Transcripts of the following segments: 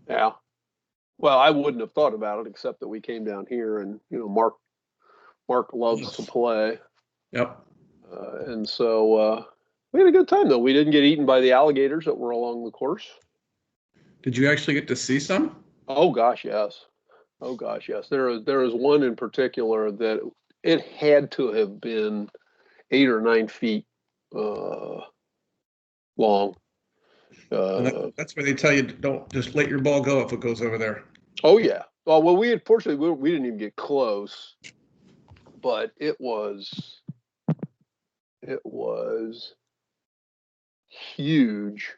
Yeah. Well, I wouldn't have thought about it except that we came down here and, Mark loves to play. Yep. And so we had a good time, though. We didn't get eaten by the alligators that were along the course. Did you actually get to see some? Oh, gosh, yes. Oh, gosh, yes. There is one in particular that it had to have been 8 or 9 feet long. That's why they tell you don't just let your ball go if it goes over there. Oh, yeah. Well, fortunately, we didn't even get close, but it was huge.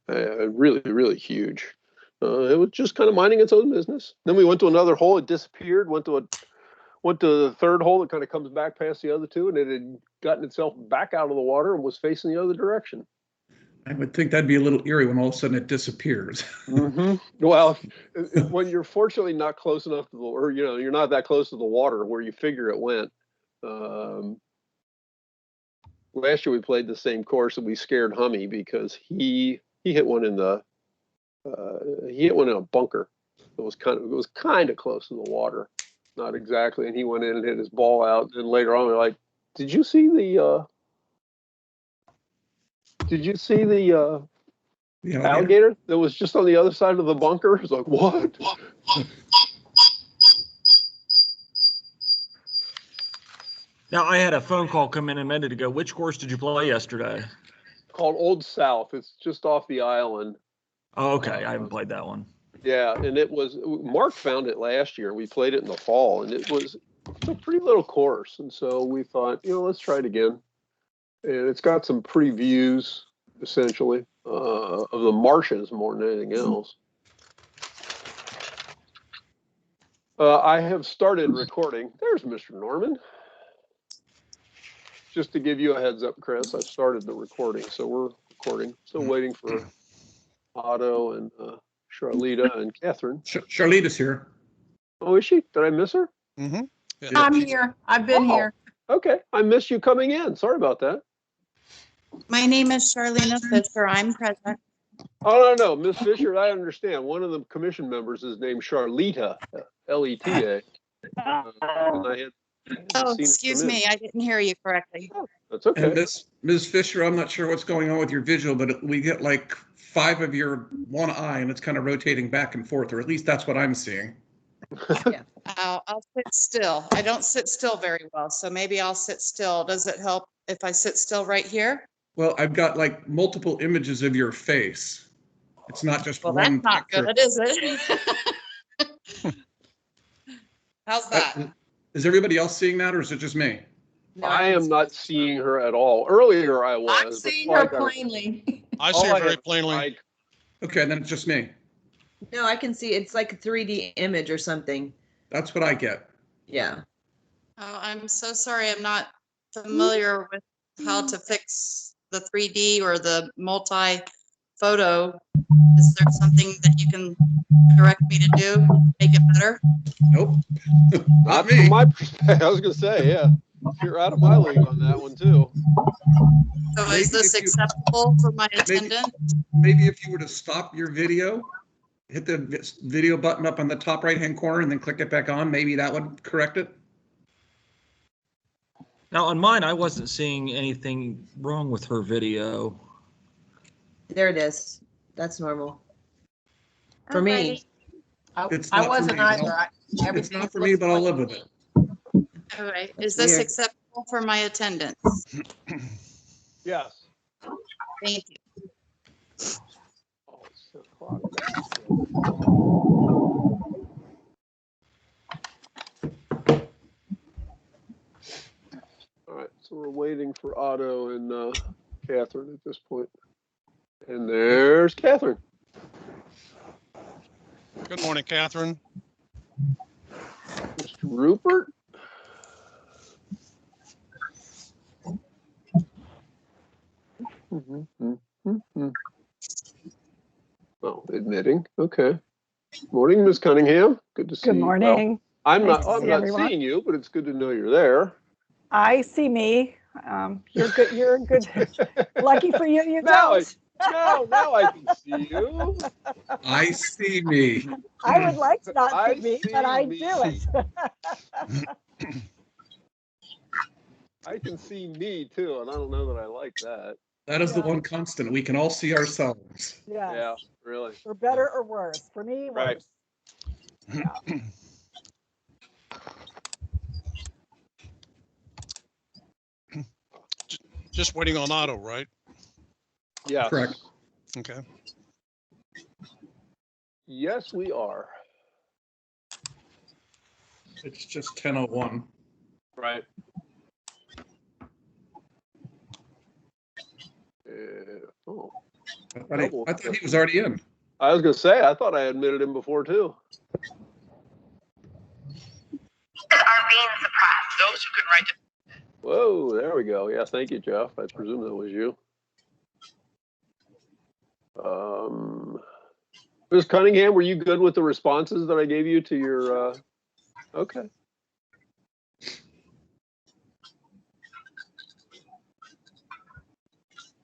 Really, really huge. It was just kind of minding its own business. Then we went to another hole. It disappeared. Went to the third hole. It kind of comes back past the other two, and it had gotten itself back out of the water and was facing the other direction. I would think that'd be a little eerie when all of a sudden it disappears. Mm-hmm. Well, when you're fortunately not close enough to the, or you're not that close to the water where you figure it went. Last year we played the same course and we scared Hummy because he hit one in a bunker. It was kind of close to the water, not exactly, and he went in and hit his ball out. And later on, we're like, "Did you see the alligator that was just on the other side of the bunker?" It's like, what? Now, I had a phone call come in a minute ago. Which course did you play yesterday? Called Old South. It's just off the island. Oh, okay. I haven't played that one. Yeah, and Mark found it last year. We played it in the fall, and it's a pretty little course. And so we thought, let's try it again. And it's got some pretty views, essentially, of the marshes more than anything else. I have started recording. There's Mr. Norman. Just to give you a heads up, Chris, I've started the recording, so we're recording. Still waiting for Otto and Charlita and Catherine. Charlita's here. Oh, is she? Did I miss her? Mm-hmm. Yeah. I'm here. I've been here. Okay, I missed you coming in. Sorry about that. My name is Charlena Fisher. I'm present. Oh, no, Miss Fisher, I understand. One of the commission members is named Charlita, Leta. Oh, excuse me. I didn't hear you correctly. Oh, that's okay. And Ms. Fisher, I'm not sure what's going on with your visual, but we get like 5 of your one eye, and it's kind of rotating back and forth, or at least that's what I'm seeing. Yeah. I'll sit still. I don't sit still very well, so maybe I'll sit still. Does it help if I sit still right here? Well, I've got like multiple images of your face. It's not just one. Well, that's not picture. good, is it? How's that? Is everybody else seeing that, or is it just me? No, I am not seeing her at all. Earlier I was. I'm seeing her plainly. I see her very plainly. Okay, then it's just me. No, I can see it's like a 3D image or something. That's what I get. Yeah. Oh, I'm so sorry. I'm not familiar with how to fix the 3D or the multi-photo. Is there something that you can direct me to do to make it better? Nope. Not from my perspective. I was going to say, yeah. You're out of my league on that one, too. So maybe is this acceptable for my attendant? Maybe if you were to stop your video, hit the video button up on the top right-hand corner and then click it back on, maybe that would correct it. Now, on mine, I wasn't seeing anything wrong with her video. There it is. That's normal. For me. I wasn't either. It's not for me, but I'll live with it. All right. Is this acceptable for my attendance? Yes. Thank you. Oh, it's 6 o'clock. All right, so we're waiting for Otto and Catherine at this point. And there's Catherine. Good morning, Catherine. Mr. Rupert. Oh, admitting. Okay. Morning, Ms. Cunningham. Good to see you. Good morning. Well, I'm Nice not to see everyone. seeing you, but it's good to know you're there. I see me. You're good. You're good. Lucky for you, you No, don't. Now I can see you. I see me. I would like to not I see me, see but I me. do it. I can see me too, and I don't know that I like that. That is the Yeah. one constant. We can all see ourselves. Yes. Yeah, really. For better or worse. For me, Right. worse. Yeah. Just waiting on Otto, right? Yes. Correct. Okay. Yes, we are. It's just 10:01. Right. Oh, I thought he was already in. I was gonna say, I thought I admitted him before too. Are being suppressed. Those who can write the Whoa, there we go. Yeah, thank you, Jeff. I presume that was you. Ms. Cunningham, were you good with the responses that I gave you to your, okay.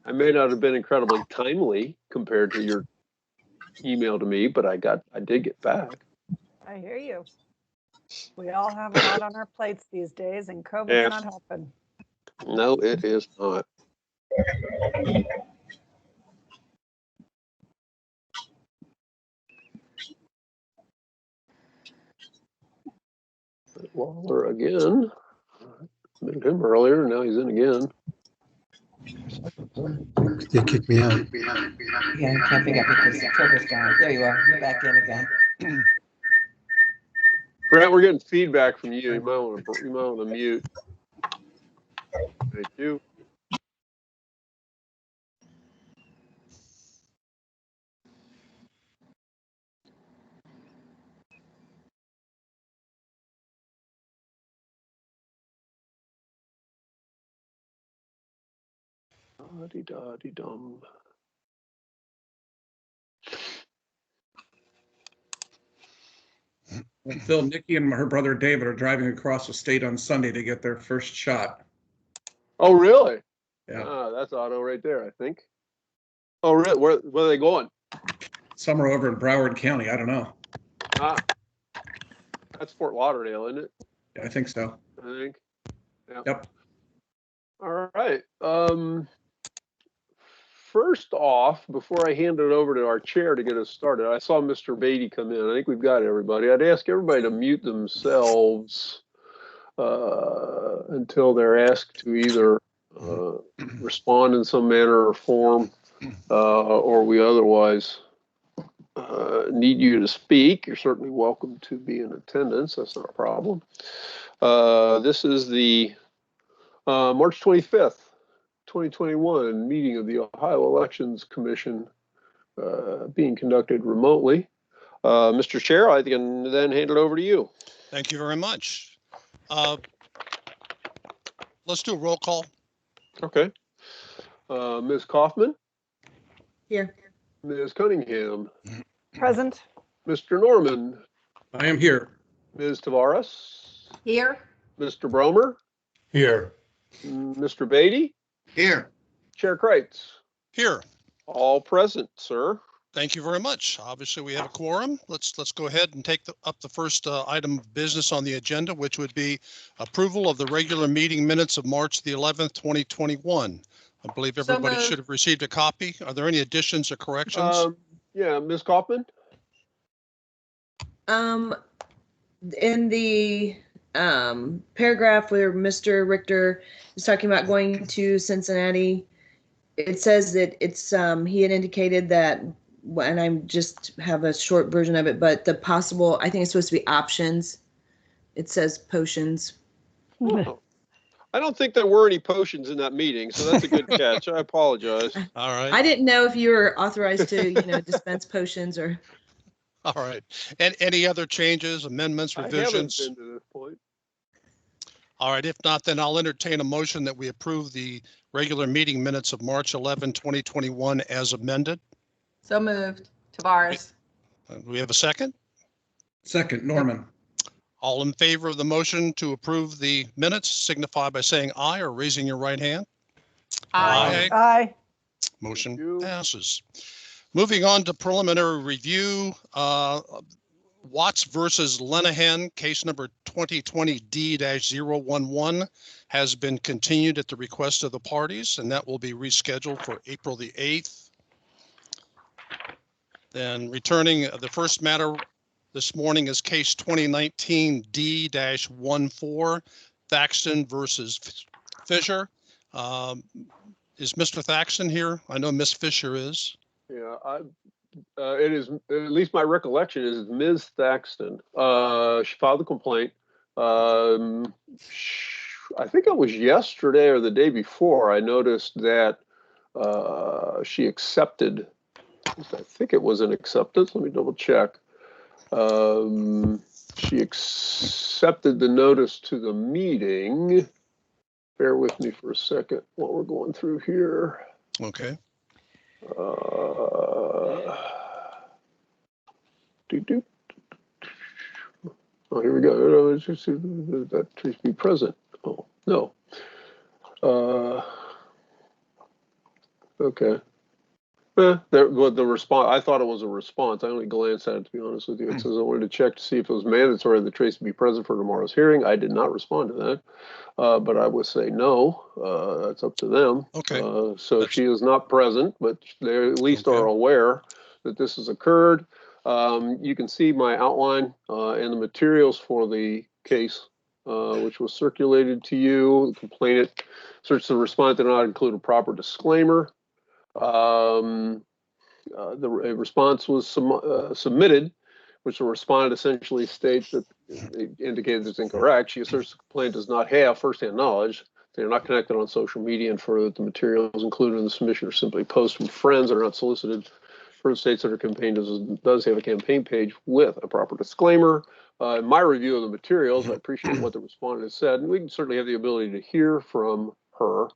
I may not have been incredibly timely compared to your email to me, but I did get back. I hear you. We all have a lot on our plates these days, and COVID's Yeah. not helping. No, it is not. Waller again. Admitted him earlier, now he's in again. They kicked me out. Yeah, I can't figure out because Trevor's gone. There you are. You're back in again. Brent, we're getting feedback from you. You might want to mute. Thank you. Da-dee-da-dee-dum. Phil, Nikki, and her brother David are driving across the state on Sunday to get their first shot. Oh, really? Yeah. Ah, that's Otto right there, I think. Oh, really? Where are they going? Somewhere over in Broward County. I don't know. Ah, that's Fort Lauderdale, isn't it? Yeah, I think so. I think. Yeah. Yep. All right. First off, before I hand it over to our chair to get us started, I saw Mr. Beatty come in. I think we've got everybody. I'd ask everybody to mute themselves until they're asked to either respond in some manner or form, or we otherwise need you to speak. You're certainly welcome to be in attendance. That's not a problem. This is the March 25th, 2021 meeting of the Ohio Elections Commission being conducted remotely. Mr. Chair, I can then hand it over to you. Thank you very much. Let's do a roll call. Okay. Ms. Kaufman, Here. Ms. Cunningham, Present. Mr. Norman, I am here. Ms. Tavares, Here. Mr. Bromer, Here. Mr. Beatty, Here. Chair Kreitz. Here. All present, sir. Thank you very much. Obviously, we have a quorum. Let's go ahead and take up the first item of business on the agenda, which would be approval of the regular meeting minutes of March the 11th, 2021. I believe everybody should have received a copy. Are there any additions or corrections? Yeah, Ms. Kaufman. In the paragraph where Mr. Richter is talking about going to Cincinnati, it says that it's he had indicated that, and I just have a short version of it, but the possible, I think it's supposed to be options. It says potions. Oh. I don't think there were any potions in that meeting, so that's a good catch. I apologize. All right. I didn't know if you were authorized to, dispense potions or. All right. And any other changes, amendments, revisions? I haven't been to this point. All right. If not, then I'll entertain a motion that we approve the regular meeting minutes of March 11, 2021 as amended. So moved. Tavares. Do we have a second? Second, Norman. All in favor of the motion to approve the minutes signify by saying aye or raising your right hand. Aye. Aye. Motion you. passes. Moving on to preliminary review, Watts versus Lenahan, case number 2020D-011 has been continued at the request of the parties, and that will be rescheduled for April the 8th. Then returning, the first matter this morning is case 2019D-14, Thaxton versus Fisher. Is Mr. Thaxton here? I know Miss Fisher is. Yeah, it is, at least my recollection is Ms. Thaxton. She filed a complaint. I think it was yesterday or the day before, I noticed that she accepted, I think it was an acceptance. Let me double check. She accepted the notice to the meeting. Bear with me for a second while we're going through here. Okay. Oh, here we go. It's just that please be present. Oh, no. Okay. The response, I thought it was a response. I only glanced at it, to be honest with you. It says I wanted to check to see if it was mandatory that Tracy be present for tomorrow's hearing. I did not respond to that, but I would say no. That's up to them. Okay. So she is not present, but they at least are aware that this has occurred. You can see my outline and the materials for the case, which was circulated to you. The complainant search the response did not include a proper disclaimer. The response was submitted, which the respondent essentially states that they indicated it's incorrect. She asserts the complaint does not have firsthand knowledge. They are not connected on social media, and further that the materials included in the submission are simply posts from friends that are not solicited. Further states that her campaign does have a campaign page with a proper disclaimer. In my review of the materials, I appreciate what the respondent has said, and we can certainly have the ability to hear from her.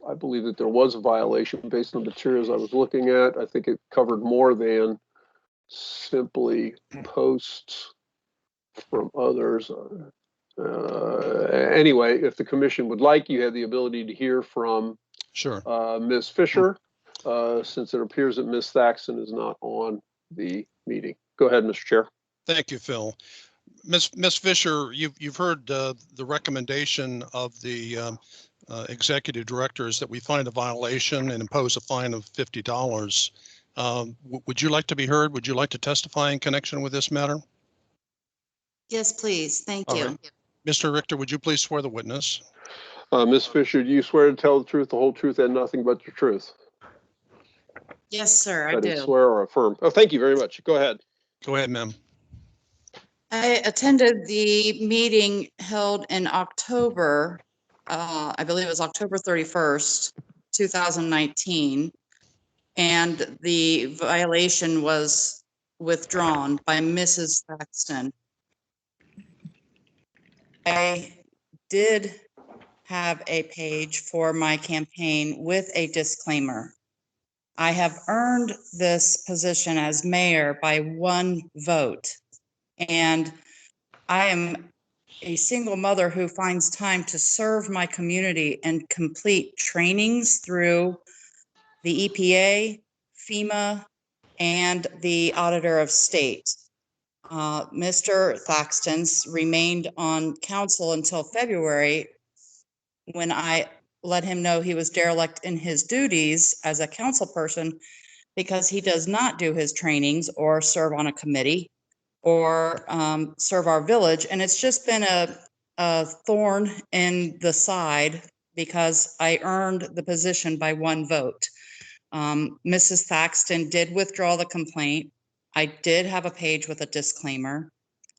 I believe that there was a violation based on the materials I was looking at. I think it covered more than simply posts from others. Anyway, if the commission would like, you have the ability to hear from Ms. Fisher, since it appears that Ms. Thaxton is not on the meeting. Go ahead, Mr. Chair. Thank you, Phil. Ms. Fisher, you've heard the recommendation of the executive directors that we find a violation and impose a fine of $50. Would you like to be heard? Would you like to testify in connection with this matter? Yes, please. Thank you. Right. Mr. Richter, would you please swear the witness? Ms. Fisher, do you swear to tell the truth, the whole truth, and nothing but the truth? Yes, sir, I do. Swear or affirm. Oh, thank you very much. Go ahead. Go ahead, ma'am. I attended the meeting held in October, I believe it was October 31st, 2019. And the violation was withdrawn by Mrs. Thaxton. I did have a page for my campaign with a disclaimer. I have earned this position as mayor by 1 vote. And I am a single mother who finds time to serve my community and complete trainings through the EPA, FEMA, and the Auditor of State. Mr. Thaxton's remained on council until February, when I let him know he was derelict in his duties as a council person because he does not do his trainings or serve on a committee or serve our village. And it's just been a thorn in the side because I earned the position by 1 vote. Mrs. Thaxton did withdraw the complaint. I did have a page with a disclaimer.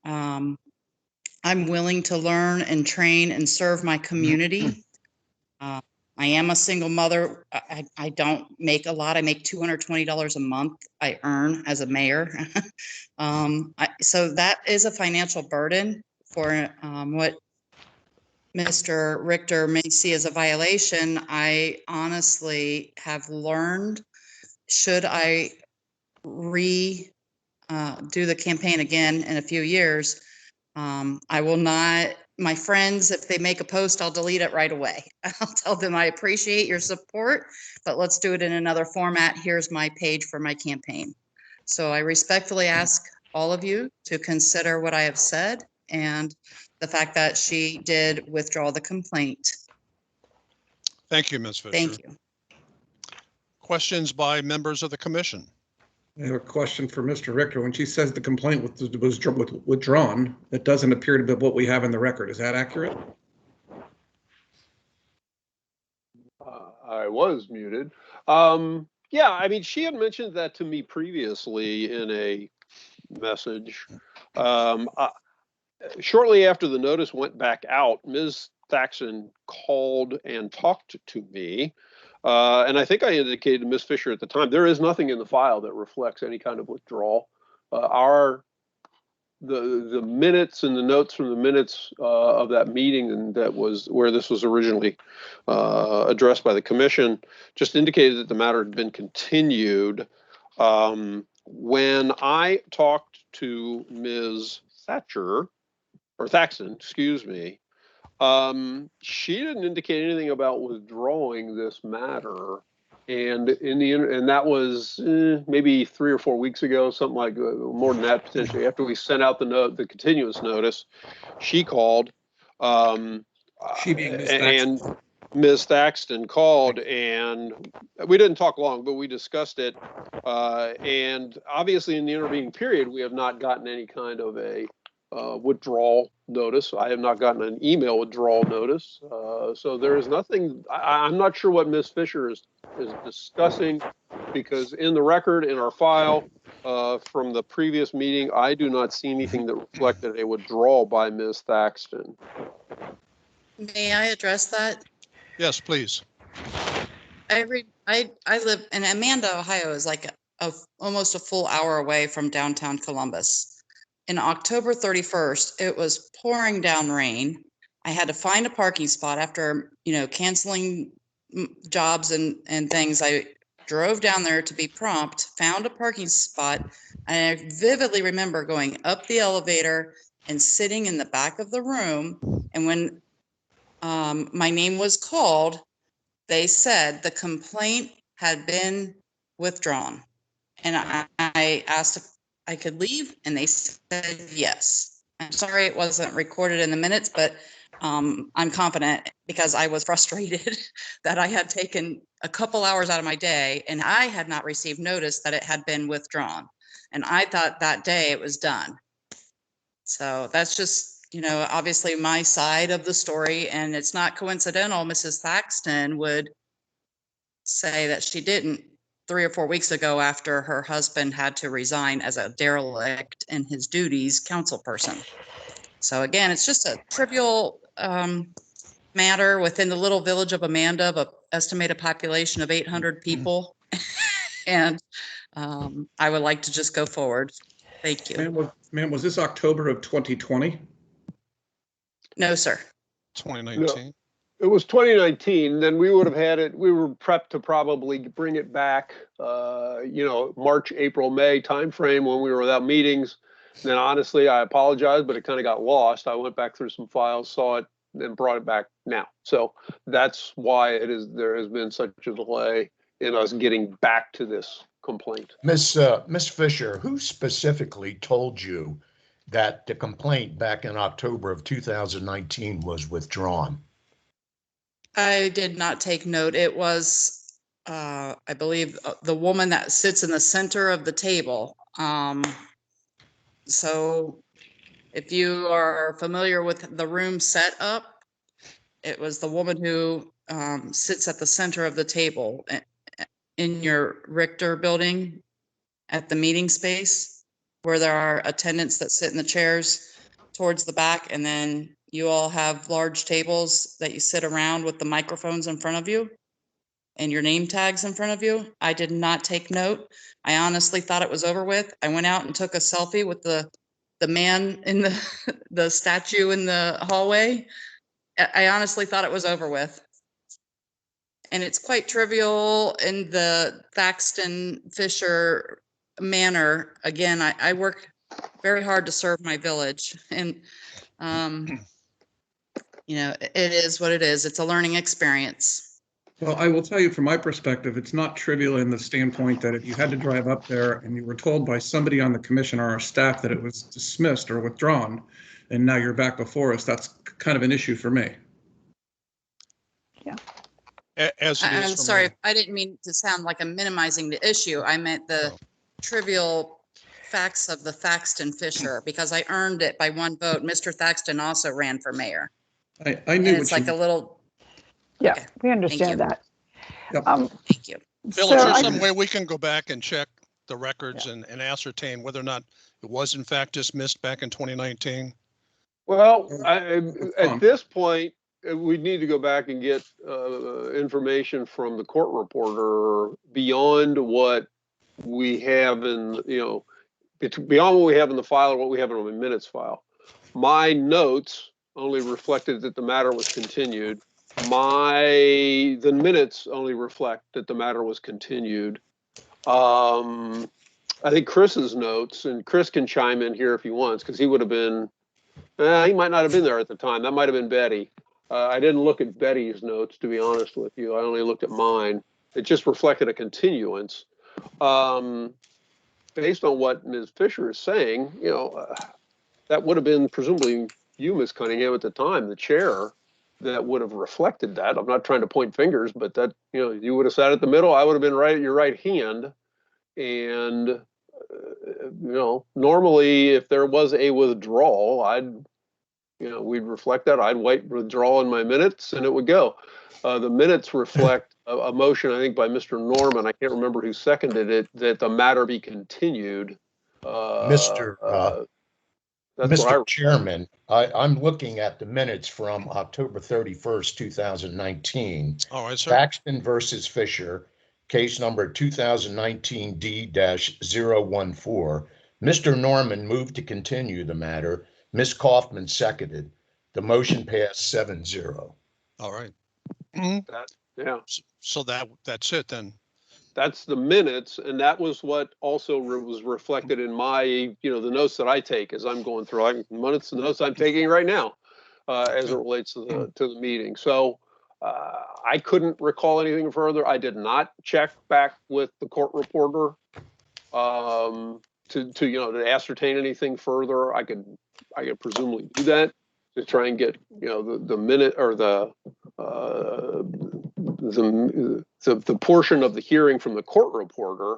I'm willing to learn and train and serve my community. I am a single mother. I don't make a lot. I make $220 a month I earn as a mayor. So that is a financial burden for what Mr. Richter may see as a violation. I honestly have learned, should I do the campaign again in a few years, I will not my friends, if they make a post, I'll delete it right away. I'll tell them I appreciate your support, but let's do it in another format. Here's my page for my campaign. So I respectfully ask all of you to consider what I have said and the fact that she did withdraw the complaint. Thank you, Ms. Fisher. Thank you. Questions by members of the commission? I have a question for Mr. Richter. When she says the complaint was withdrawn, it doesn't appear to be what we have in the record. Is that accurate? I was muted. Yeah, I mean, she had mentioned that to me previously in a message. Shortly after the notice went back out, Ms. Thaxton called and talked to me. And I think I indicated to Ms. Fisher at the time, there is nothing in the file that reflects any kind of withdrawal. The minutes and the notes from the minutes of that meeting, and that was where this was originally addressed by the commission, just indicated that the matter had been continued. When I talked to Ms. Thaxton, excuse me, she didn't indicate anything about withdrawing this matter. And and that was maybe 3 or 4 weeks ago, something like more than that potentially. After we sent out the continuous notice, she called. She being Ms. And Thaxton. Ms. Thaxton called, and we didn't talk long, but we discussed it. And obviously, in the intervening period, we have not gotten any kind of a withdrawal notice. I have not gotten an email withdrawal notice. So there is nothing. I'm not sure what Ms. Fisher is discussing, because in the record, in our file from the previous meeting, I do not see anything that reflected a withdrawal by Ms. Thaxton. May I address that? Yes, please. I live in Amanda, Ohio is like almost a full hour away from downtown Columbus. In October 31st, it was pouring down rain. I had to find a parking spot after, canceling jobs and things. I drove down there to be prompt, found a parking spot. And I vividly remember going up the elevator and sitting in the back of the room. And when my name was called, they said the complaint had been withdrawn. And I asked if I could leave, and they said yes. I'm sorry it wasn't recorded in the minutes, but I'm confident, because I was frustrated that I had taken a couple hours out of my day and I had not received notice that it had been withdrawn. And I thought that day it was done. So that's just, obviously my side of the story, and it's not coincidental Mrs. Thaxton would say that she didn't 3 or 4 weeks ago after her husband had to resign as a derelict in his duties council person. So again, it's just a trivial matter within the little village of Amanda of an estimated population of 800 people. And I would like to just go forward. Thank you. Ma'am, was this October of 2020? No, sir. 2019. No. It was 2019. Then we would have had it. We were prepped to probably bring it back, March, April, May timeframe when we were without meetings. And then honestly, I apologize, but it kind of got lost. I went back through some files, saw it, and brought it back now. So that's why there has been such a delay in us getting back to this complaint. Miss Fisher, who specifically told you that the complaint back in October of 2019 was withdrawn? I did not take note. It was, I believe, the woman that sits in the center of the table. So if you are familiar with the room setup, it was the woman who sits at the center of the table in your Richter building at the meeting space, where there are attendants that sit in the chairs towards the back, and then you all have large tables that you sit around with the microphones in front of you and your name tags in front of you. I did not take note. I honestly thought it was over with. I went out and took a selfie with the man in the statue in the hallway. I honestly thought it was over with. And it's quite trivial in the Thaxton Fisher manner. Again, I work very hard to serve my village, and you know, it is what it is. It's a learning experience. Well, I will tell you from my perspective, it's not trivial in the standpoint that if you had to drive up there and you were told by somebody on the commission or our staff that it was dismissed or withdrawn, and now you're back before us, that's kind of an issue for me. As it is I'm for sorry, me. I didn't mean to sound like I'm minimizing the issue. I meant the Oh. trivial facts of the Thaxton Fisher, because I earned it by one vote. Mr. Thaxton also ran for mayor. I And knew it's what like a you, little, Yeah, Okay, we you. understand that. Yep. thank you. Bill, So is there I- some way we can go back and check the records and ascertain whether or not it was in fact dismissed back in 2019? Well, fine. at this point, we need to go back and get information from the court reporter beyond what we have in, beyond what we have in the file or what we have in the minutes file. My notes only reflected that the matter was continued. The minutes only reflect that the matter was continued. I think Chris's notes, and Chris can chime in here if he wants, because he would have been, he might not have been there at the time. That might have been Betty. I didn't look at Betty's notes, to be honest with you. I only looked at mine. It just reflected a continuance. Based on what Ms. Fisher is saying, that would have been presumably you, Ms. Cunningham, at the time, the chair, that would have reflected that. I'm not trying to point fingers, but that, you would have sat at the middle. I would have been right at your right hand. And, normally if there was a withdrawal, we'd reflect that. I'd write withdrawal in my minutes and it would go. The minutes reflect a motion, I think, by Mr. Norman. I can't remember who seconded it, that the matter be continued. Mr. That's what I. Mr. Chairman, I'm looking at the minutes from October 31st, 2019. All right, sir. Thaxton versus Fisher, case number 2019D-014. Mr. Norman moved to continue the matter. Ms. Kaufman seconded. The motion passed 7-0. All right. Yeah, So that's it then. that's the minutes, and that was what also was reflected in my, the notes that I take as I'm going through. The notes I'm taking right now, as it relates to the meeting. So I couldn't recall anything further. I did not check back with the court reporter to ascertain anything further. I could presumably do that to try and get the minute or the portion of the hearing from the court reporter.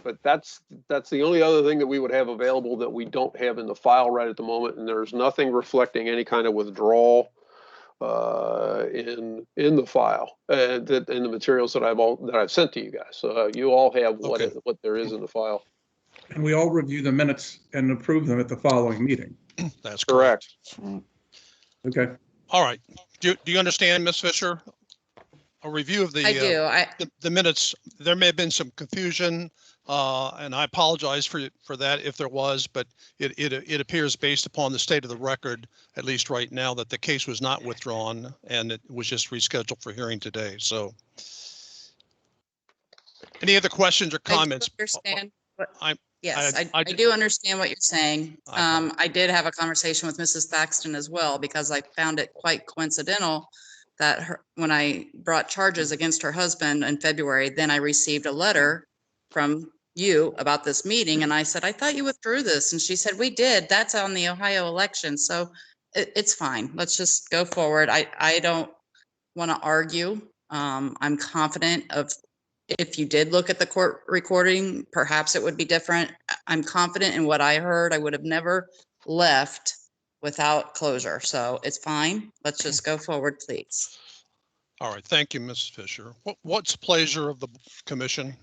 But that's the only other thing that we would have available that we don't have in the file right at the moment, and there's nothing reflecting any kind of withdrawal in the file in the materials that I've sent to you guys. So you all have what there is in the file. and we all review the minutes and approve them at the following meeting. That's correct. Okay. All right. Do you understand, Ms. Fisher? A review of I do. the minutes, there may have been some confusion, and I apologize for that if there was, but it appears based upon the state of the record, at least right now, that the case was not withdrawn and it was just rescheduled for hearing today. So any other questions or comments? Yes, I I do understand what you're saying. I did have a conversation with Mrs. Thaxton as well, because I found it quite coincidental that when I brought charges against her husband in February, then I received a letter from you about this meeting. And I said, I thought you withdrew this. And she said, we did. That's on the Ohio election. So it's fine. Let's just go forward. I don't want to argue. I'm confident if you did look at the court recording, perhaps it would be different. I'm confident in what I heard. I would have never left without closure. So it's fine. Let's just go forward, please. All right. Thank you, Ms. Fisher. What's the pleasure of the commission?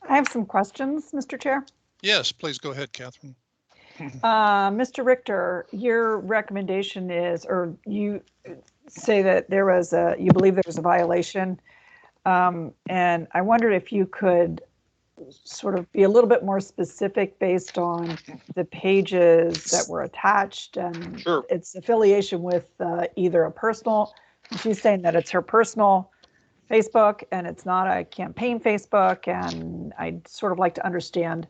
I have some questions, Mr. Chair. Yes, please go ahead, Catherine. Mr. Richter, your recommendation is, or you say that you believe there was a violation. And I wondered if you could sort of be a little bit more specific based on the pages that were attached and its affiliation with either a personal. She's saying that it's her personal Facebook and it's not a campaign Facebook. And I'd sort of like to understand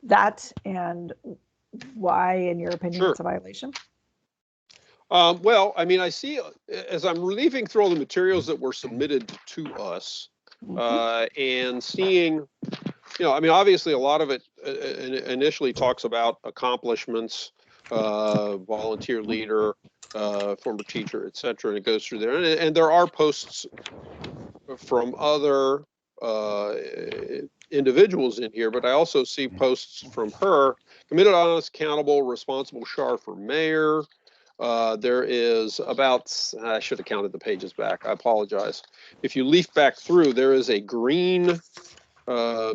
that and why, in your opinion, it's a violation. Well, I mean, I see as I'm leafing through all the materials that were submitted to us, and seeing, I mean, obviously a lot of it initially talks about accomplishments, volunteer leader, former teacher, et cetera, and it goes through there. And there are posts from other individuals in here, but I also see posts from her: committed, honest, accountable, responsible Shar for mayor. There is about, I should have counted the pages back. I apologize. If you leaf back through, there is a green block.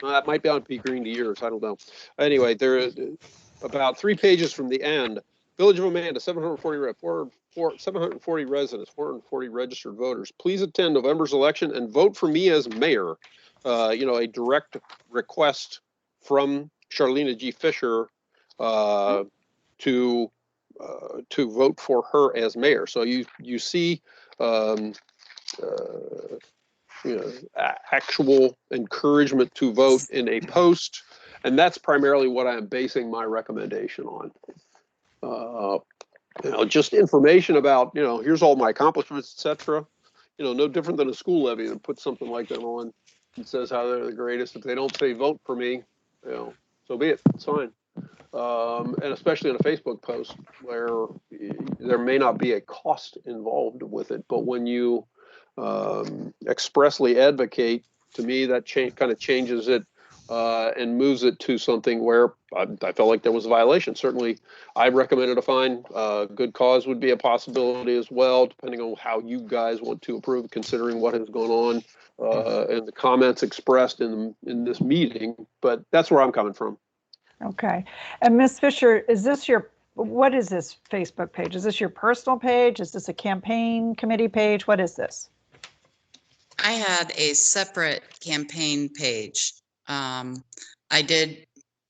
That might be green to yours. I don't know. Anyway, there is about 3 pages from the end. Village of Amanda, 740 residents, 440 registered voters. Please attend November's election and vote for me as mayor. A direct request from Charlene G. Fisher to vote for her as mayor. So you see actual encouragement to vote in a post, and that's primarily what I'm basing my recommendation on. Just information about, here's all my accomplishments, etc. No different than a school levy that puts something like that on and says how they're the greatest. If they don't say vote for me, so be it. It's fine. And especially in a Facebook post where there may not be a cost involved with it, but when you expressly advocate, to me that kind of changes it and moves it to something where I felt like there was a violation. Certainly, I recommended a fine. Good cause would be a possibility as well, depending on how you guys want to approve, considering what has gone on and the comments expressed in this meeting. But that's where I'm coming from. Okay. And Ms. Fisher, what is this Facebook page? Is this your personal page? Is this a campaign committee page? What is this? I had a separate campaign page. I did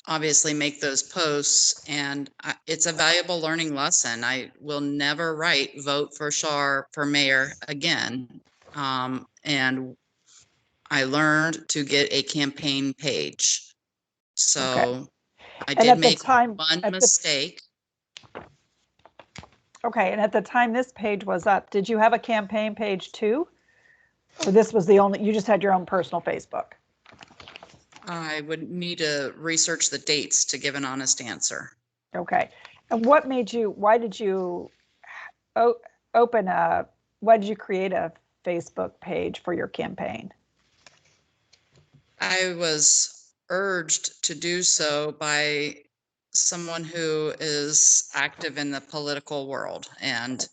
obviously make those posts, and it's a valuable learning lesson. I will never write vote for Shar for mayor again. And I learned to get a campaign page. So Okay. I did make one at mistake. Okay, and at the time this page was up, did you have a campaign page too? Or this was you just had your own personal Facebook? I would need to research the dates to give an honest answer. Okay. And why did you create a Facebook page for your campaign? I was urged to do so by someone who is active in the political world. And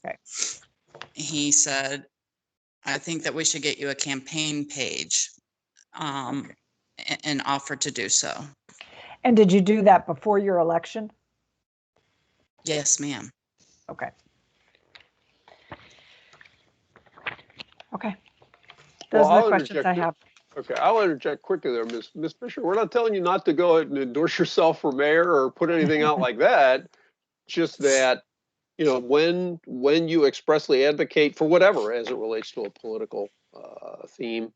he said, I think that we should get you a campaign page, and offered to do so. And did you do that before your election? Yes, ma'am. Okay. Okay. Those are the questions I have. Okay, I'll interject quickly there, Ms. Fisher. We're not telling you not to go and endorse yourself for mayor or put anything out like that. Just that, when you expressly advocate for whatever as it relates to a political theme,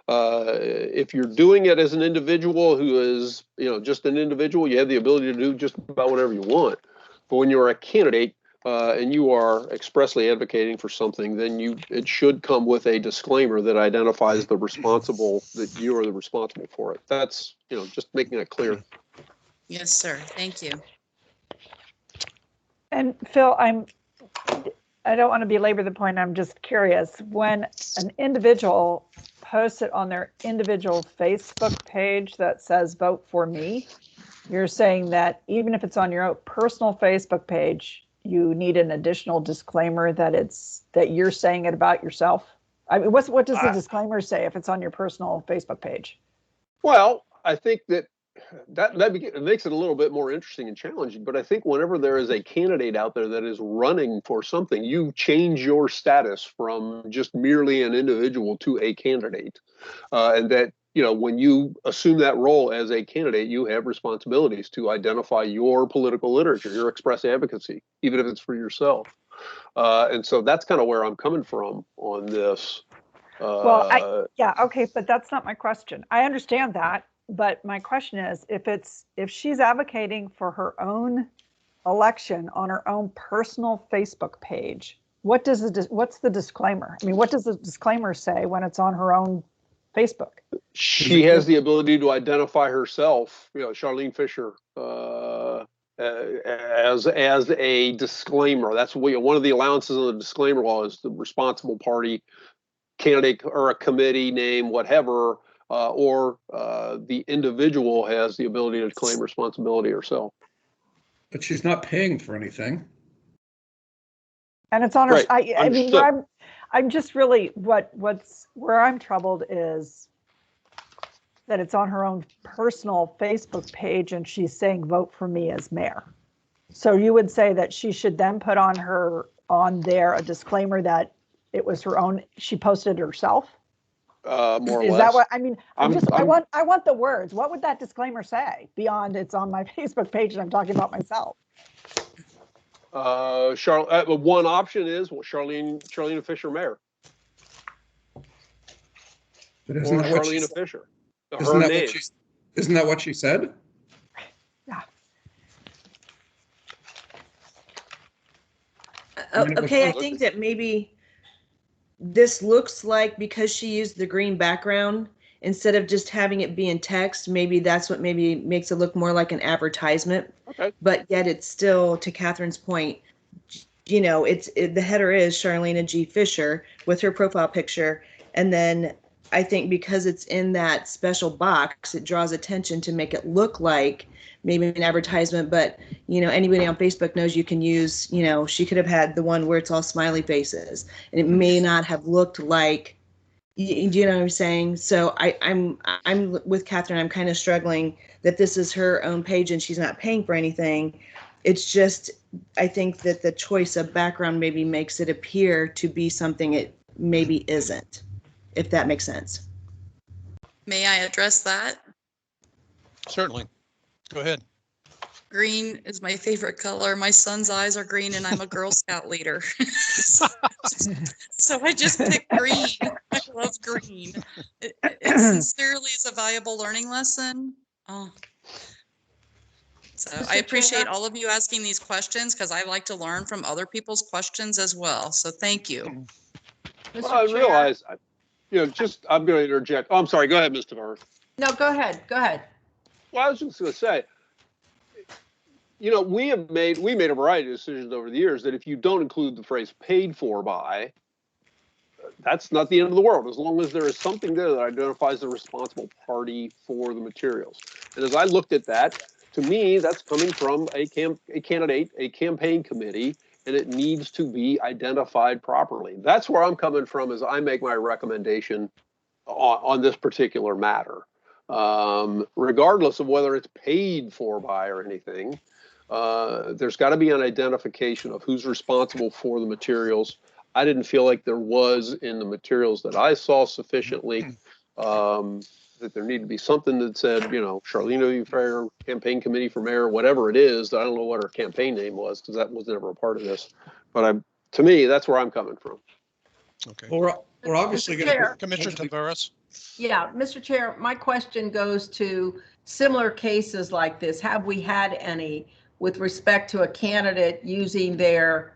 if you're doing it as an individual who is, just an individual, you have the ability to do just about whatever you want. But when you're a candidate, and you are expressly advocating for something, then it should come with a disclaimer that identifies that you are the responsible for it. That's, just making that clear. Yes, sir. Thank you. And Phil, I don't want to belabor the point. I'm just curious, when an individual posts it on their individual Facebook page that says vote for me, you're saying that even if it's on your own personal Facebook page, you need an additional disclaimer that you're saying it about yourself? I mean, what does the disclaimer say if it's on your personal Facebook page? Well, I think that makes it a little bit more interesting and challenging. But I think whenever there is a candidate out there that is running for something, you change your status from just merely an individual to a candidate, and that, when you assume that role as a candidate, you have responsibilities to identify your political literature, your express advocacy, even if it's for yourself. And so that's kind of where I'm coming from on this. Okay, but that's not my question. I understand that, but my question is, if she's advocating for her own election on her own personal Facebook page, what's the disclaimer? I mean, what does the disclaimer say when it's on her own Facebook? She has the ability to identify herself, Charlene Fisher, as a disclaimer. That's one of the allowances of the disclaimer law is the responsible party candidate or a committee name, whatever, or the individual has the ability to claim responsibility herself. But she's not paying for anything. And it's on her. Right. I mean, where I'm just really where I'm troubled is that it's on her own personal Facebook page and she's saying vote for me as mayor. So you would say that she should then put on there a disclaimer that it was her own, she posted it herself? More or less. Is that what I mean? I want the words. What would that disclaimer say beyond it's on my Facebook page and I'm talking about myself? One option is Charlene Fisher mayor. But Or isn't that what she Charlene said? Fisher. Isn't that what she said? Yeah. Okay, I think that maybe this looks like, because she used the green background, instead of just having it be in text, maybe that's what maybe makes it look more like an advertisement. Okay. But yet it's still, to Catherine's point, the header is Charlene G. Fisher with her profile picture. And then I think because it's in that special box, it draws attention to make it look like maybe an advertisement. But, anybody on Facebook knows you can use, she could have had the one where it's all smiley faces. And it may not have looked like, do you know what I'm saying? So I'm with Catherine. I'm kind of struggling that this is her own page and she's not paying for anything. It's just, I think that the choice of background maybe makes it appear to be something it maybe isn't, if that makes sense. May I address that? Certainly. Go ahead. Green is my favorite color. My son's eyes are green and I'm a Girl Scout leader. So I just picked green. I love green. It sincerely is a valuable learning lesson. Oh. So I appreciate all of you asking these questions because I like to learn from other people's questions as well. So thank you. Well, I realize, I'm going to interject. Oh, I'm sorry. Go ahead, Ms. Tavares. No, go ahead. Go ahead. Well, I was just going to say, we made a variety of decisions over the years that if you don't include the phrase paid for by, that's not the end of the world, as long as there is something there that identifies the responsible party for the materials. And as I looked at that, to me, that's coming from a candidate, a campaign committee, and it needs to be identified properly. That's where I'm coming from as I make my recommendation on this particular matter. Regardless of whether it's paid for by or anything, there's got to be an identification of who's responsible for the materials. I didn't feel like there was in the materials that I saw sufficiently that there needed to be something that said, Charlene Fair campaign committee for mayor, whatever it is. I don't know what her campaign name was because that was never a part of this. But to me, that's where I'm coming from. Okay. Well, we're obviously going to. Commissioner Tavares. Yeah, Mr. Chair, my question goes to similar cases like this. Have we had any with respect to a candidate using their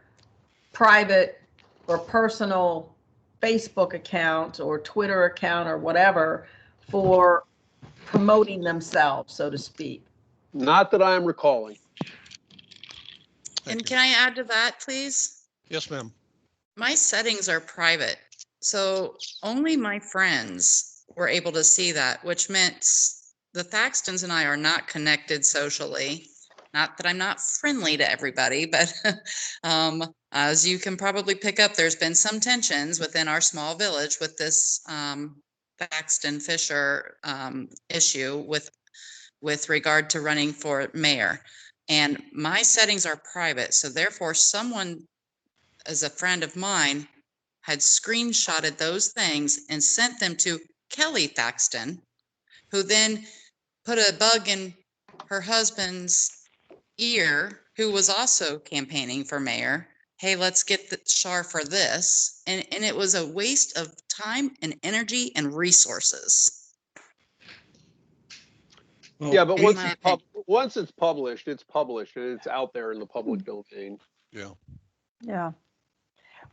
private or personal Facebook account or Twitter account or whatever for promoting themselves, so to speak? Not that I am recalling. And can I add to that, please? Yes, ma'am. My settings are private, so only my friends were able to see that, which meant the Thaxtons and I are not connected socially. Not that I'm not friendly to everybody, but as you can probably pick up, there's been some tensions within our small village with this Thaxton Fisher issue with regard to running for mayor. And my settings are private, so therefore someone, as a friend of mine, had screenshotted those things and sent them to Kelly Thaxton, who then put a bug in her husband's ear, who was also campaigning for mayor. Hey, let's get the Char for this. And it was a waste of time and energy and resources. Well, Yeah, but In once my it's opinion. once it's published and it's out there in the public domain. Yeah. Yeah.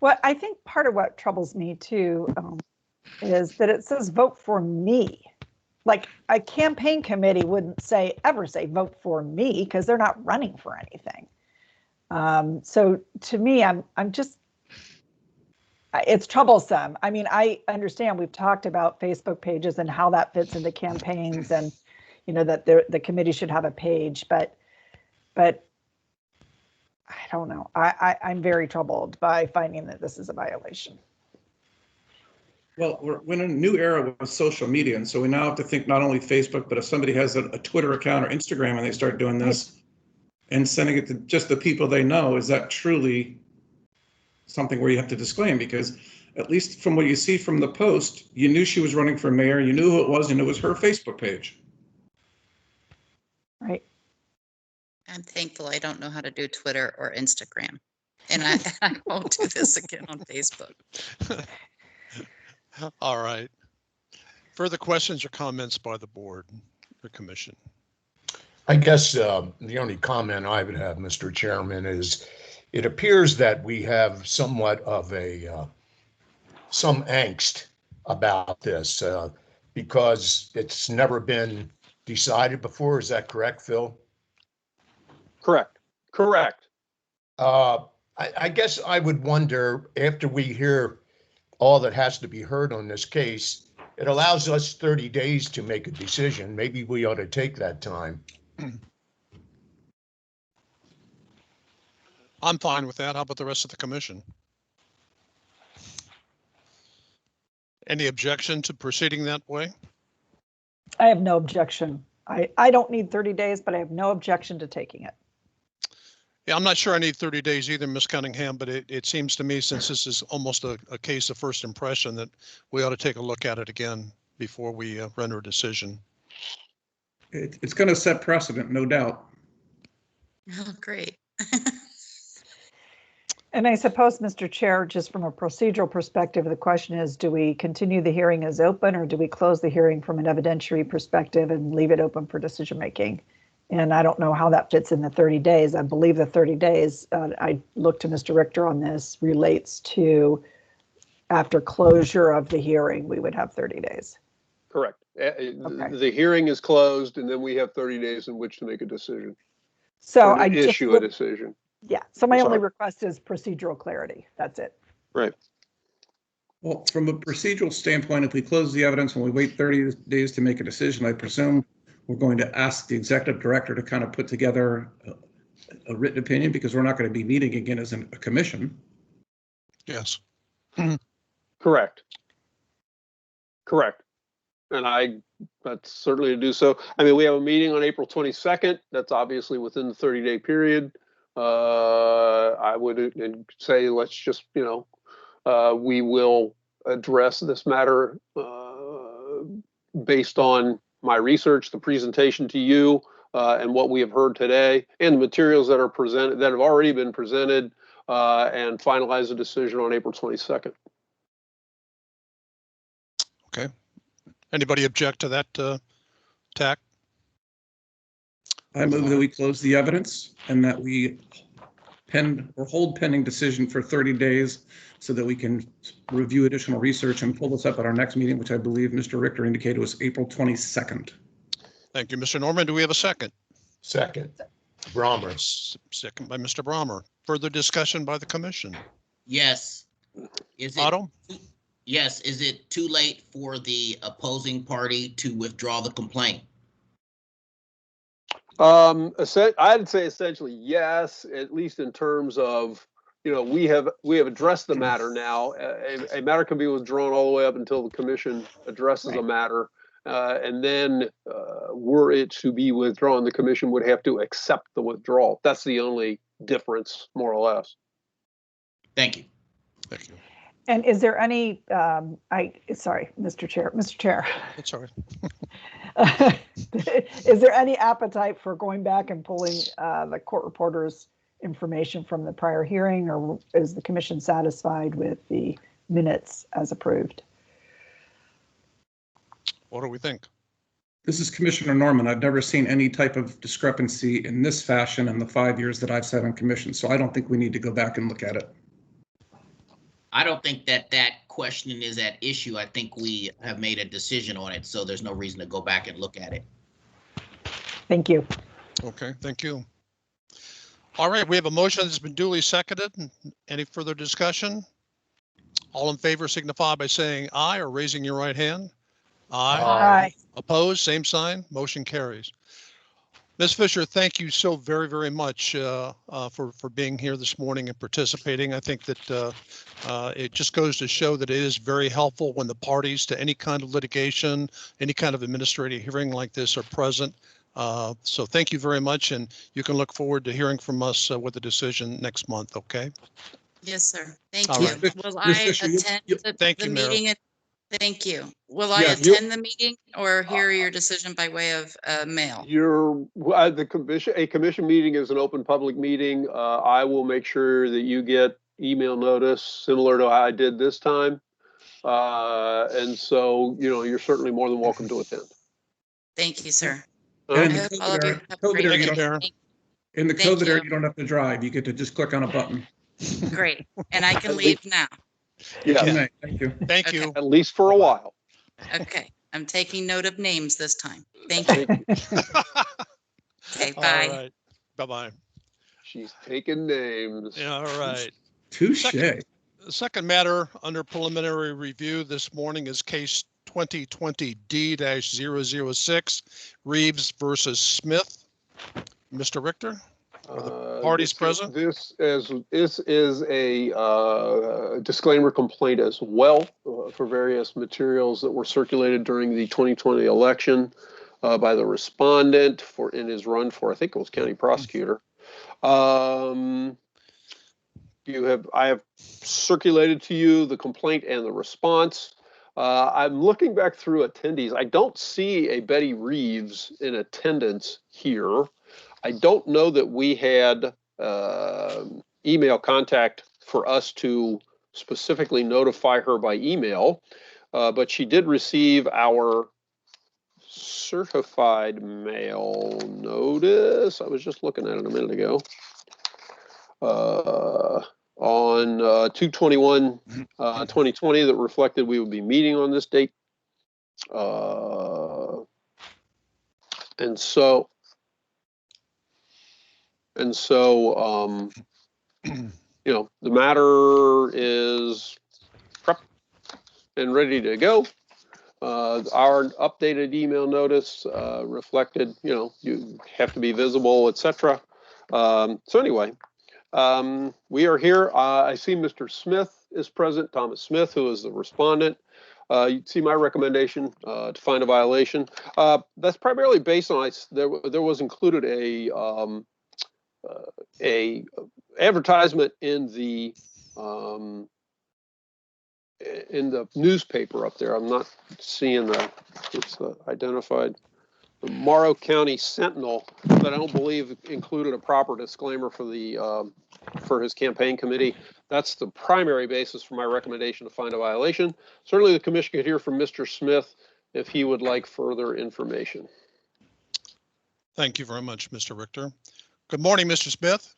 Well, I think part of what troubles me too is that it says vote for me. Like a campaign committee wouldn't ever say vote for me because they're not running for anything. So to me, I'm just, it's troublesome. I mean, I understand we've talked about Facebook pages and how that fits into campaigns, and that the committee should have a page, but I don't know. I'm very troubled by finding that this is a violation. Well, we're in a new era with social media, and so we now have to think not only Facebook, but if somebody has a Twitter account or Instagram and they start doing this and sending it to just the people they know, is that truly something where you have to disclaim? Because at least from what you see from the post, you knew she was running for mayor, you knew who it was, and it was her Facebook page. Right. I'm thankful I don't know how to do Twitter or Instagram. And I won't do this again on Facebook. All right. Further questions or comments by the board or commission? I guess the only comment I would have, Mr. Chairman, is it appears that we have somewhat of some angst about this because it's never been decided before. Is that correct, Phil? Correct. I guess I would wonder, after we hear all that has to be heard on this case, it allows us 30 days to make a decision. Maybe we ought to take that time. I'm fine with that. How about the rest of the commission? Any objection to proceeding that way? I have no objection. I don't need 30 days, but I have no objection to taking it. Yeah, I'm not sure I need 30 days either, Ms. Cunningham, but it seems to me, since this is almost a case of first impression, that we ought to take a look at it again before we render a decision. It's going to set precedent, no doubt. Oh, great. And I suppose, Mr. Chair, just from a procedural perspective, the question is, do we continue the hearing as open, or do we close the hearing from an evidentiary perspective and leave it open for decision making? And I don't know how that fits in the 30 days. I believe the 30 days, I looked to Mr. Richter on this, relates to after closure of the hearing, we would have 30 days. Correct. Okay. The hearing is closed, and then we have 30 days in which to make a decision. So or I to just issue a decision. Yeah. So my only Sorry. request is procedural clarity. That's it. Right. Well, from a procedural standpoint, if we close the evidence and we wait 30 days to make a decision, I presume we're going to ask the executive director to kind of put together a written opinion, because we're not going to be meeting again as a commission. Yes. Correct. And that's certainly to do so. I mean, we have a meeting on April 22nd. That's obviously within the 30-day period. I would say let's just, we will address this matter based on my research, the presentation to you, and what we have heard today, and the materials that are presented, that have already been presented, and finalize a decision on April 22nd. Okay. Anybody object to that tack? I move that we close the evidence and that we hold pending decision for 30 days so that we can review additional research and pull this up at our next meeting, which I believe Mr. Richter indicated was April 22nd. Thank you, Mr. Norman. Do we have a second? Second, Brommer. Second by Mr. Brommer. Further discussion by the commission? Yes. Is it? Otto? Yes. Is it too late for the opposing party to withdraw the complaint? I'd say essentially yes, at least in terms of, we have addressed the matter now. A matter can be withdrawn all the way up until the commission addresses a matter. And then were it to be withdrawn, the commission would have to accept the withdrawal. That's the only difference, more or less. Thank you. Thank you. And is there any, sorry, Mr. Chair. That's all right. Is there any appetite for going back and pulling the court reporter's information from the prior hearing, or is the commission satisfied with the minutes as approved? What do we think? This is Commissioner Norman. I've never seen any type of discrepancy in this fashion in the 5 years that I've sat on commission, so I don't think we need to go back and look at it. I don't think that question is at issue. I think we have made a decision on it, so there's no reason to go back and look at it. Thank you. Okay, thank you. All right, we have a motion that's been duly seconded. Any further discussion? All in favor signify by saying aye or raising your right hand. Aye. Aye. Opposed, same sign. Motion carries. Ms. Fisher, thank you so very, very much for being here this morning and participating. I think that it just goes to show that it is very helpful when the parties to any kind of litigation, any kind of administrative hearing like this are present. So thank you very much, and you can look forward to hearing from us with a decision next month, okay? Yes, sir. Thank All you. right. Will Ms. I Fisher, attend Thank the you, Mayor. meeting? Thank you. Will I Yes, attend the meeting or hear your decision by way of mail? The commission, a commission meeting is an open public meeting. I will make sure that you get email notice similar to how I did this time. And so, you're certainly more than welcome to attend. Thank you, sir. And I in hope the all of you COVID have a great era, Thank you you, day. Mayor. in the Thank COVID era, you. you don't have to drive. You get to just click on a button. Great. And I can leave now. You Yes, may. Thank you. Thank Okay. you. at least for a while. Okay. I'm taking note of names this time. Thank you. Okay, All bye. right. Bye-bye. She's taking names. Yeah, all right. Touche. The second matter under preliminary review this morning is case 2020D-006, Reeves versus Smith. Mr. Richter, are the parties present? This is a disclaimer complaint as well for various materials that were circulated during the 2020 election by the respondent in his run for, I think it was county prosecutor. I have circulated to you the complaint and the response. I'm looking back through attendees. I don't see a Betty Reeves in attendance here. I don't know that we had email contact for us to specifically notify her by email, but she did receive our certified mail notice. I was just looking at it a minute ago. On 2/21/2020 that reflected we would be meeting on this date. And so the matter is prepped and ready to go. Our updated email notice reflected, you have to be visible, etc. So anyway, we are here. I see Mr. Smith is present, Thomas Smith, who is the respondent. You see my recommendation to find a violation. That's primarily based on there was included a advertisement in the newspaper up there. I'm not seeing it's identified. The Morrow County Sentinel, but I don't believe included a proper disclaimer for his campaign committee. That's the primary basis for my recommendation to find a violation. Certainly the commission could hear from Mr. Smith if he would like further information. Thank you very much, Mr. Richter. Good morning, Mr. Smith.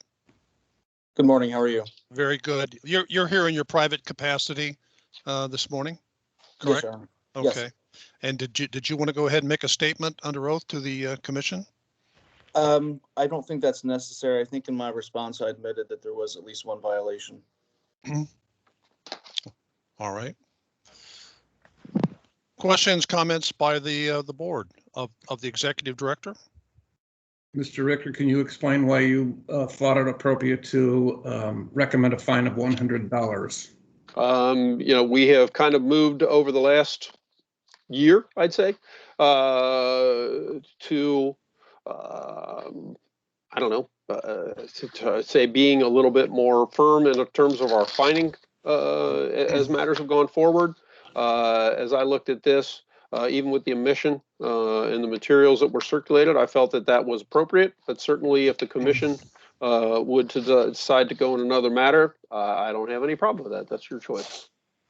Good morning. How are you? Very good. You're here in your private capacity this morning, correct? Yes, sir. Okay. Yes. And did you want to go ahead and make a statement under oath to the commission? I don't think that's necessary. I think in my response, I admitted that there was at least one violation. All right. Questions, comments by the board of the executive director? Mr. Richter, can you explain why you thought it appropriate to recommend a fine of $100? We have kind of moved over the last year, I'd say, to I don't know, to say being a little bit more firm in terms of our fining as matters have gone forward. As I looked at this, even with the omission and the materials that were circulated, I felt that was appropriate. But certainly if the commission would decide to go in another matter, I don't have any problem with that. That's your choice.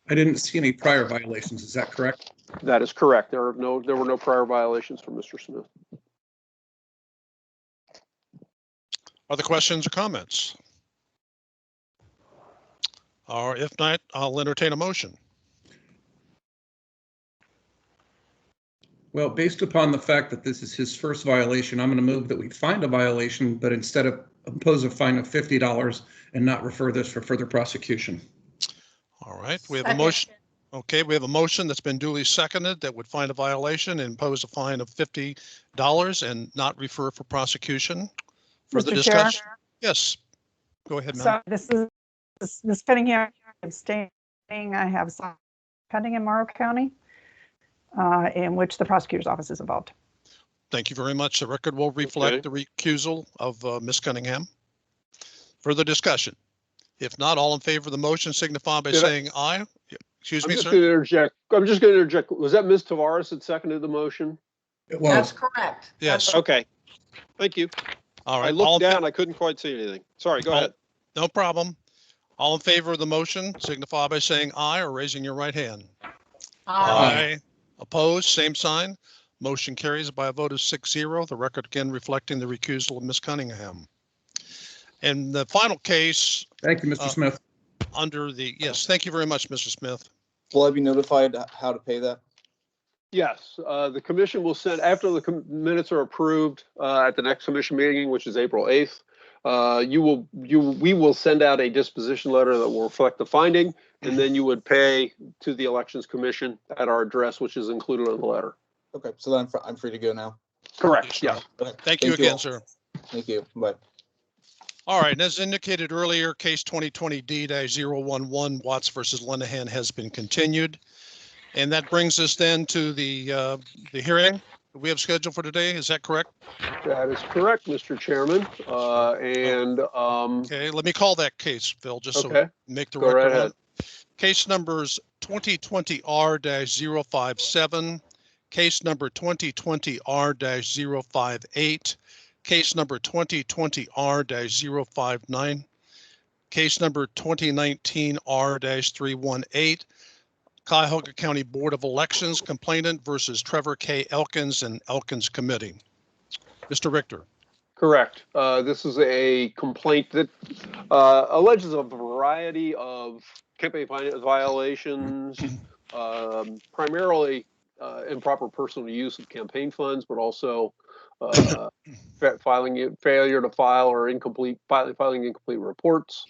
I didn't see any prior violations. Is that correct? That is correct. There were no prior violations from Mr. Smith. Other questions or comments? Or if not, I'll entertain a motion. Well, based upon the fact that this is his first violation, I'm going to move that we find a violation, but instead of impose a fine of $50 and not refer this for further prosecution. All right, we have a Second. motion. Okay, we have a motion that's been duly seconded that would find a violation and impose a fine of $50 and not refer for prosecution. Further Mr. Chair? discussion? Yes, go ahead, ma'am. So this is Ms. Cunningham abstaining. I have some pending in Morrow County, in which the prosecutor's office is involved. Thank you very much. The record will reflect the recusal of Ms. Cunningham. Further discussion? If not, all in favor of the motion signify by saying aye. Excuse me, I'm just sir. going to interject. I'm just going to interject. Was that Ms. Tavares that seconded the motion? It That's was. correct. Yes. Okay. Thank you. All I right. looked down. I couldn't quite see anything. Sorry. Go ahead. No problem. All in favor of the motion signify by saying aye or raising your right hand. Aye. Opposed, same sign. Motion carries by a vote of 6-0. The record again reflecting the recusal of Ms. Cunningham. And the final case Thank you, Mr. Smith. under the, yes, thank you very much, Mr. Smith. Will I be notified how to pay that? Yes, the commission will send, after the minutes are approved at the next commission meeting, which is April 8th, we will send out a disposition letter that will reflect the finding, and then you would pay to the Elections Commission at our address, which is included in the letter. Okay, so then I'm free to go now. Correct, Yes, yeah. Okay, Thank you again, all. sir. Thank you. Bye. All right, and as indicated earlier, case 2020-D-011 Watts versus Lenahan has been continued. And that brings us then to the hearing that we have scheduled for today. Is that correct? That is correct, Mr. Chairman. Okay, let me call that case, Phil, just so Okay. we make the Go right record. ahead. Case numbers 2020-R-057, case number 2020-R-058, case number 2020-R-059, case number 2019-R-318, Cuyahoga County Board of Elections complainant versus Trevor K. Elkins and Elkins Committee. Mr. Richter. Correct. This is a complaint that alleges a variety of campaign finance violations, primarily improper personal use of campaign funds, but also failure to file or filing incomplete reports,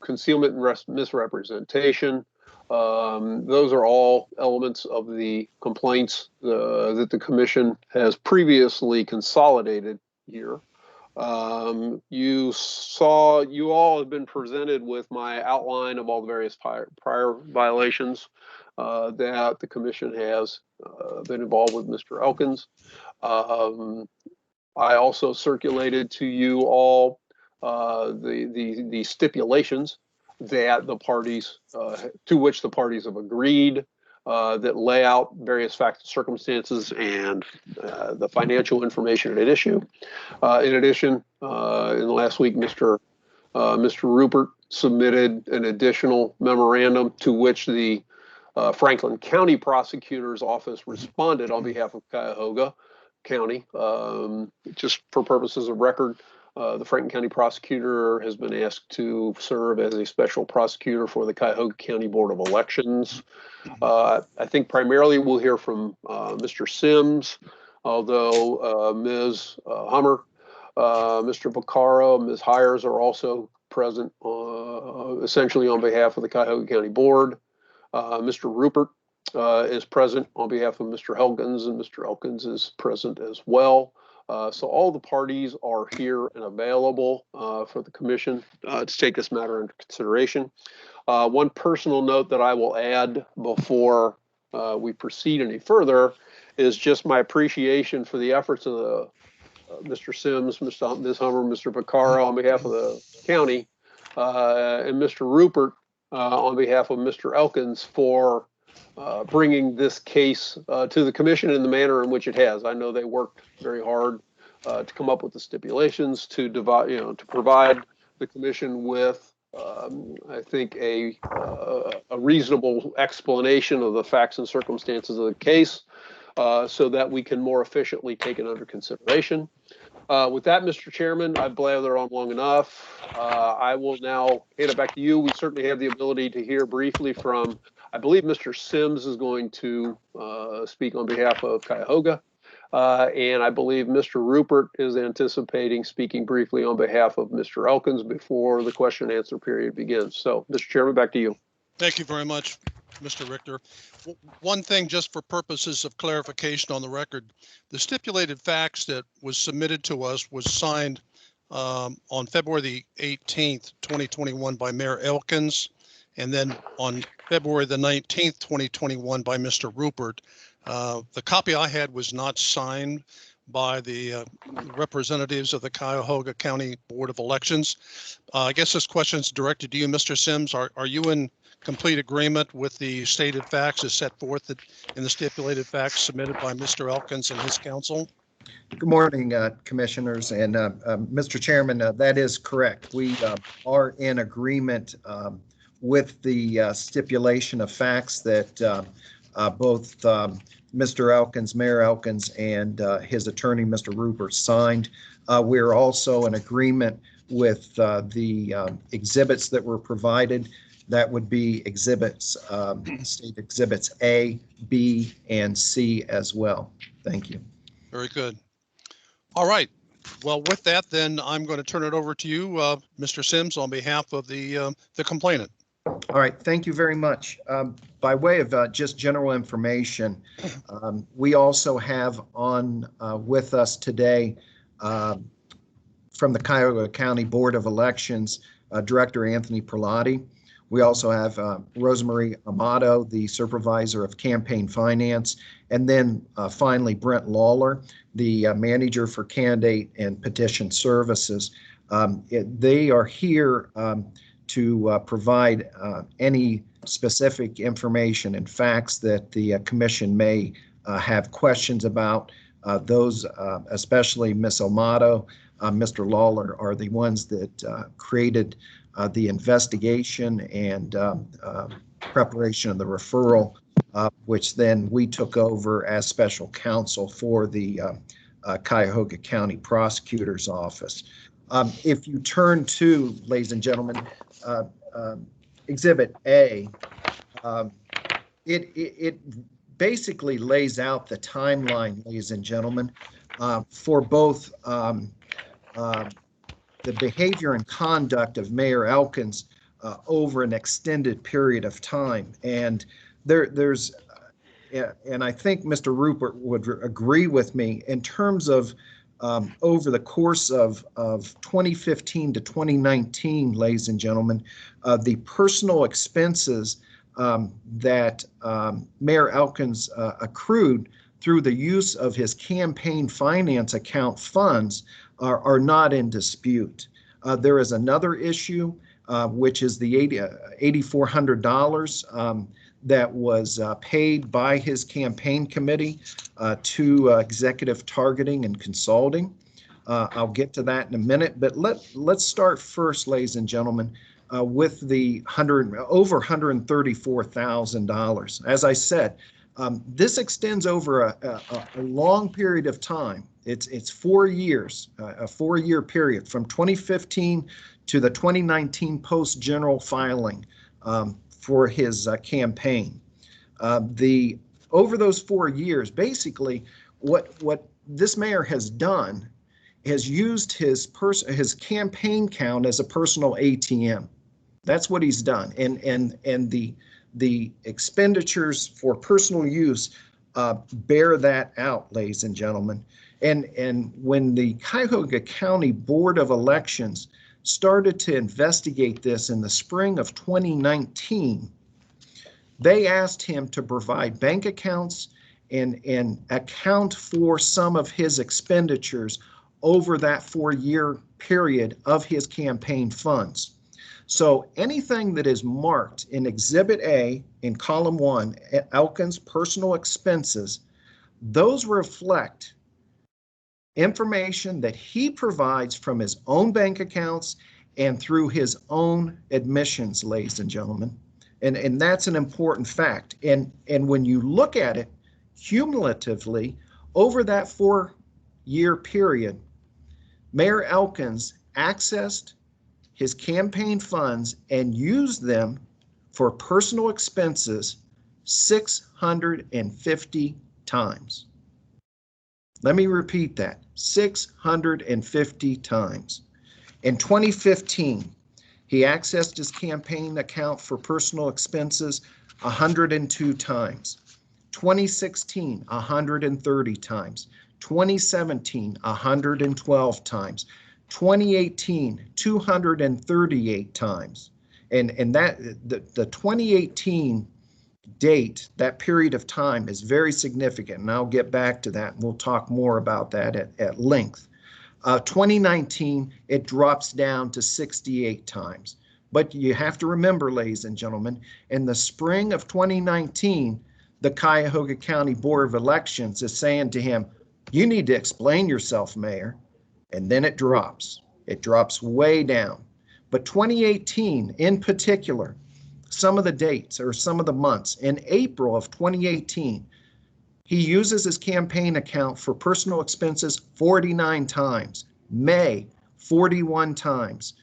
concealment and misrepresentation. Those are all elements of the complaints that the commission has previously consolidated here. You all have been presented with my outline of all the various prior violations that the commission has been involved with Mr. Elkins. I also circulated to you all the stipulations that the parties, to which the parties have agreed, that lay out various facts and circumstances and the financial information at issue. In addition, in the last week, Mr. Rupert submitted an additional memorandum to which the Franklin County Prosecutor's Office responded on behalf of Cuyahoga County. Just for purposes of record, the Franklin County Prosecutor has been asked to serve as a special prosecutor for the Cuyahoga County Board of Elections. I think primarily we'll hear from Mr. Sims, although Ms. Hummer, Mr. Vaccaro, Ms. Hires are also present essentially on behalf of the Cuyahoga County Board. Mr. Rupert is present on behalf of Mr. Elkins, and Mr. Elkins is present as well. So all the parties are here and available for the commission to take this matter into consideration. One personal note that I will add before we proceed any further is just my appreciation for the efforts of Mr. Sims, Ms. Hummer, Mr. Vaccaro on behalf of the county, and Mr. Rupert on behalf of Mr. Elkins for bringing this case to the commission in the manner in which it has. I know they worked very hard to come up with the stipulations to provide the commission with I think a reasonable explanation of the facts and circumstances of the case so that we can more efficiently take it under consideration. With that, Mr. Chairman, I've blathered on long enough. I will now hand it back to you. We certainly have the ability to hear briefly from, I believe Mr. Sims is going to speak on behalf of Cuyahoga. And I believe Mr. Rupert is anticipating speaking briefly on behalf of Mr. Elkins before the question and answer period begins. So, Mr. Chairman, back to you. Thank you very much, Mr. Richter. One thing, just for purposes of clarification on the record, the stipulated facts that was submitted to us was signed on February the 18th, 2021 by Mayor Elkins, and then on February the 19th, 2021 by Mr. Rupert. The copy I had was not signed by the representatives of the Cuyahoga County Board of Elections. I guess this question is directed to you, Mr. Sims. Are you in complete agreement with the stated facts as set forth in the stipulated facts submitted by Mr. Elkins and his counsel? Good morning, commissioners, and Mr. Chairman, that is correct. We are in agreement with the stipulation of facts that both Mr. Elkins, Mayor Elkins, and his attorney, Mr. Rupert, signed. We're also in agreement with the exhibits that were provided. That would be exhibits, state exhibits A, B, and C as well. Thank you. Very good. All right. Well, with that, then I'm going to turn it over to you, Mr. Sims, on behalf of the complainant. All right. Thank you very much. By way of just general information, we also have on with us today from the Cuyahoga County Board of Elections, Director Anthony Perlotti. We also have Rosemarie Amato, the Supervisor of Campaign Finance, and then finally Brent Lawler, the Manager for Candidate and Petition Services. They are here to provide any specific information and facts that the Commission may have questions about. Those, especially Ms. Amato, Mr. Lawler, are the ones that created the investigation and preparation of the referral, which then we took over as special counsel for the Cuyahoga County Prosecutor's Office. If you turn to, ladies and gentlemen, Exhibit A, it basically lays out the timeline, ladies and gentlemen, for both the behavior and conduct of Mayor Elkins over an extended period of time. And there's, and I think Mr. Rupert would agree with me, in terms of over the course of 2015 to 2019, ladies and gentlemen, the personal expenses that Mayor Elkins accrued through the use of his campaign finance account funds are not in dispute. There is another issue, which is the $8,400 that was paid by his campaign committee to executive targeting and consulting. I'll get to that in a minute, but let's start first, ladies and gentlemen, with the over $134,000. As I said, this extends over a long period of time. It's 4 years, a 4-year period from 2015 to the 2019 post general filing for his campaign. Over those 4 years, basically, what this mayor has done has used his campaign count as a personal ATM. That's what he's done, and the expenditures for personal use bear that out, ladies and gentlemen. And when the Cuyahoga County Board of Elections started to investigate this in the spring of 2019, they asked him to provide bank accounts and account for some of his expenditures over that 4-year period of his campaign funds. So anything that is marked in Exhibit A in column 1, Elkins' personal expenses, those reflect information that he provides from his own bank accounts and through his own admissions, ladies and gentlemen. And that's an important fact. And when you look at it cumulatively over that 4-year period, Mayor Elkins accessed his campaign funds and used them for personal expenses 650 times. Let me repeat that, 650 times. In 2015, he accessed his campaign account for personal expenses 102 times. 2016, 130 times. 2017, 112 times. 2018, 238 times. And that the 2018 date, that period of time, is very significant, and I'll get back to that, and we'll talk more about that at length. 2019, it drops down to 68 times. But you have to remember, ladies and gentlemen, in the spring of 2019, the Cuyahoga County Board of Elections is saying to him, you need to explain yourself, Mayor. And then it drops. It drops way down. But 2018 in particular, some of the dates or some of the months, in April of 2018, he uses his campaign account for personal expenses 49 times, May 41 times,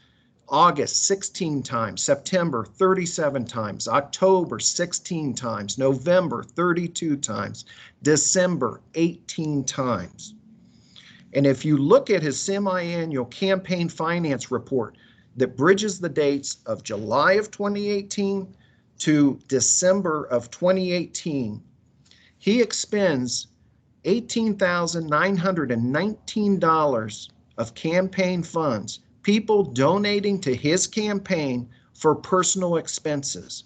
August 16 times, September 37 times, October 16 times, November 32 times, December 18 times. And if you look at his semi-annual campaign finance report that bridges the dates of July of 2018 to December of 2018, he expends $18,919 of campaign funds, people donating to his campaign for personal expenses.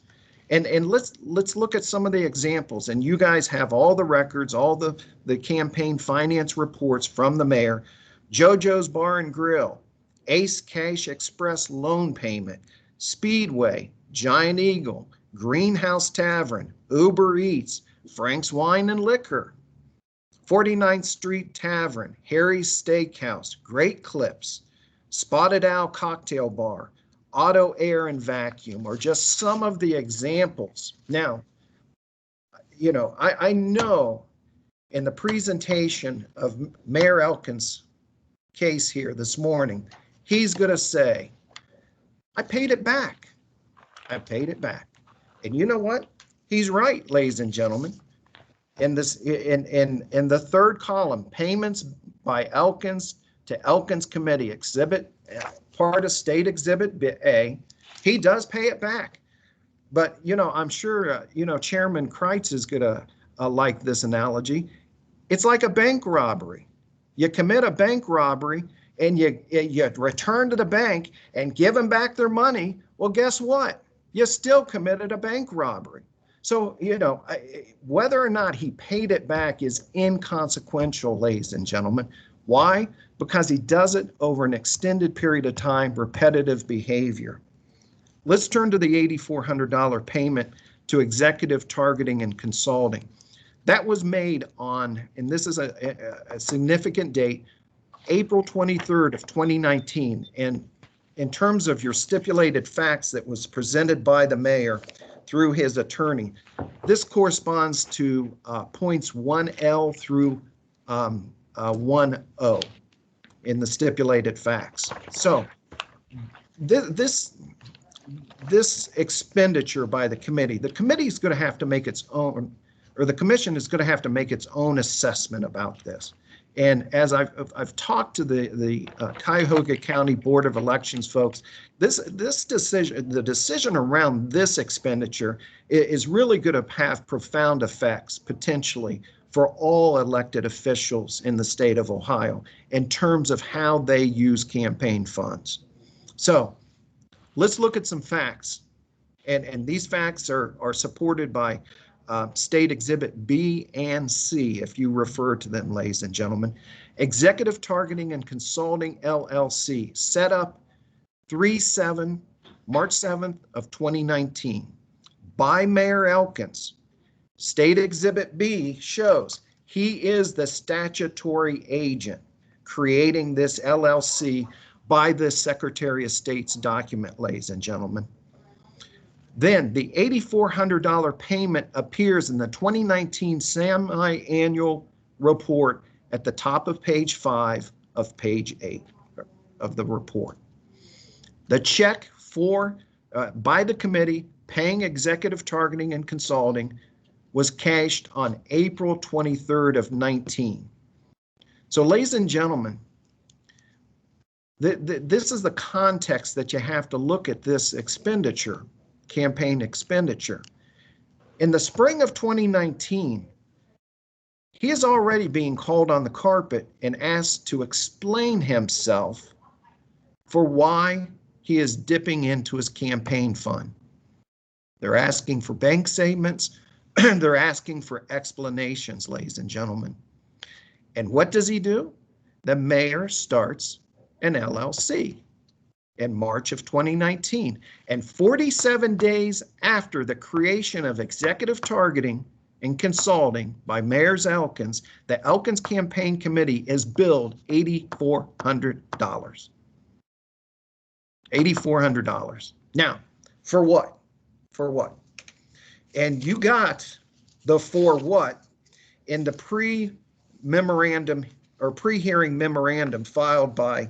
And let's look at some of the examples. And you guys have all the records, all the campaign finance reports from the mayor. JoJo's Bar and Grill, Ace Cash Express loan payment, Speedway, Giant Eagle, Greenhouse Tavern, Uber Eats, Frank's Wine and Liquor, 49th Street Tavern, Harry's Steakhouse, Great Clips, Spotted Owl Cocktail Bar, Auto Air and Vacuum, are just some of the examples. Now, you know, I know in the presentation of Mayor Elkins' case here this morning, he's going to say, I paid it back. I paid it back. And you know what? He's right, ladies and gentlemen. In this, in the third column, payments by Elkins to Elkins Committee, exhibit part of State Exhibit A, he does pay it back. But, you know, I'm sure, you know, Chairman Kreitz is going to like this analogy. It's like a bank robbery. You commit a bank robbery and you return to the bank and give them back their money. Well, guess what? You still committed a bank robbery. So, you know, whether or not he paid it back is inconsequential, ladies and gentlemen. Why? Because he does it over an extended period of time, repetitive behavior. Let's turn to the $8,400 payment to executive targeting and consulting. That was made on, and this is a significant date, April 23rd of 2019. And in terms of your stipulated facts that was presented by the mayor through his attorney, this corresponds to points 1L through 1O in the stipulated facts. So this expenditure by the committee is going to have to make its own, or the commission is going to have to make its own assessment about this. And as I've talked to the Cuyahoga County Board of Elections folks, this decision, the decision around this expenditure is really going to have profound effects potentially for all elected officials in the state of Ohio in terms of how they use campaign funds. So let's look at some facts. And these facts are supported by State Exhibit B and C, if you refer to them, ladies and gentlemen. Executive Targeting and Consulting LLC, set up March 7th of 2019 by Mayor Elkins. State Exhibit B shows he is the statutory agent creating this LLC by the Secretary of State's document, ladies and gentlemen. Then the $8,400 payment appears in the 2019 semi-annual report at the top of page 5 of page 8 of the report. The check by the committee paying executive targeting and consulting was cashed on April 23rd of 19. So ladies and gentlemen, this is the context that you have to look at this expenditure, campaign expenditure. In the spring of 2019, he is already being called on the carpet and asked to explain himself for why he is dipping into his campaign fund. They're asking for bank statements. They're asking for explanations, ladies and gentlemen. And what does he do? The mayor starts an LLC in March of 2019. And 47 days after the creation of executive targeting and consulting by Mayor Elkins, the Elkins Campaign Committee is billed $8,400. $8,400. Now, for what? For what? And you got the for what in the pre-memorandum or pre-hearing memorandum filed by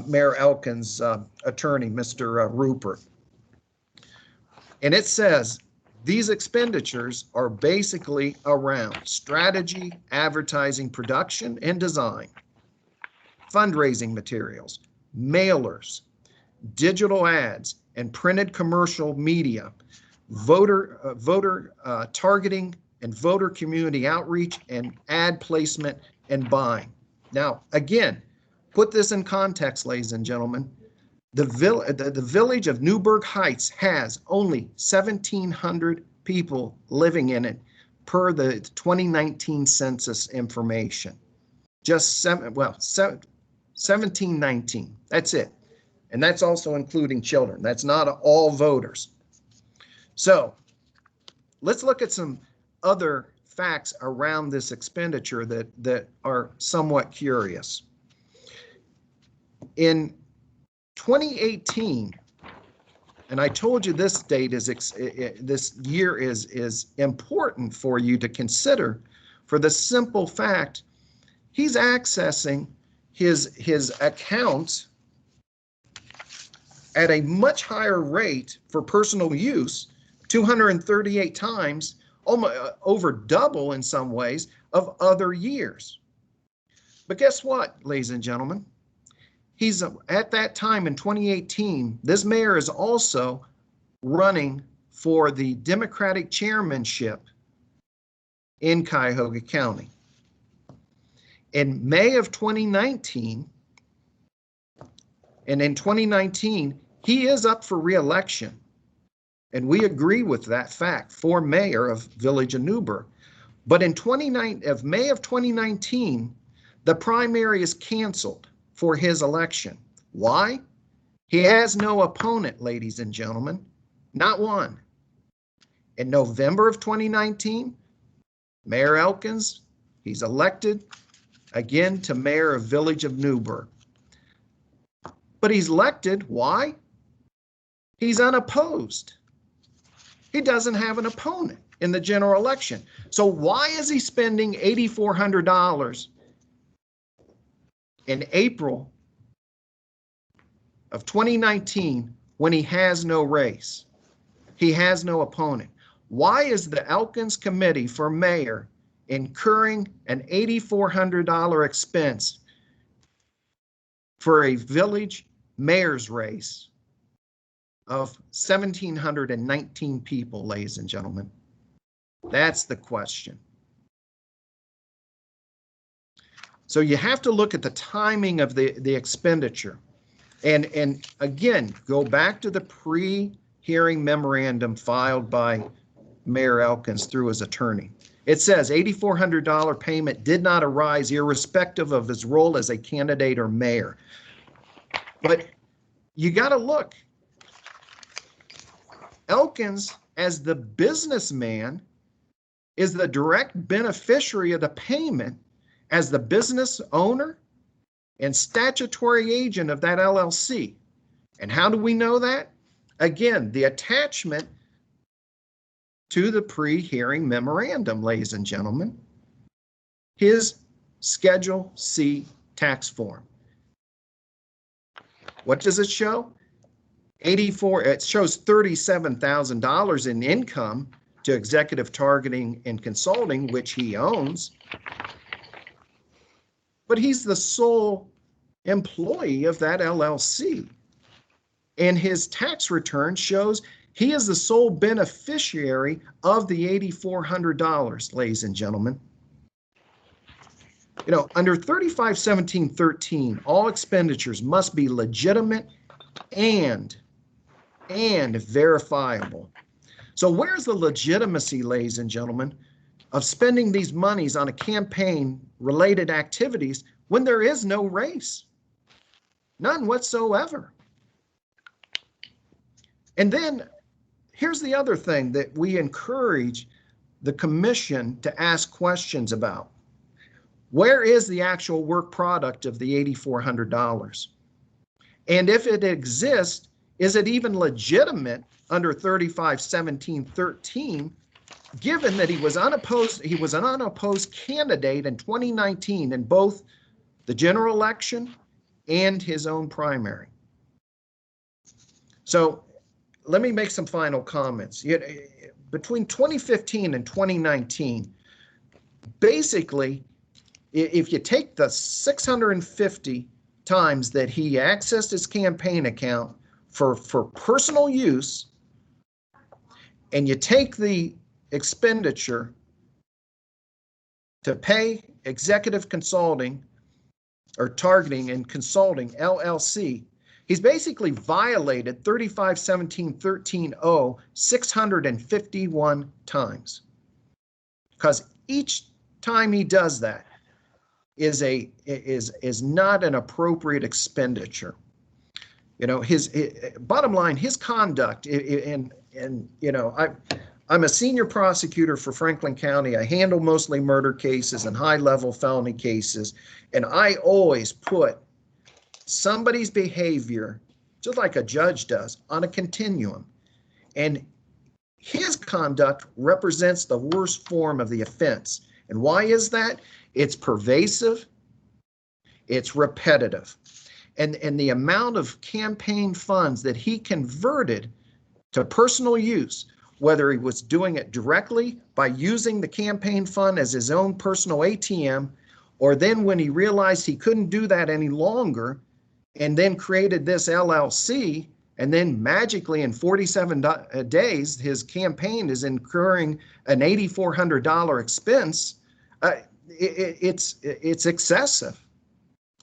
Mayor Elkins' attorney, Mr. Rupert. And it says these expenditures are basically around strategy, advertising, production, and design, fundraising materials, mailers, digital ads, and printed commercial media, voter targeting and voter community outreach, and ad placement and buying. Now, again, put this in context, ladies and gentlemen. The village of Newburgh Heights has only 1,700 people living in it per the 2019 census information. Just 1719. That's it. And that's also including children. That's not all voters. So let's look at some other facts around this expenditure that are somewhat curious. In 2018, and I told you this date is this year is important for you to consider for the simple fact he's accessing his account at a much higher rate for personal use, 238 times, almost over double in some ways of other years. But guess what, ladies and gentlemen? He's at that time in 2018, this mayor is also running for the Democratic chairmanship in Cuyahoga County. In May of 2019, and in 2019, he is up for re-election. And we agree with that fact for mayor of Village of Newburgh. But in May of 2019, the primary is canceled for his election. Why? He has no opponent, ladies and gentlemen, not one. In November of 2019, Mayor Elkins, he's elected again to mayor of Village of Newburgh. But he's elected, why? He's unopposed. He doesn't have an opponent in the general election. So why is he spending $8,400 in April of 2019 when he has no race? He has no opponent. Why is the Elkins Committee for Mayor incurring an $8,400 expense for a village mayor's race of 1,719 people, ladies and gentlemen? That's the question. So you have to look at the timing of the expenditure. And again, go back to the pre-hearing memorandum filed by Mayor Elkins through his attorney. It says $8,400 payment did not arise irrespective of his role as a candidate or mayor. But you got to look. Elkins, as the businessman, is the direct beneficiary of the payment as the business owner and statutory agent of that LLC. And how do we know that? Again, the attachment to the pre-hearing memorandum, ladies and gentlemen, his Schedule C tax form. What does it show? It shows $37,000 in income to executive targeting and consulting, which he owns. But he's the sole employee of that LLC. And his tax return shows he is the sole beneficiary of the $8,400, ladies and gentlemen. You know, under 351713, all expenditures must be legitimate and verifiable. So where's the legitimacy, ladies and gentlemen, of spending these monies on a campaign-related activities when there is no race? None whatsoever. And then here's the other thing that we encourage the commission to ask questions about. Where is the actual work product of the $8,400? And if it exists, is it even legitimate under 351713, given that he was an unopposed candidate in 2019 in both the general election and his own primary? So let me make some final comments. Between 2015 and 2019, basically, if you take the 650 times that he accessed his campaign account for personal use, and you take the expenditure to pay executive consulting or targeting and consulting LLC, he's basically violated 351713 651 times, because each time he does that is not an appropriate expenditure. You know, his bottom line, his conduct, and you know, I'm a senior prosecutor for Franklin County. I handle mostly murder cases and high-level felony cases, and I always put somebody's behavior, just like a judge does, on a continuum. And his conduct represents the worst form of the offense. And why is that? It's pervasive, it's repetitive. And the amount of campaign funds that he converted to personal use, whether he was doing it directly by using the campaign fund as his own personal ATM, or then when he realized he couldn't do that any longer, and then created this LLC, and then magically in 47 days, his campaign is incurring an $8,400 expense. It's excessive.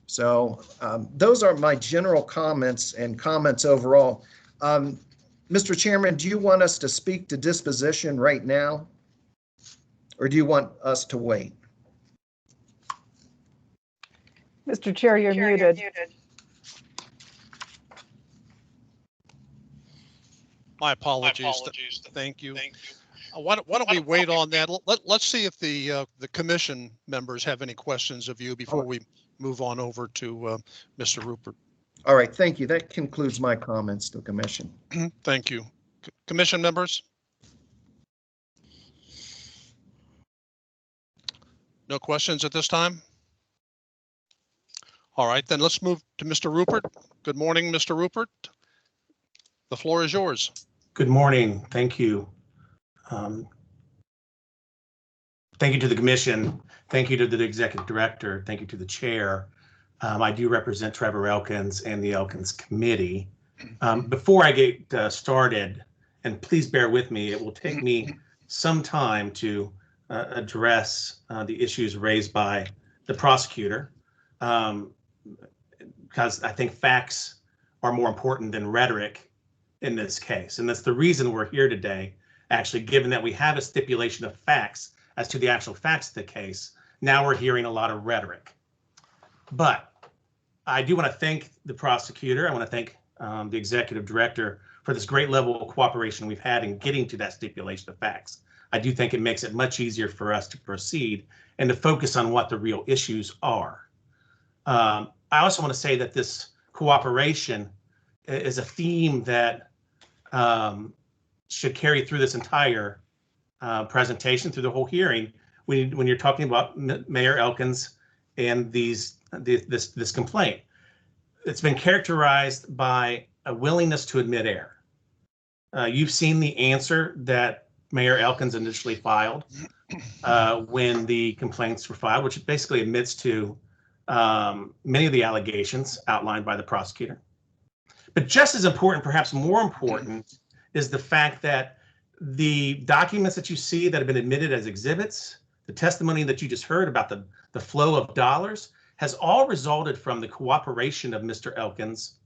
So those are my general comments and comments overall. Mr. Chairman, do you want us to speak to disposition right now, or do you want us to wait? Mr. Chair, you're muted. My apologies. Thank you. Why don't we wait on that? Let's see if the commission members have any questions of you before we move on over to Mr. Ruppert. All right, thank you. That concludes my comments to the commission. Thank you. Commission members? No questions at this time? All right, then let's move to Mr. Ruppert. Good morning, Mr. Ruppert. The floor is yours. Good morning. Thank you. Thank you to the commission. Thank you to the executive director. Thank you to the chair. I do represent Trevor Elkins and the Elkins committee. Before I get started, and please bear with me, it will take me some time to address the issues raised by the prosecutor, because I think facts are more important than rhetoric in this case. And that's the reason we're here today, actually, given that we have a stipulation of facts as to the actual facts of the case. Now we're hearing a lot of rhetoric. But I do want to thank the prosecutor. I want to thank the executive director for this great level of cooperation we've had in getting to that stipulation of facts. I do think it makes it much easier for us to proceed and to focus on what the real issues are. I also want to say that this cooperation is a theme that should carry through this entire presentation, through the whole hearing, when you're talking about Mayor Elkins and this complaint. It's been characterized by a willingness to admit error. You've seen the answer that Mayor Elkins initially filed when the complaints were filed, which basically admits to many of the allegations outlined by the prosecutor. But just as important, perhaps more important, is the fact that the documents that you see that have been admitted as exhibits, the testimony that you just heard about the flow of dollars, has all resulted from the cooperation of Mr. Elkins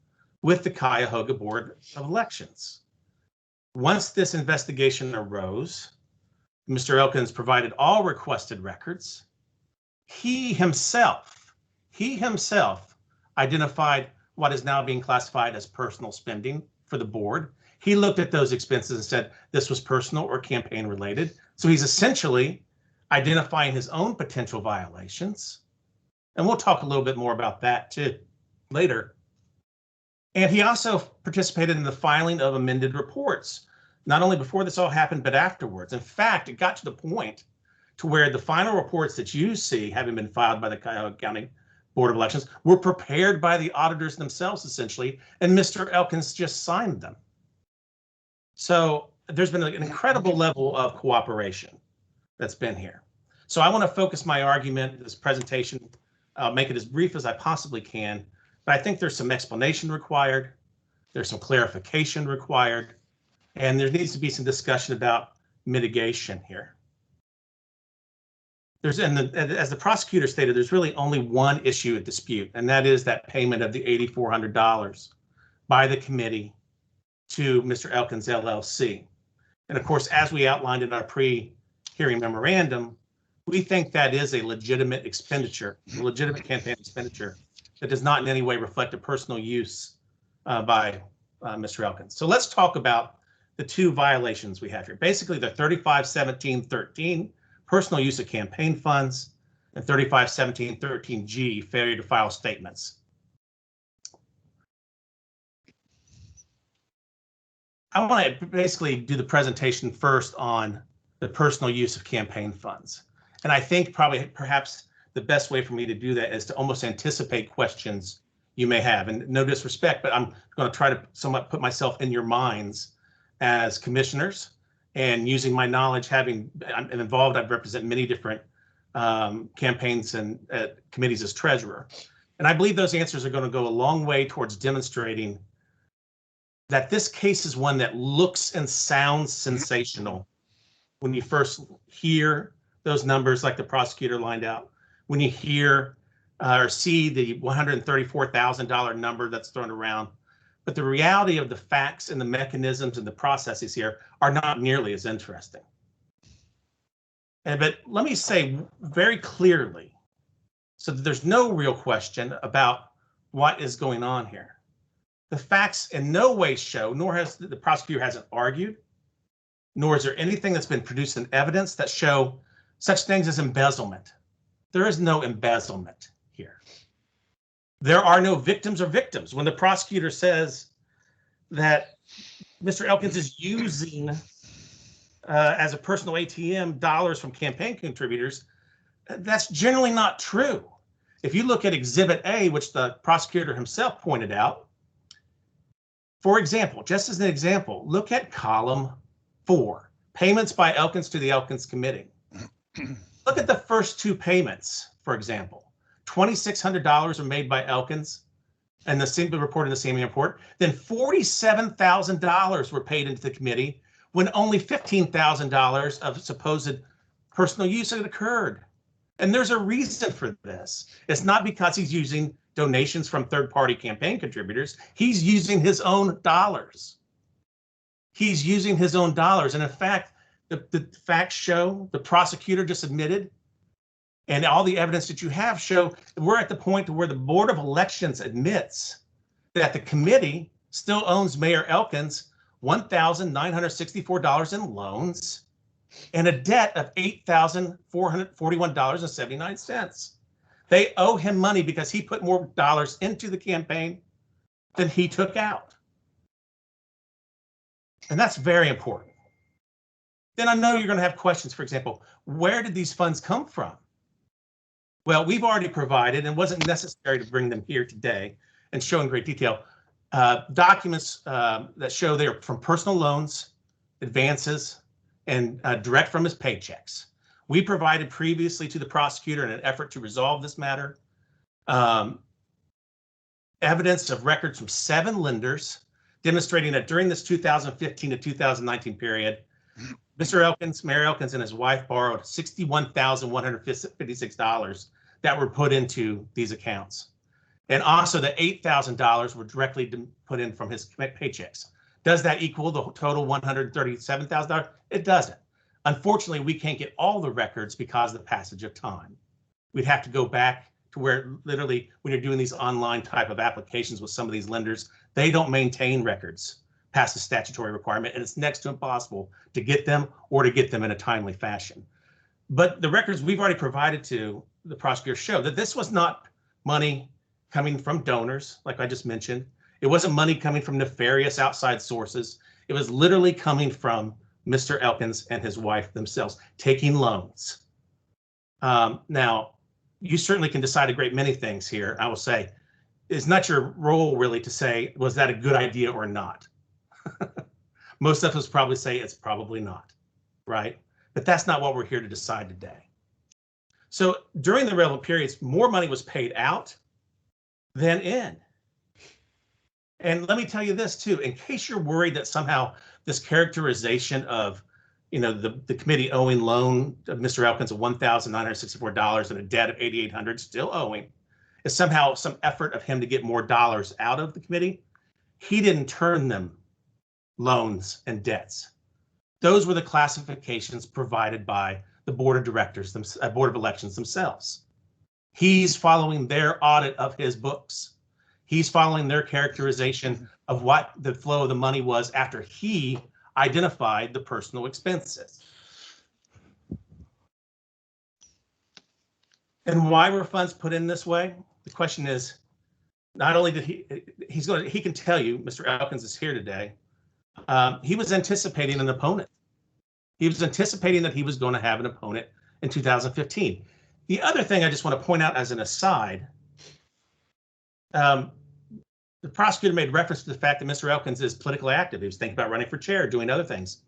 with the Cuyahoga Board of Elections. Once this investigation arose, Mr. Elkins provided all requested records. He himself identified what is now being classified as personal spending for the board. He looked at those expenses and said this was personal or campaign related. So he's essentially identifying his own potential violations. And we'll talk a little bit more about that too later. And he also participated in the filing of amended reports, not only before this all happened, but afterwards. In fact, it got to the point to where the final reports that you see having been filed by the Cuyahoga County Board of Elections were prepared by the auditors themselves, essentially, and Mr. Elkins just signed them. So there's been an incredible level of cooperation that's been here. So I want to focus my argument, this presentation, make it as brief as I possibly can, but I think there's some explanation required, there's some clarification required, and there needs to be some discussion about mitigation here. As the prosecutor stated, there's really only one issue at dispute, and that is that payment of the $8,400 by the committee to Mr. Elkins LLC. And of course, as we outlined in our pre-hearing memorandum, we think that is a legitimate expenditure, a legitimate campaign expenditure that does not in any way reflect a personal use by Mr. Elkins. So let's talk about the two violations we have here. Basically, the 351713 personal use of campaign funds and 351713G failure to file statements. I want to basically do the presentation first on the personal use of campaign funds. And I think perhaps the best way for me to do that is to almost anticipate questions you may have. And no disrespect, but I'm going to try to somewhat put myself in your minds as commissioners, and using my knowledge, I'm involved, I've represented many different campaigns and committees as treasurer. And I believe those answers are going to go a long way towards demonstrating that this case is one that looks and sounds sensational when you first hear those numbers like the prosecutor lined out, when you hear or see the $134,000 number that's thrown around. But the reality of the facts and the mechanisms and the processes here are not nearly as interesting. But let me say very clearly, so that there's no real question about what is going on here. The facts in no way show, nor has the prosecutor hasn't argued, nor is there anything that's been produced in evidence that show such things as embezzlement. There is no embezzlement here. There are no victims or victims. When the prosecutor says that Mr. Elkins is using as a personal ATM dollars from campaign contributors, that's generally not true. If you look at Exhibit A, which the prosecutor himself pointed out, for example, just as an example, look at column 4, payments by Elkins to the Elkins Committee. Look at the first two payments, for example. $2,600 are made by Elkins and the same report in the same report. Then $47,000 were paid into the committee when only $15,000 of supposed personal use had occurred. And there's a reason for this. It's not because he's using donations from third-party campaign contributors. He's using his own dollars. He's using his own dollars. And in fact, the facts show, the prosecutor just admitted, and all the evidence that you have show we're at the point where the Board of Elections admits that the committee still owes Mayor Elkins $1,964 in loans and a debt of $8,441.79. They owe him money because he put more dollars into the campaign than he took out. And that's very important. Then I know you're going to have questions. For example, where did these funds come from? Well, we've already provided, and it wasn't necessary to bring them here today and show in great detail, documents that show they're from personal loans, advances, and direct from his paychecks. We provided previously to the prosecutor in an effort to resolve this matter, evidence of records from 7 lenders demonstrating that during this 2015 to 2019 period, Mr. Elkins, Mayor Elkins, and his wife borrowed $61,156 that were put into these accounts. And also the $8,000 were directly put in from his paychecks. Does that equal the total $137,000? It doesn't. Unfortunately, we can't get all the records because of the passage of time. We'd have to go back to where literally when you're doing these online type of applications with some of these lenders, they don't maintain records past the statutory requirement, and it's next to impossible to get them or to get them in a timely fashion. But the records we've already provided to the prosecutor show that this was not money coming from donors, like I just mentioned. It wasn't money coming from nefarious outside sources. It was literally coming from Mr. Elkins and his wife themselves, taking loans. Now, you certainly can decide a great many things here. I will say, it's not your role really to say, was that a good idea or not? Most of us probably say it's probably not, right? But that's not what we're here to decide today. So during the relevant periods, more money was paid out than in. And let me tell you this too, in case you're worried that somehow this characterization of, you know, the committee owing loan of Mr. Elkins of $1,964 and a debt of $8,800 still owing is somehow some effort of him to get more dollars out of the committee. He didn't turn them loans and debts. Those were the classifications provided by the board of directors, board of elections themselves. He's following their audit of his books. He's following their characterization of what the flow of the money was after he identified the personal expenses. And why were funds put in this way? The question is, not only did he can tell you, Mr. Elkins is here today, he was anticipating an opponent. He was anticipating that he was going to have an opponent in 2015. The other thing I just want to point out as an aside, the prosecutor made reference to the fact that Mr. Elkins is politically active. He was thinking about running for chair, doing other things.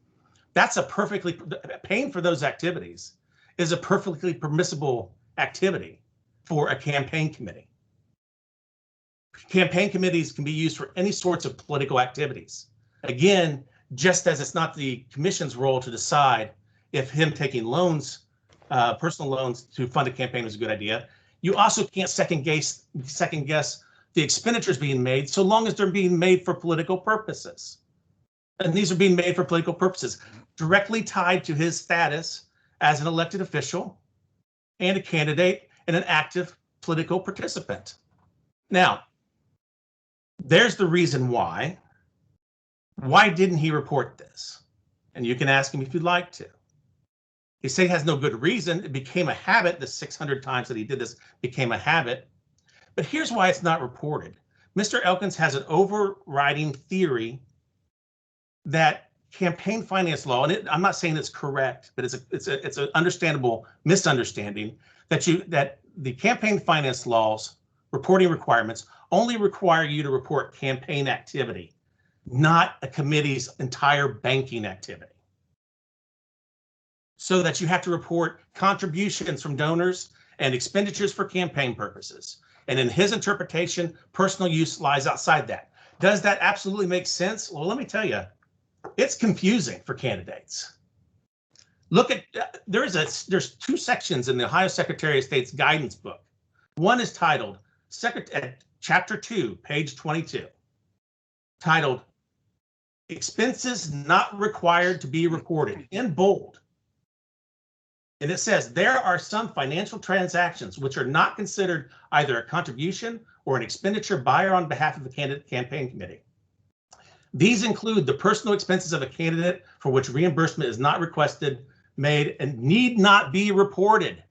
That's a perfectly, paying for those activities is a perfectly permissible activity for a campaign committee. Campaign committees can be used for any sorts of political activities. Again, just as it's not the commission's role to decide if him taking loans, personal loans to fund a campaign is a good idea, you also can't second guess the expenditures being made so long as they're being made for political purposes. And these are being made for political purposes, directly tied to his status as an elected official and a candidate and an active political participant. Now, there's the reason why. Why didn't he report this? And you can ask him if you'd like to. He said he has no good reason. It became a habit. The 600 times that he did this became a habit. But here's why it's not reported. Mr. Elkins has an overriding theory that campaign finance law, and I'm not saying it's correct, but it's an understandable misunderstanding that the campaign finance laws reporting requirements only require you to report campaign activity, not a committee's entire banking activity. So that you have to report contributions from donors and expenditures for campaign purposes. And in his interpretation, personal use lies outside that. Does that absolutely make sense? Well, let me tell you, it's confusing for candidates. Look at, there's 2 sections in the Ohio Secretary of State's guidance book. One is titled, Chapter 2, page 22, titled, Expenses Not Required to be Reported, in bold. And it says, there are some financial transactions which are not considered either a contribution or an expenditure by or on behalf of the candidate campaign committee. These include the personal expenses of a candidate for which reimbursement is not requested, made, and need not be reported.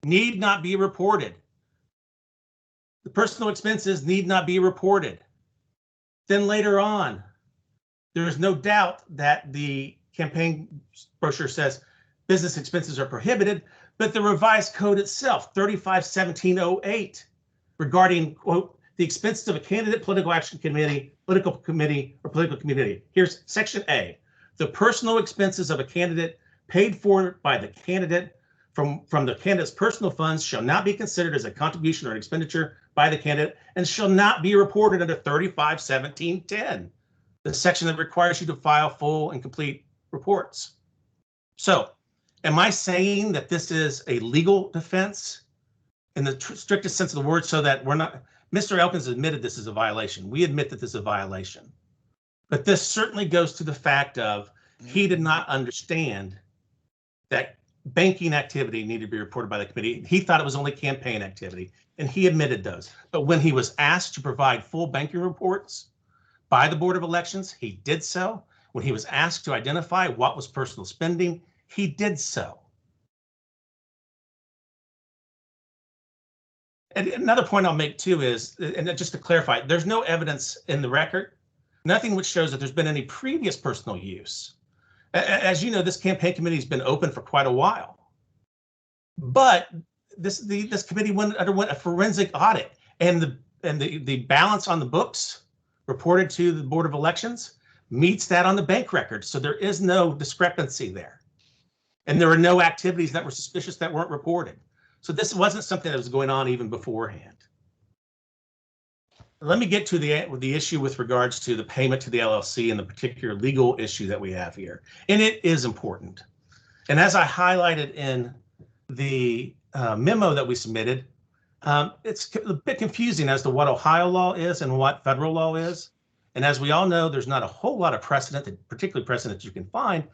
need not be reported. The personal expenses need not be reported. Then later on, there is no doubt that the campaign brochure says business expenses are prohibited, but the revised code itself, 351708, regarding, quote, the expenses of a candidate, political action committee, or political committee. Here's section A. The personal expenses of a candidate paid for by the candidate from the candidate's personal funds shall not be considered as a contribution or an expenditure by the candidate and shall not be reported under 351710, the section that requires you to file full and complete reports. So am I saying that this is a legal defense in the strictest sense of the word, so that we're not, Mr. Elkins admitted this is a violation. We admit that this is a violation. But this certainly goes to the fact of he did not understand that banking activity needed to be reported by the committee. He thought it was only campaign activity, and he admitted those. But when he was asked to provide full banking reports by the Board of Elections, he did so. When he was asked to identify what was personal spending, he did so. And another point I'll make too is, and just to clarify, there's no evidence in the record, nothing which shows that there's been any previous personal use. As you know, this campaign committee has been open for quite a while, but this committee underwent a forensic audit, and the balance on the books reported to the Board of Elections meets that on the bank record. So there is no discrepancy there, and there were no activities that were suspicious that weren't reported. So this wasn't something that was going on even beforehand. Let me get to the issue with regards to the payment to the LLC and the particular legal issue that we have here. And it is important. And as I highlighted in the memo that we submitted, it's a bit confusing as to what Ohio law is and what federal law is. And as we all know, there's not a whole lot of precedent, particularly precedent you can find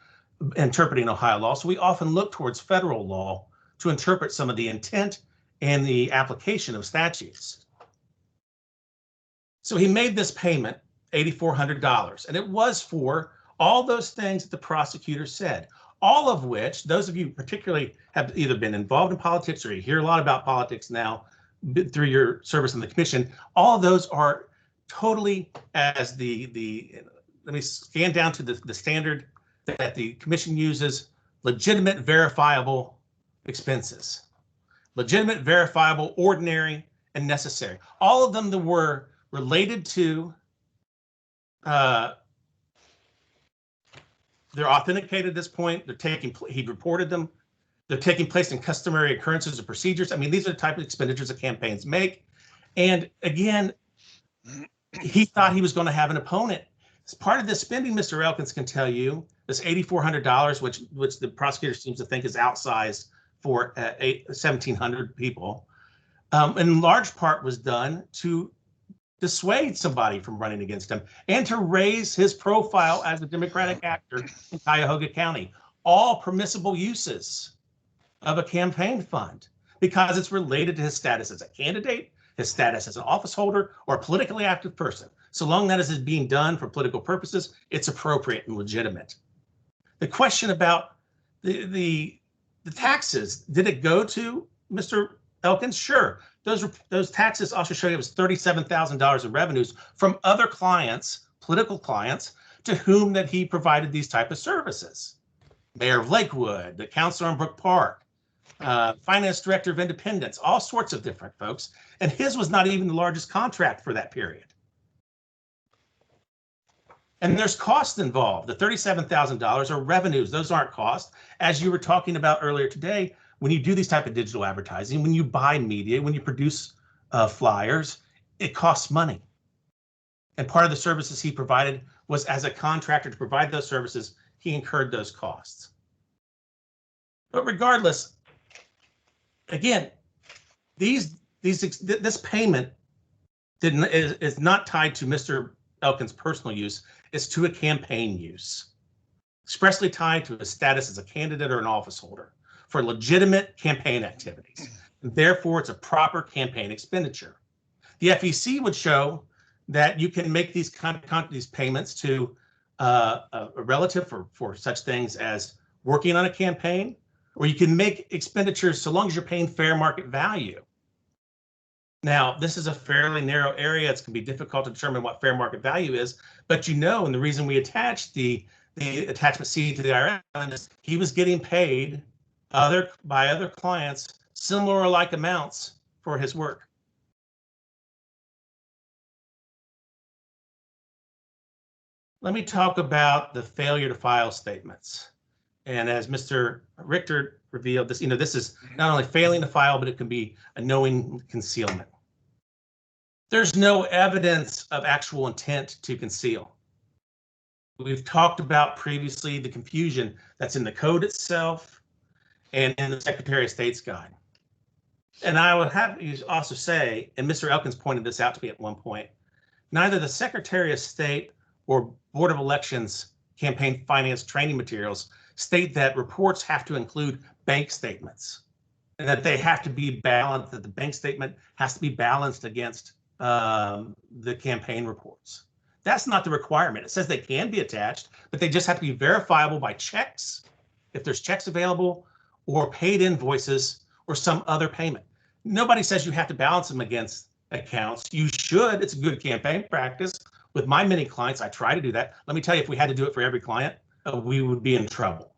interpreting Ohio law. So we often look towards federal law to interpret some of the intent and the application of statutes. So he made this payment, $8,400, and it was for all those things that the prosecutor said, all of which, those of you particularly have either been involved in politics or you hear a lot about politics now through your service in the commission, all of those are totally, as let me scan down to the standard that the commission uses, legitimate, verifiable expenses. Legitimate, verifiable, ordinary, and necessary. All of them that were related to, they're authenticated at this point. He reported them. They're taking place in customary occurrences or procedures. I mean, these are the type of expenditures that campaigns make. And again, he thought he was going to have an opponent. As part of this spending, Mr. Elkins can tell you, this $8,400, which the prosecutor seems to think is outsized for 1,700 people, in large part was done to dissuade somebody from running against him and to raise his profile as a Democratic actor in Cuyahoga County. All permissible uses of a campaign fund because it's related to his status as a candidate, his status as an office holder, or a politically active person. So long as it is being done for political purposes, it's appropriate and legitimate. The question about the taxes, did it go to Mr. Elkins? Sure. Those taxes also show you it was $37,000 of revenues from other clients, political clients, to whom that he provided these type of services. Mayor of Lakewood, the counselor in Brook Park, finance director of Independence, all sorts of different folks. And his was not even the largest contract for that period. And there's costs involved. The $37,000 are revenues. Those aren't costs. As you were talking about earlier today, when you do these type of digital advertising, when you buy media, when you produce flyers, it costs money. And part of the services he provided was, as a contractor to provide those services, he incurred those costs. But regardless, again, this payment is not tied to Mr. Elkins' personal use. It's to a campaign use, expressly tied to his status as a candidate or an office holder for legitimate campaign activities. And therefore, it's a proper campaign expenditure. The FEC would show that you can make these these payments to a relative for such things as working on a campaign or you can make expenditures so long as you're paying fair market value. Now, this is a fairly narrow area. It's going to be difficult to determine what fair market value is, but you know, and the reason we attached the attachment C to the IRS is he was getting paid by other clients similar or like amounts for his work. Let me talk about the failure to file statements. And as Mr. Richter revealed, this, this is not only failing to file, but it can be a knowing concealment. There's no evidence of actual intent to conceal. We've talked about previously the confusion that's in the code itself and in the Secretary of State's guide. And I would have you also say, and Mr. Elkins pointed this out to me at one point, neither the Secretary of State or Board of Elections campaign finance training materials state that reports have to include bank statements and that they have to be balanced, that the bank statement has to be balanced against the campaign reports. That's not the requirement. It says they can be attached, but they just have to be verifiable by checks, if there's checks available, or paid invoices or some other payment. Nobody says you have to balance them against accounts. You should. It's a good campaign practice. With my many clients, I try to do that. Let me tell you, if we had to do it for every client, we would be in trouble.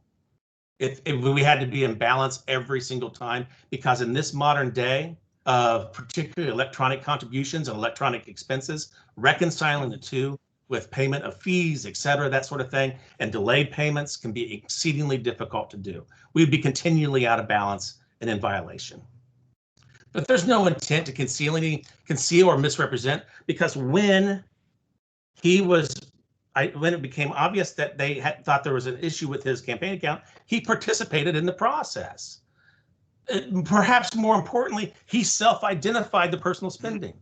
If we had to be in balance every single time, because in this modern day of particularly electronic contributions and electronic expenses, reconciling the two with payment of fees, et cetera, that sort of thing, and delayed payments can be exceedingly difficult to do. We'd be continually out of balance and in violation. But there's no intent to conceal or misrepresent, because when it became obvious that they thought there was an issue with his campaign account, he participated in the process. Perhaps more importantly, he self-identified the personal spending.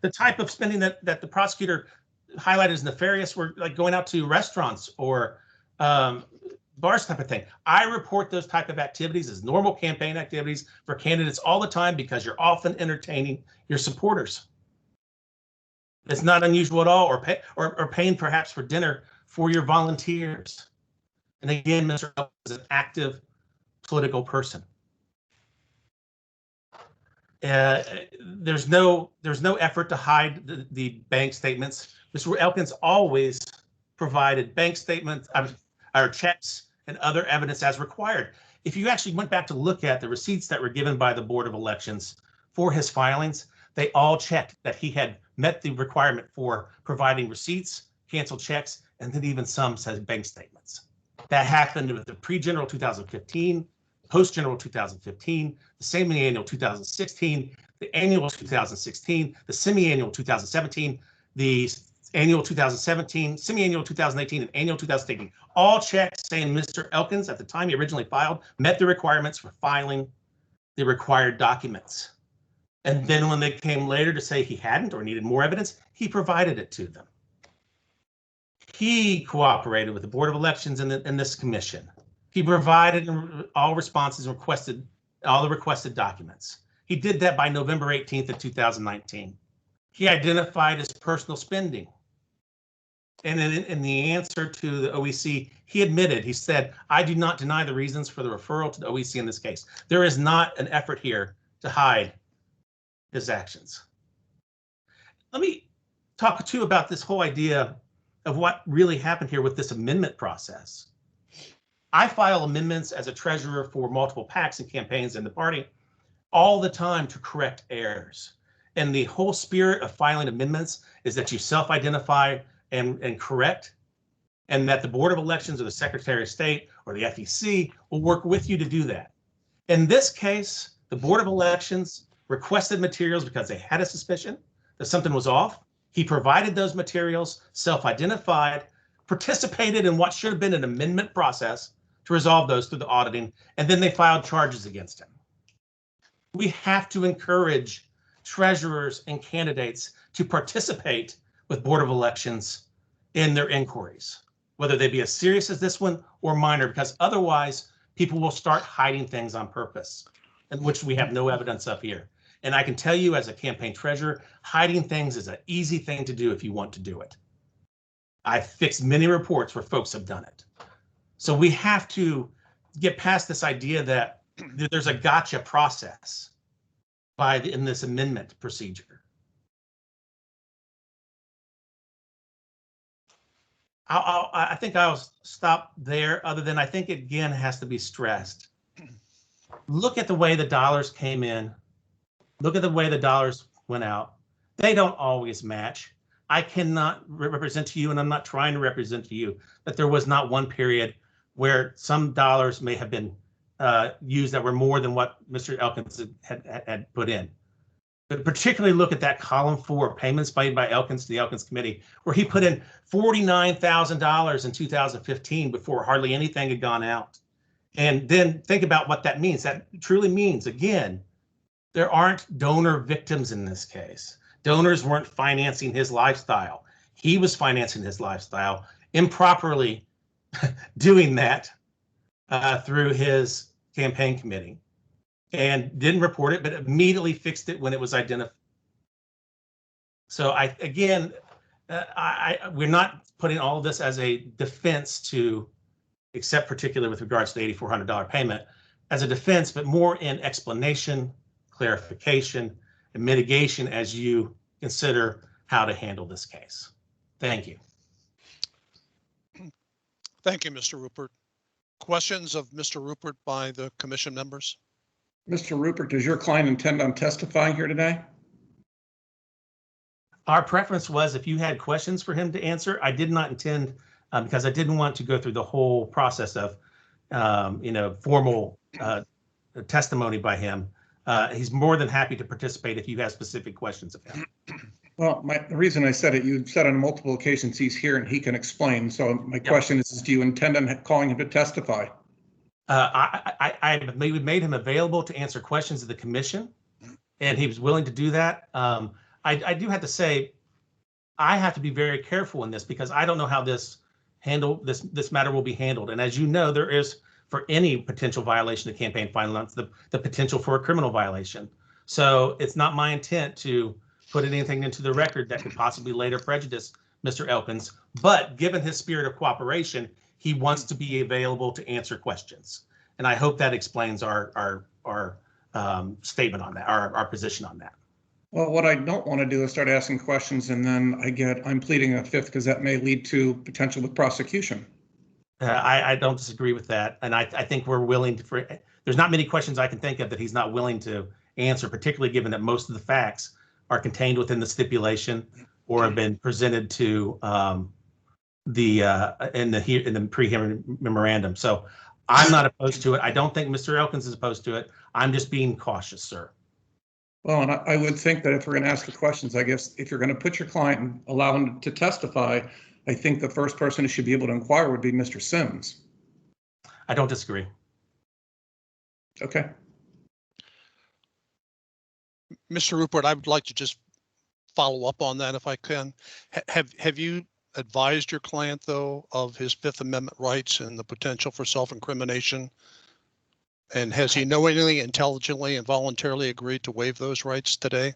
The type of spending that the prosecutor highlighted as nefarious were like going out to restaurants or bars type of thing. I report those type of activities as normal campaign activities for candidates all the time because you're often entertaining your supporters. It's not unusual at all, or paying perhaps for dinner for your volunteers. And again, Mr. Elkins is an active political person. There's no effort to hide the bank statements. Mr. Elkins always provided bank statements, or checks, and other evidence as required. If you actually went back to look at the receipts that were given by the Board of Elections for his filings, they all checked that he had met the requirement for providing receipts, canceled checks, and then even some says bank statements. That happened with the pre-general 2015, post-general 2015, the semi-annual 2016, the annual 2016, the semi-annual 2017, the annual 2017, semi-annual 2018, and annual 2018. All checks saying Mr. Elkins, at the time he originally filed, met the requirements for filing the required documents. And then when they came later to say he hadn't or needed more evidence, he provided it to them. He cooperated with the Board of Elections and this commission. He provided all responses and requested all the requested documents. He did that by November 18th of 2019. He identified his personal spending. And in the answer to the OEC, he admitted, he said, I do not deny the reasons for the referral to the OEC in this case. There is not an effort here to hide his actions. Let me talk too about this whole idea of what really happened here with this amendment process. I file amendments as a treasurer for multiple PACs and campaigns in the party all the time to correct errors. And the whole spirit of filing amendments is that you self-identify and correct, and that the Board of Elections or the Secretary of State or the FEC will work with you to do that. In this case, the Board of Elections requested materials because they had a suspicion that something was off. He provided those materials, self-identified, participated in what should have been an amendment process to resolve those through the auditing, and then they filed charges against him. We have to encourage treasurers and candidates to participate with Board of Elections in their inquiries, whether they be as serious as this one or minor, because otherwise people will start hiding things on purpose, and which we have no evidence of here. And I can tell you as a campaign treasurer, hiding things is an easy thing to do if you want to do it. I've fixed many reports where folks have done it. So we have to get past this idea that there's a gotcha process in this amendment procedure. I think I'll stop there, other than I think it again has to be stressed. Look at the way the dollars came in. Look at the way the dollars went out. They don't always match. I cannot represent to you, and I'm not trying to represent to you, that there was not one period where some dollars may have been used that were more than what Mr. Elkins had put in. But particularly look at that column 4, payments made by Elkins to the Elkins Committee, where he put in $49,000 in 2015 before hardly anything had gone out. And then think about what that means. That truly means, again, there aren't donor victims in this case. Donors weren't financing his lifestyle. He was financing his lifestyle, improperly doing that through his campaign committee, and didn't report it, but immediately fixed it when it was identified. So we're not putting all of this as a defense to, except particularly with regards to the $8,400 payment, as a defense, but more in explanation, clarification, and mitigation as you consider how to handle this case. Thank you. Thank you, Mr. Rupert. Questions of Mr. Rupert by the commission members? Mr. Rupert, does your client intend on testifying here today? Our preference was if you had questions for him to answer. I did not intend, because I didn't want to go through the whole process of, formal testimony by him. He's more than happy to participate if you have specific questions of him. Well, the reason I said it, you've said on multiple occasions he's here and he can explain. So my question is, do you intend on calling him to testify? I made him available to answer questions of the commission, and he was willing to do that. I do have to say, I have to be very careful in this because I don't know how this matter will be handled. And as you know, there is, for any potential violation of campaign finance, the potential for a criminal violation. So it's not my intent to put anything into the record that could possibly later prejudice Mr. Elkins. But given his spirit of cooperation, he wants to be available to answer questions. And I hope that explains our statement on that, our position on that. Well, what I don't want to do is start asking questions and then I'm pleading a fifth because that may lead to potential with prosecution. I don't disagree with that. And I think we're willing to, there's not many questions I can think of that he's not willing to answer, particularly given that most of the facts are contained within the stipulation or have been presented to in the pre-hearing memorandum. So I'm not opposed to it. I don't think Mr. Elkins is opposed to it. I'm just being cautious, sir. Well, and I would think that if we're going to ask the questions, I guess if you're going to put your client and allow him to testify, I think the first person who should be able to inquire would be Mr. Sims. I don't disagree. Okay. Mr. Rupert, I would like to just follow up on that if I can. Have you advised your client, though, of his Fifth Amendment rights and the potential for self-incrimination? And has he knowingly, intelligently, and voluntarily agreed to waive those rights today?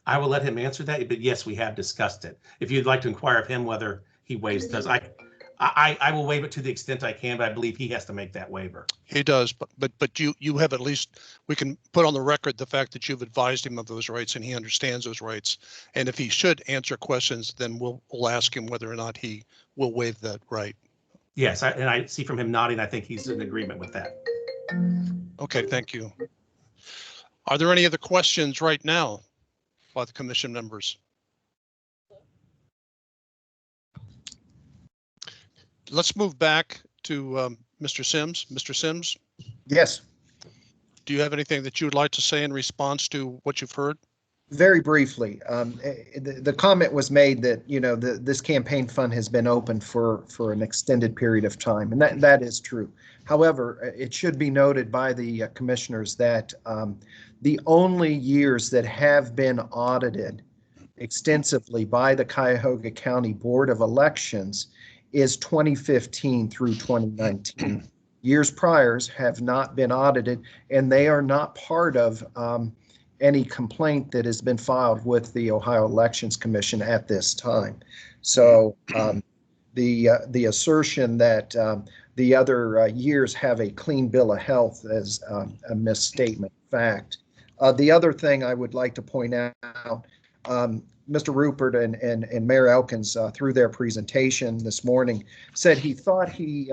I will let him answer that, but yes, we have discussed it. If you'd like to inquire of him whether he waives those, I will waive it to the extent I can, but I believe he has to make that waiver. He does, but you have at least, we can put on the record the fact that you've advised him of those rights and he understands those rights. And if he should answer questions, then we'll ask him whether or not he will waive that right. Yes, and I see from him nodding, I think he's in agreement with that. Okay, thank you. Are there any other questions right now by the commission members? Let's move back to Mr. Sims. Mr. Sims? Yes. Do you have anything that you would like to say in response to what you've heard? Very briefly, the comment was made that, this campaign fund has been open for an extended period of time, and that is true. However, it should be noted by the commissioners that the only years that have been audited extensively by the Cuyahoga County Board of Elections is 2015 through 2019. Years priors have not been audited, and they are not part of any complaint that has been filed with the Ohio Elections Commission at this time. So the assertion that the other years have a clean bill of health as a misstatement fact. The other thing I would like to point out, Mr. Rupert and Mayor Elkins, through their presentation this morning, said he thought he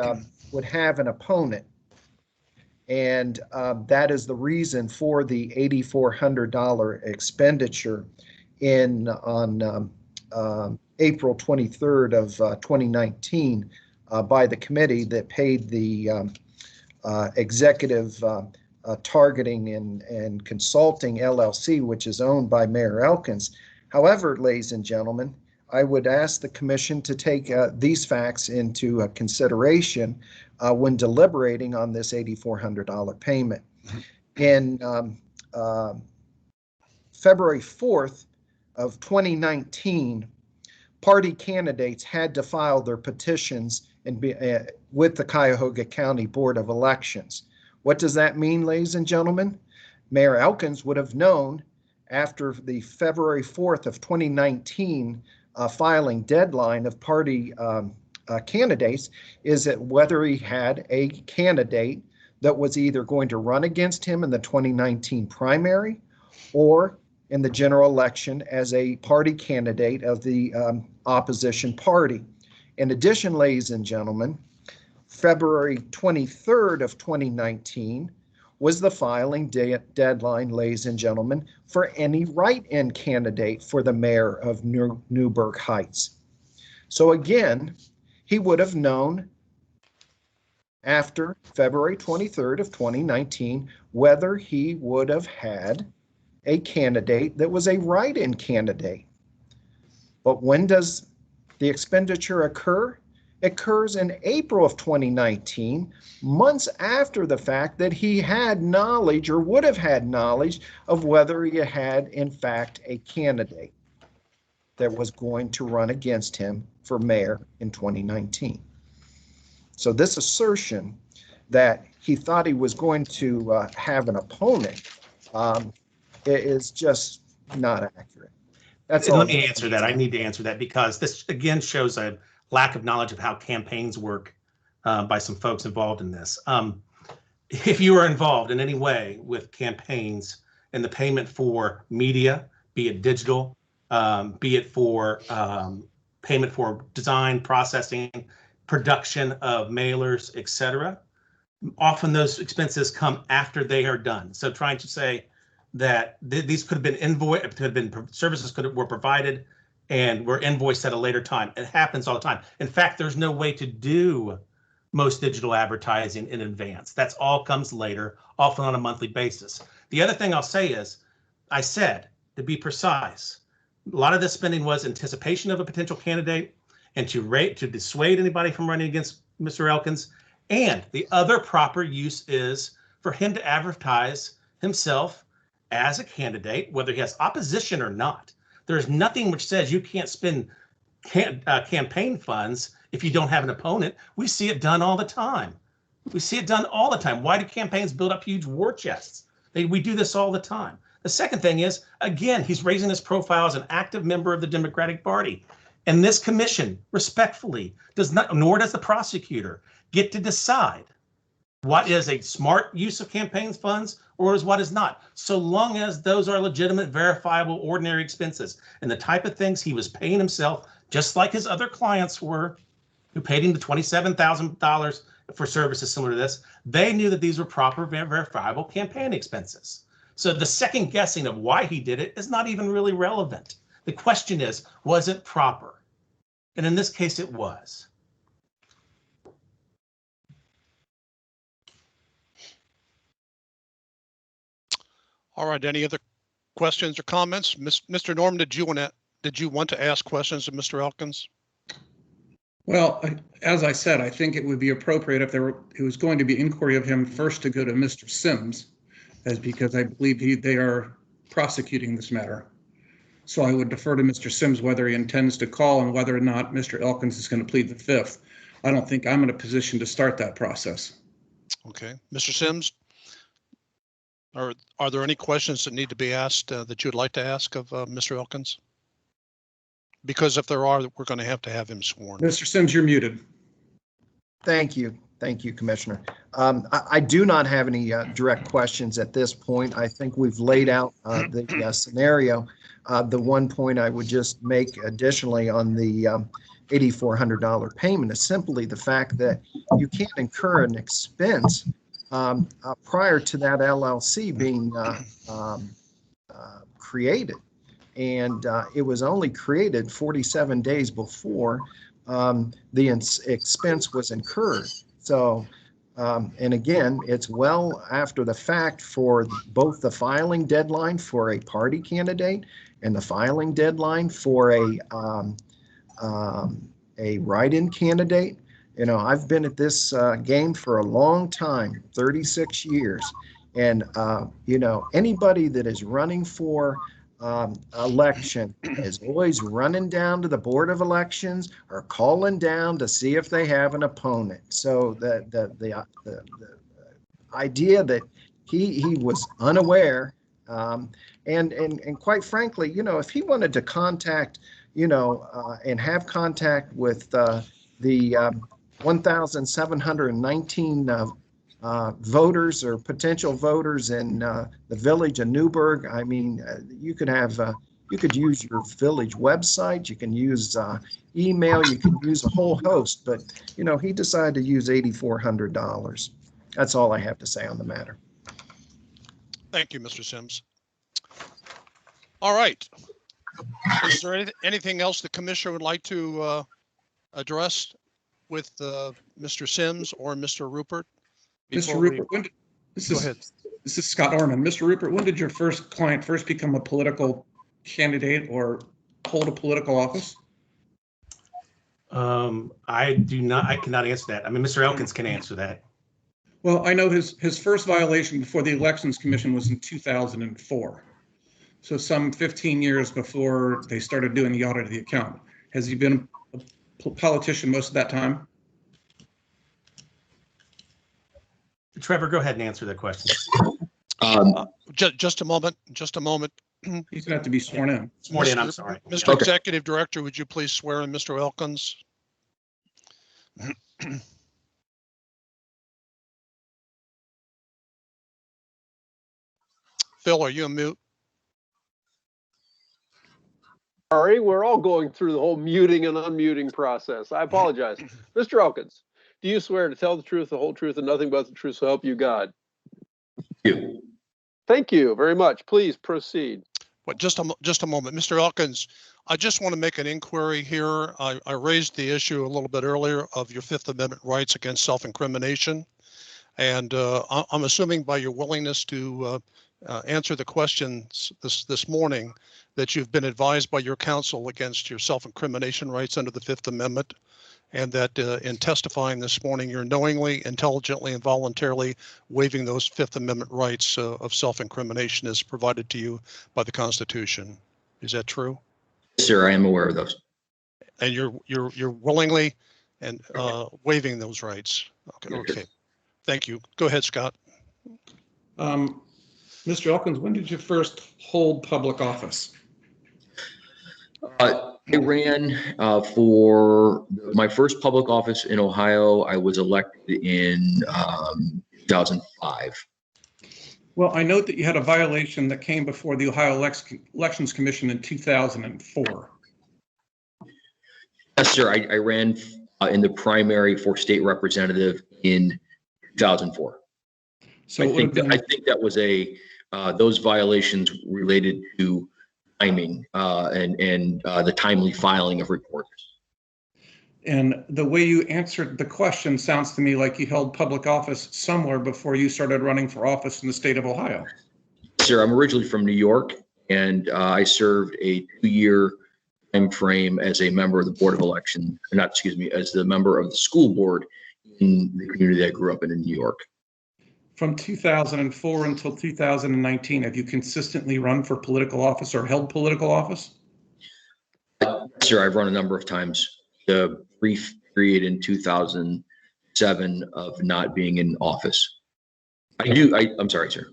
would have an opponent. And that is the reason for the $8,400 expenditure on April 23rd of 2019 by the committee that paid the executive targeting and consulting LLC, which is owned by Mayor Elkins. However, ladies and gentlemen, I would ask the commission to take these facts into consideration when deliberating on this $8,400 payment. In February 4th of 2019, party candidates had to file their petitions with the Cuyahoga County Board of Elections. What does that mean, ladies and gentlemen? Mayor Elkins would have known after the February 4th of 2019 filing deadline of party candidates is that whether he had a candidate that was either going to run against him in the 2019 primary or in the general election as a party candidate of the opposition party. In addition, ladies and gentlemen, February 23rd of 2019 was the filing deadline, ladies and gentlemen, for any write-in candidate for the mayor of Newburgh Heights. So again, he would have known after February 23rd of 2019 whether he would have had a candidate that was a write-in candidate. But when does the expenditure occur? It occurs in April of 2019, months after the fact that he had knowledge or would have had knowledge of whether he had in fact a candidate that was going to run against him for mayor in 2019. So this assertion that he thought he was going to have an opponent is just not accurate. That's all. Let me answer that. I need to answer that because this again shows a lack of knowledge of how campaigns work by some folks involved in this. If you are involved in any way with campaigns and the payment for media, be it digital, be it for payment for design, processing, production of mailers, etc., often those expenses come after they are done. So trying to say that these could have been invoiced, could have been services were provided and were invoiced at a later time. It happens all the time. In fact, there's no way to do most digital advertising in advance. That's all comes later, often on a monthly basis. The other thing I'll say is, I said, to be precise, a lot of this spending was anticipation of a potential candidate and to dissuade anybody from running against Mr. Elkins. And the other proper use is for him to advertise himself as a candidate, whether he has opposition or not. There's nothing which says you can't spend campaign funds if you don't have an opponent. We see it done all the time. We see it done all the time. Why do campaigns build up huge war chests? We do this all the time. The second thing is, again, he's raising his profile as an active member of the Democratic Party. And this commission, respectfully, does not, nor does the prosecutor, get to decide what is a smart use of campaign funds or is what is not, so long as those are legitimate, verifiable, ordinary expenses. And the type of things he was paying himself, just like his other clients were, who paid him the $27,000 for services similar to this, they knew that these were proper, verifiable campaign expenses. So the second guessing of why he did it is not even really relevant. The question is, was it proper? And in this case, it was. All right, any other questions or comments? Mr. Norman, did you want to ask questions of Mr. Elkins? Well, as I said, I think it would be appropriate if it was going to be inquiry of him first to go to Mr. Sims, as because I believe they are prosecuting this matter. So I would defer to Mr. Sims whether he intends to call and whether or not Mr. Elkins is going to plead the fifth. I don't think I'm in a position to start that process. Okay, Mr. Sims, are there any questions that need to be asked that you'd like to ask of Mr. Elkins? Because if there are, we're going to have him sworn. Mr. Sims, you're muted. Thank you. Thank you, Commissioner. I do not have any direct questions at this point. I think we've laid out the scenario. The one point I would just make additionally on the $8,400 payment is simply the fact that you can't incur an expense prior to that LLC being created. And it was only created 47 days before the expense was incurred. So, and again, it's well after the fact for both the filing deadline for a party candidate and the filing deadline for a write-in candidate. You know, I've been at this game for a long time, 36 years. And, you know, anybody that is running for election is always running down to the Board of Elections or calling down to see if they have an opponent. So the idea that he was unaware, and quite frankly, you know, if he wanted to contact, you know, and have contact with the 1,719 voters or potential voters in the village of Newburgh. I mean, you could have, you could use your village website, you can use email, you can use a whole host, but, you know, he decided to use $8,400. That's all I have to say on the matter. Thank you, Mr. Sims. All right. Is there anything else the commissioner would like to address with Mr. Sims or Mr. Rupert? Mr. Rupert, this is Scott Orman. Mr. Rupert, when did your client first become a political candidate or hold a political office? I cannot answer that. I mean, Mr. Elkins can answer that. Well, I know his first violation before the Elections Commission was in 2004. So some 15 years before they started doing the audit of the account. Has he been a politician most of that time? Trevor, go ahead and answer that question. Just a moment. Just a moment. He's going to have to be sworn in. Sworn in, I'm sorry. Mr. Okay. Executive Director, would you please swear in Mr. Elkins? Phil, are you on mute? Sorry, we're all going through the whole muting and unmuting process. I apologize. Mr. Elkins, do you swear to tell the truth, the whole truth, and nothing but the truth, so help you God? Thank you very much. Please proceed. But just a moment, Mr. Elkins, I just want to make an inquiry here. I raised the issue a little bit earlier of your Fifth Amendment rights against self-incrimination. And I'm assuming by your willingness to answer the questions this morning that you've been advised by your counsel against your self-incrimination rights under the Fifth Amendment, and that in testifying this morning, you're knowingly, intelligently, and voluntarily waiving those Fifth Amendment rights of self-incrimination as provided to you by the Constitution. Is that true? Yes, sir, I am aware of those. And you're willingly and waiving those rights. Okay. Okay. Thank you. Go ahead, Scott. Mr. Elkins, when did you first hold public office? I ran for my first public office in Ohio. I was elected in 2005. Well, I note that you had a violation that came before the Ohio Elections Commission in 2004. Yes, sir. I ran in the primary for state representative in 2004. So I think that was those violations related to timing and the timely filing of reports. And the way you answered the question sounds to me like you held public office somewhere before you started running for office in the state of Ohio. Sir, I'm originally from New York, and I served a 2-year time frame as a member of the Board of Election, as the member of the school board in the community that I grew up in New York. From 2004 until 2019, have you consistently run for political office or held political office? Sir, I've run a number of times. The brief period in 2007 of not being in office. I'm sorry, sir.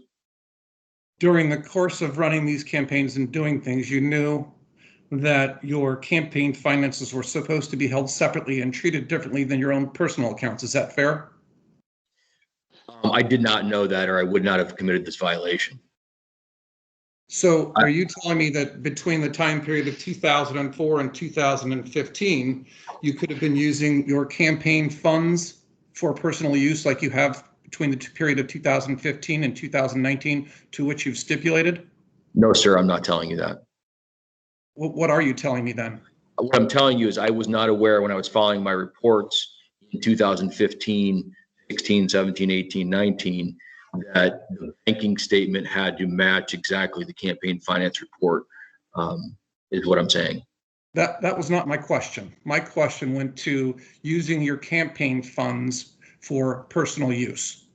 During the course of running these campaigns and doing things, you knew that your campaign finances were supposed to be held separately and treated differently than your own personal accounts. Is that fair? I did not know that, or I would not have committed this violation. So are you telling me that between the time period of 2004 and 2015, you could have been using your campaign funds for personal use like you have between the period of 2015 and 2019 to which you've stipulated? No, sir, I'm not telling you that. What are you telling me then? What I'm telling you is I was not aware when I was filing my reports in 2015, 16, 17, 18, 19, that the banking statement had to match exactly the campaign finance report, is what I'm saying. That was not my question. My question went to using your campaign funds for personal use.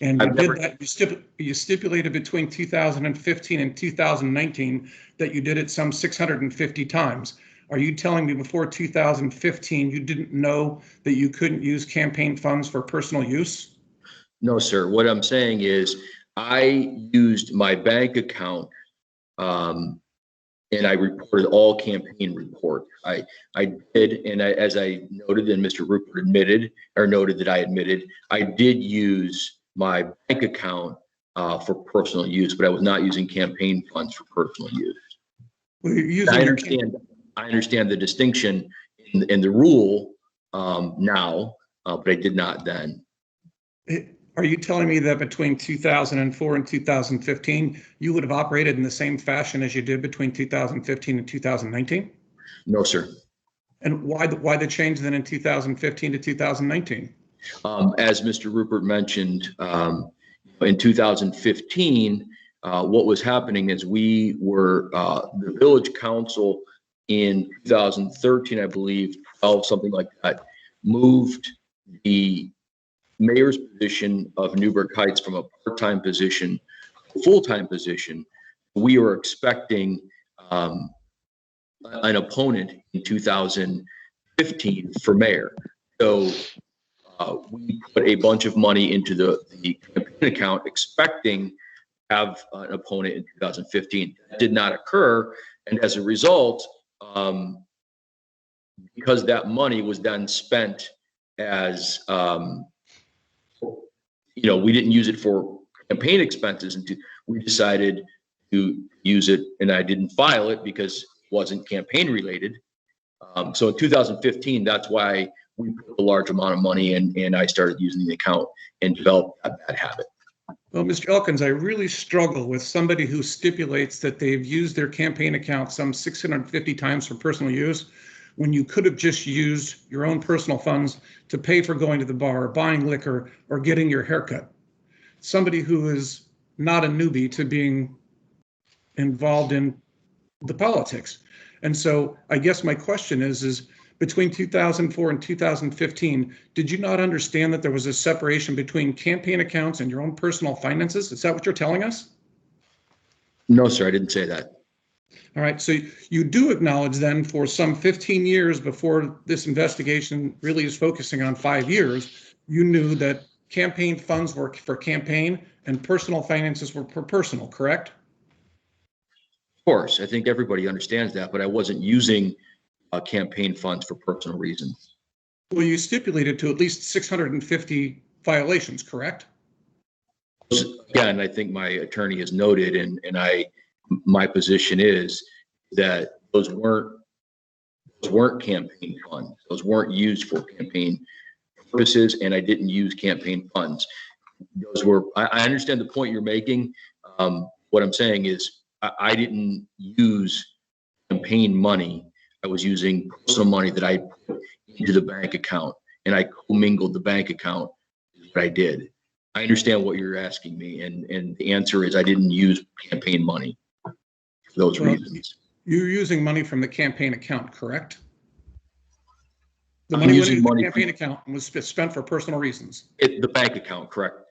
And you did that, you stipulated between 2015 and 2019 that you did it some 650 times. Are you telling me before 2015 you didn't know that you couldn't use campaign funds for personal use? No, sir. What I'm saying is I used my bank account and I reported all campaign reports. I did, and as I noted, and Mr. Rupert admitted, or noted that I admitted, I did use my bank account for personal use, but I was not using campaign funds for personal use. Well, you're using I understand the distinction in the rule now, but I did not then. Are you telling me that between 2004 and 2015, you would have operated in the same fashion as you did between 2015 and 2019? No, sir. And why the change then in 2015 to 2019? As Mr. Rupert mentioned, in 2015, what was happening is we were, the village council in 2013, I believe, 12, something like that, moved the mayor's position of Newburgh Heights from a part-time position to a full-time position. We were expecting an opponent in 2015 for mayor. So we put a bunch of money into the campaign account expecting to have an opponent in 2015. That did not occur. And as a result, because that money was then spent as, we didn't use it for campaign expenses, and we decided to use it, and I didn't file it because it wasn't campaign related. So in 2015, that's why we put a large amount of money in, and I started using the account and developed that bad habit. Well, Mr. Elkins, I really struggle with somebody who stipulates that they've used their campaign account some 650 times for personal use, when you could have just used your own personal funds to pay for going to the bar, buying liquor, or getting your haircut. Somebody who is not a newbie to being involved in the politics. And so I guess my question is between 2004 and 2015, did you not understand that there was a separation between campaign accounts and your own personal finances? Is that what you're telling us? No, sir, I didn't say that. All right, so you do acknowledge then for some 15 years before this investigation really is focusing on 5 years, you knew that campaign funds were for campaign and personal finances were for personal, correct? Of course, I think everybody understands that, but I wasn't using campaign funds for personal reasons. Well, you stipulated to at least 650 violations, correct? Again, I think my attorney has noted, and my position is that those weren't campaign funds. Those weren't used for campaign purposes, and I didn't use campaign funds. Those were, I understand the point you're making. What I'm saying is I didn't use campaign money. I was using personal money that I put into the bank account, and I commingled the bank account is what I did. I understand what you're asking me, and the answer is I didn't use campaign money for those reasons. You're using money from the campaign account, correct? The I'm money went using into the money campaign account and was spent for personal reasons. The bank account, correct.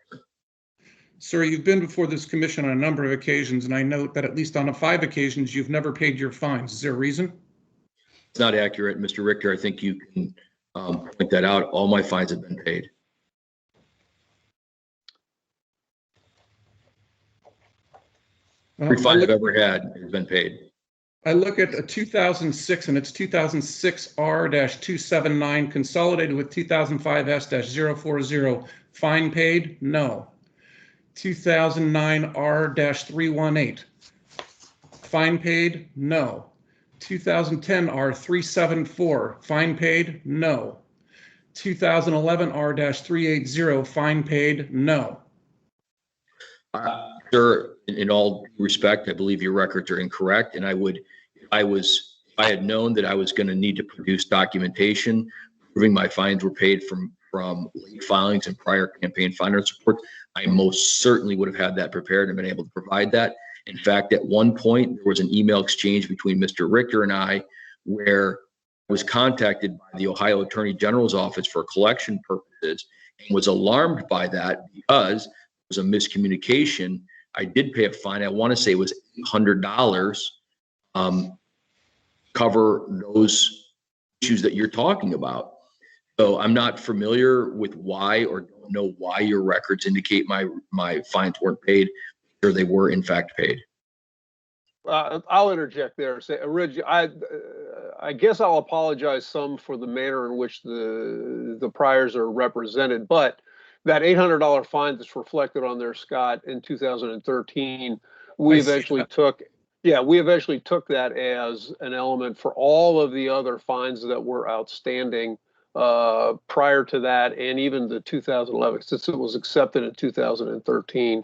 Sir, you've been before this commission on a number of occasions, and I note that at least on 5 occasions, you've never paid your fines. Is there a reason? It's not accurate, Mr. Richter. I think you can point that out. All my fines have been paid. Every fine I've ever had has been paid. I look at a 2006, and it's 2006 R-279 consolidated with 2005 S-040 Fine paid? No. 2009 R-318. Fine paid? No. 2010 R-374. Fine paid? No. 2011 R-380. Fine paid? No. Sir, in all due respect, I believe your records are incorrect, and if I had known that I was going to need to produce documentation proving my fines were paid from late filings and prior campaign finance reports, I most certainly would have had that prepared and been able to provide that. In fact, at one point, there was an email exchange between Mr. Richter and I where I was contacted by the Ohio Attorney General's office for collection purposes and was alarmed by that because it was a miscommunication. I did pay a fine. I want to say it was $800, cover those issues that you're talking about. So I'm not familiar with why or don't know why your records indicate my fines weren't paid, or they were in fact paid. I'll interject there. Say, Reg, I guess I'll apologize some for the manner in which the priors are represented, but that $800 fine that's reflected on there, Scott, in 2013, we eventually took that as an element for all of the other fines that were outstanding prior to that, and even the 2011, since it was accepted in 2013.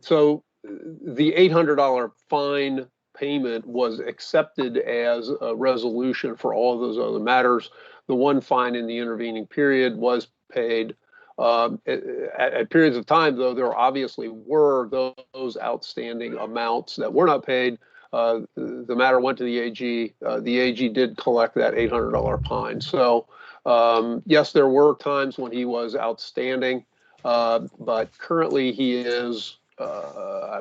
So the $800 fine payment was accepted as a resolution for all of those other matters. The one fine in the intervening period was paid. At periods of time, though, there obviously were those outstanding amounts that were not paid. The matter went to the AG. The AG did collect that $800 fine. So, yes, there were times when he was outstanding, but currently he is,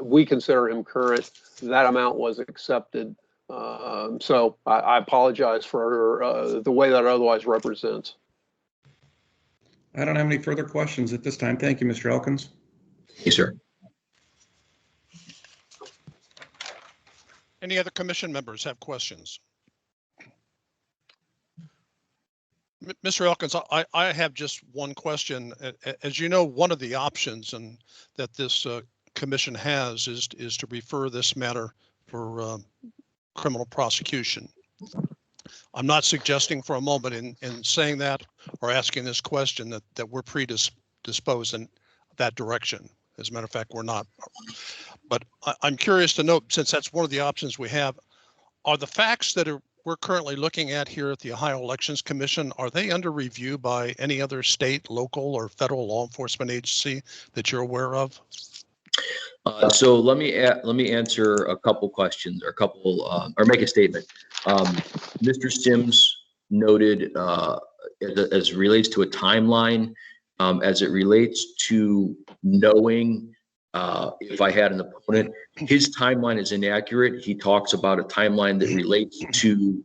we consider him current. That amount was accepted. So I apologize for the way that otherwise represents. I don't have any further questions at this time. Thank you, Mr. Elkins. Yes, sir. Any other commission members have questions? Mr. Elkins, I have just one question. As you know, one of the options and that this commission has is to refer this matter for criminal prosecution. I'm not suggesting for a moment in saying that or asking this question that we're predisposed in that direction. As a matter of fact, we're not. But I'm curious to know, since that's one of the options we have, are the facts that we're currently looking at here at the Ohio Elections Commission, are they under review by any other state, local, or federal law enforcement agency that you're aware of? So let me answer a couple questions, or make a statement. Mr. Sims noted as it relates to a timeline, as it relates to knowing if I had an opponent, his timeline is inaccurate. He talks about a timeline that relates to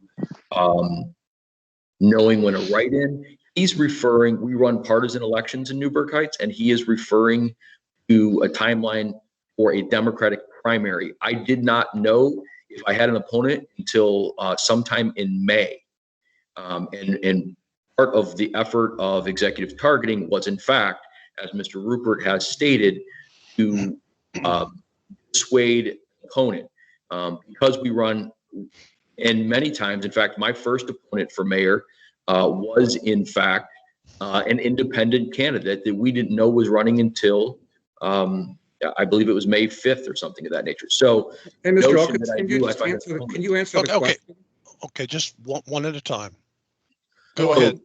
knowing when a write-in. He's referring, we run partisan elections in Newburgh Heights, and he is referring to a timeline for a Democratic primary. I did not know if I had an opponent until sometime in May. And part of the effort of executive targeting was, in fact, as Mr. Rupert has stated, to dissuade an opponent. Because we run, and many times, in fact, my first opponent for mayor was, in fact, an independent candidate that we didn't know was running until I believe it was May 5th or something of that nature. So, hey, Mr. Elkins, can you answer the question? Okay, just one at a time. Go ahead.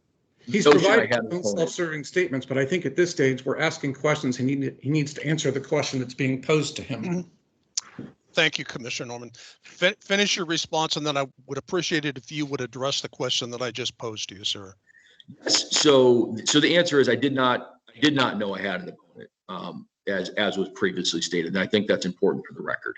He's provided self-serving statements, but I think at this stage we're asking questions. He needs to answer the question that's being posed to him. Thank you, Commissioner Norman. Finish your response, and then I would appreciate it if you would address the question that I just posed to you, sir. So the answer is I did not know I had an opponent, as was previously stated, and I think that's important for the record.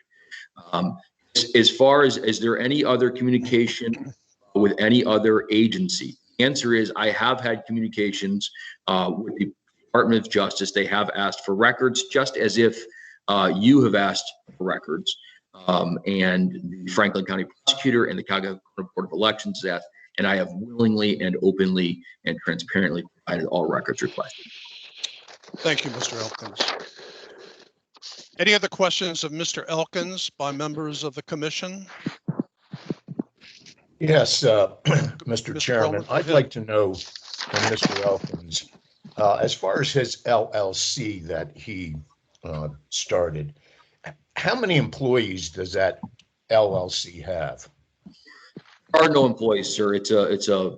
As far as, is there any other communication with any other agency? The answer is I have had communications with the Department of Justice. They have asked for records, just as if you have asked for records, and the Franklin County Prosecutor and the Cuyahoga Board of Elections asked, and I have willingly and openly and transparently provided all records requested. Thank you, Mr. Elkins. Any other questions of Mr. Elkins by members of the commission? Yes, Mr. Chairman, Brewer, go I'd ahead. like to know from Mr. Elkins, as far as his LLC that he started, how many employees does that LLC have? There are no employees, sir. It's a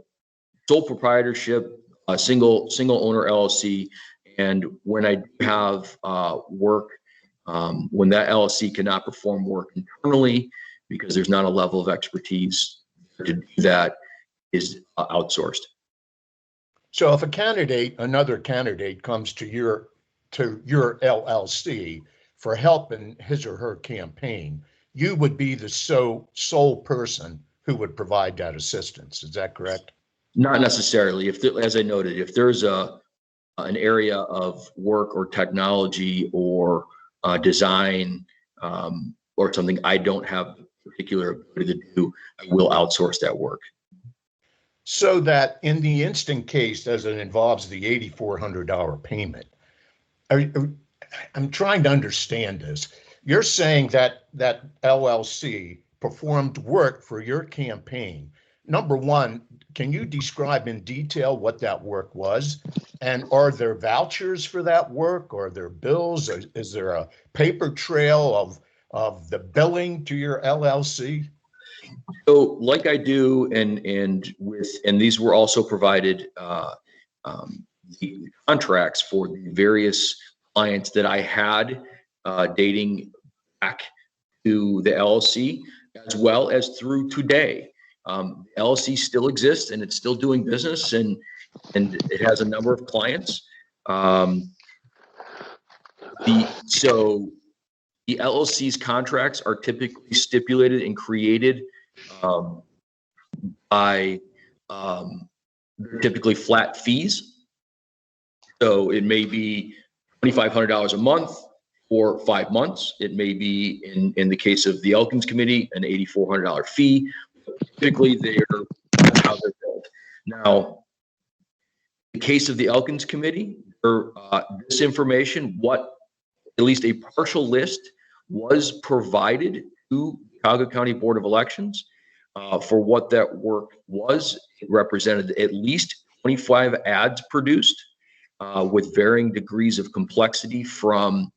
sole proprietorship, a single owner LLC. And when I do have work, when that LLC cannot perform work internally because there's not a level of expertise to do that, is outsourced. So if another candidate comes to your LLC for help in his or her campaign, you would be the sole person who would provide that assistance. Is that correct? Not necessarily. As I noted, if there's an area of work or technology or design or something I don't have particular ability to do, I will outsource that work. So that in the instant case, as it involves the $8,400 payment, I'm trying to understand this. You're saying that LLC performed work for your campaign. Number one, can you describe in detail what that work was? And are there vouchers for that work? Are there bills? Is there a paper trail of the billing to your LLC? So like I do, and these were also provided, the contracts for the various clients that I had dating back to the LLC, as well as through today. LLC still exists and it's still doing business, and it has a number of clients. So the LLC's contracts are typically stipulated and created by typically flat fees. So it may be $2,500 a month for 5 months. It may be, in the case of the Elkins Committee, an $8,400 fee. Typically, that's how they're billed. Now, in the case of the Elkins Committee, this information, at least a partial list, was provided to Cuyahoga County Board of Elections for what that work was. It represented at least 25 ads produced with varying degrees of complexity from,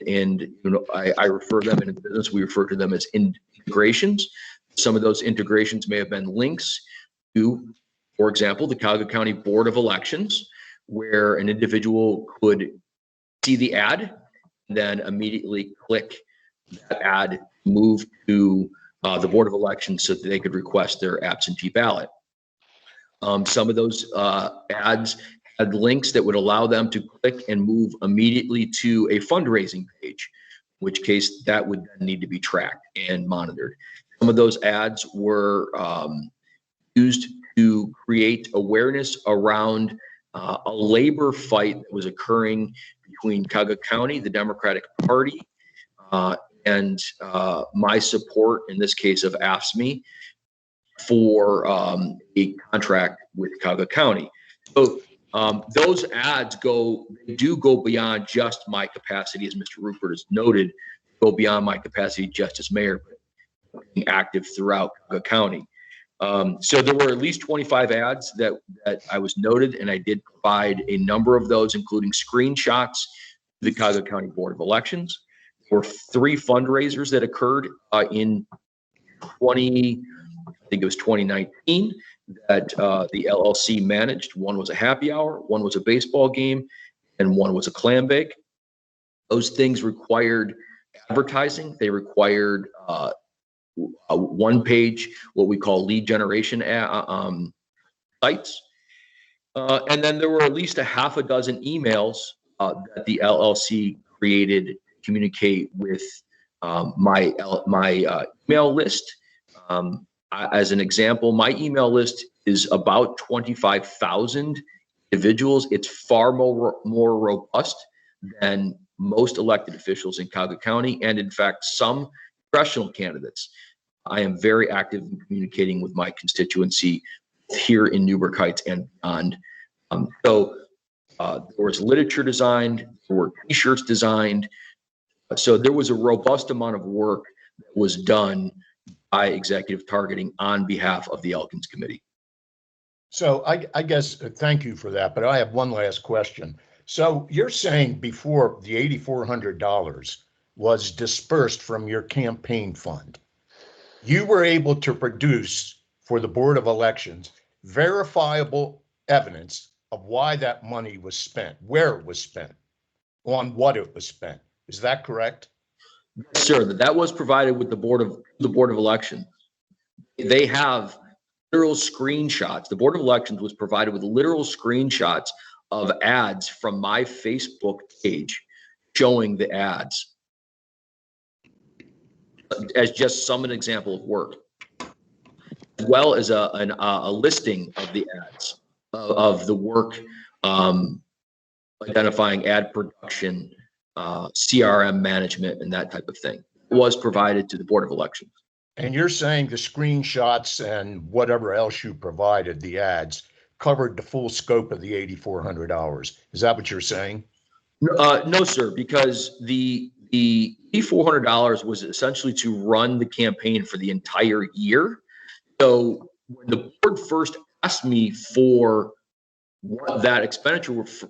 and I refer them in business, we refer to them as integrations. Some of those integrations may have been links to, for example, the Cuyahoga County Board of Elections, where an individual could see the ad, and then immediately click that ad, move to the Board of Elections so that they could request their absentee ballot. Some of those ads had links that would allow them to click and move immediately to a fundraising page, in which case that would then need to be tracked and monitored. Some of those ads were used to create awareness around a labor fight that was occurring between Cuyahoga County, the Democratic Party, and my support, in this case of AFSCME, for a contract with Cuyahoga County. So those ads do go beyond just my capacity, as Mr. Rupert has noted, go beyond my capacity just as mayor, but being active throughout Cuyahoga County. So there were at least 25 ads that I was noted, and I did provide a number of those, including screenshots to the Cuyahoga County Board of Elections. There were 3 fundraisers that occurred in 2019 that the LLC managed. One was a happy hour, one was a baseball game, and one was a clam bake. Those things required advertising. They required a one-page, what we call lead generation sites. And then there were at least a half a dozen emails that the LLC created to communicate with my email list. As an example, my email list is about 25,000 individuals. It's far more robust than most elected officials in Cuyahoga County, and in fact, some congressional candidates. I am very active in communicating with my constituency here in Newburgh Heights and beyond. So There was literature designed, there were t-shirts designed. So there was a robust amount of work that was done by executive targeting on behalf of the Elkins Committee. So I guess, thank you for that, but I have one last question. So you're saying before the $8,400 was dispersed from your campaign fund, you were able to produce for the Board of Elections verifiable evidence of why that money was spent, where it was spent, on what it was spent. Is that correct? Yes, sir. That was provided with the Board of Elections. They have literal screenshots. The Board of Elections was provided with literal screenshots of ads from my Facebook page showing the ads as just an example of work, as well as a listing of the ads of the work, identifying ad production, CRM management, and that type of thing. It was provided to the Board of Elections. And you're saying the screenshots and whatever else you provided, the ads, covered the full scope of the $8,400. Is that what you're saying? No, sir, because the $8,400 was essentially to run the campaign for the entire year. So when the board first asked me for what that expenditure was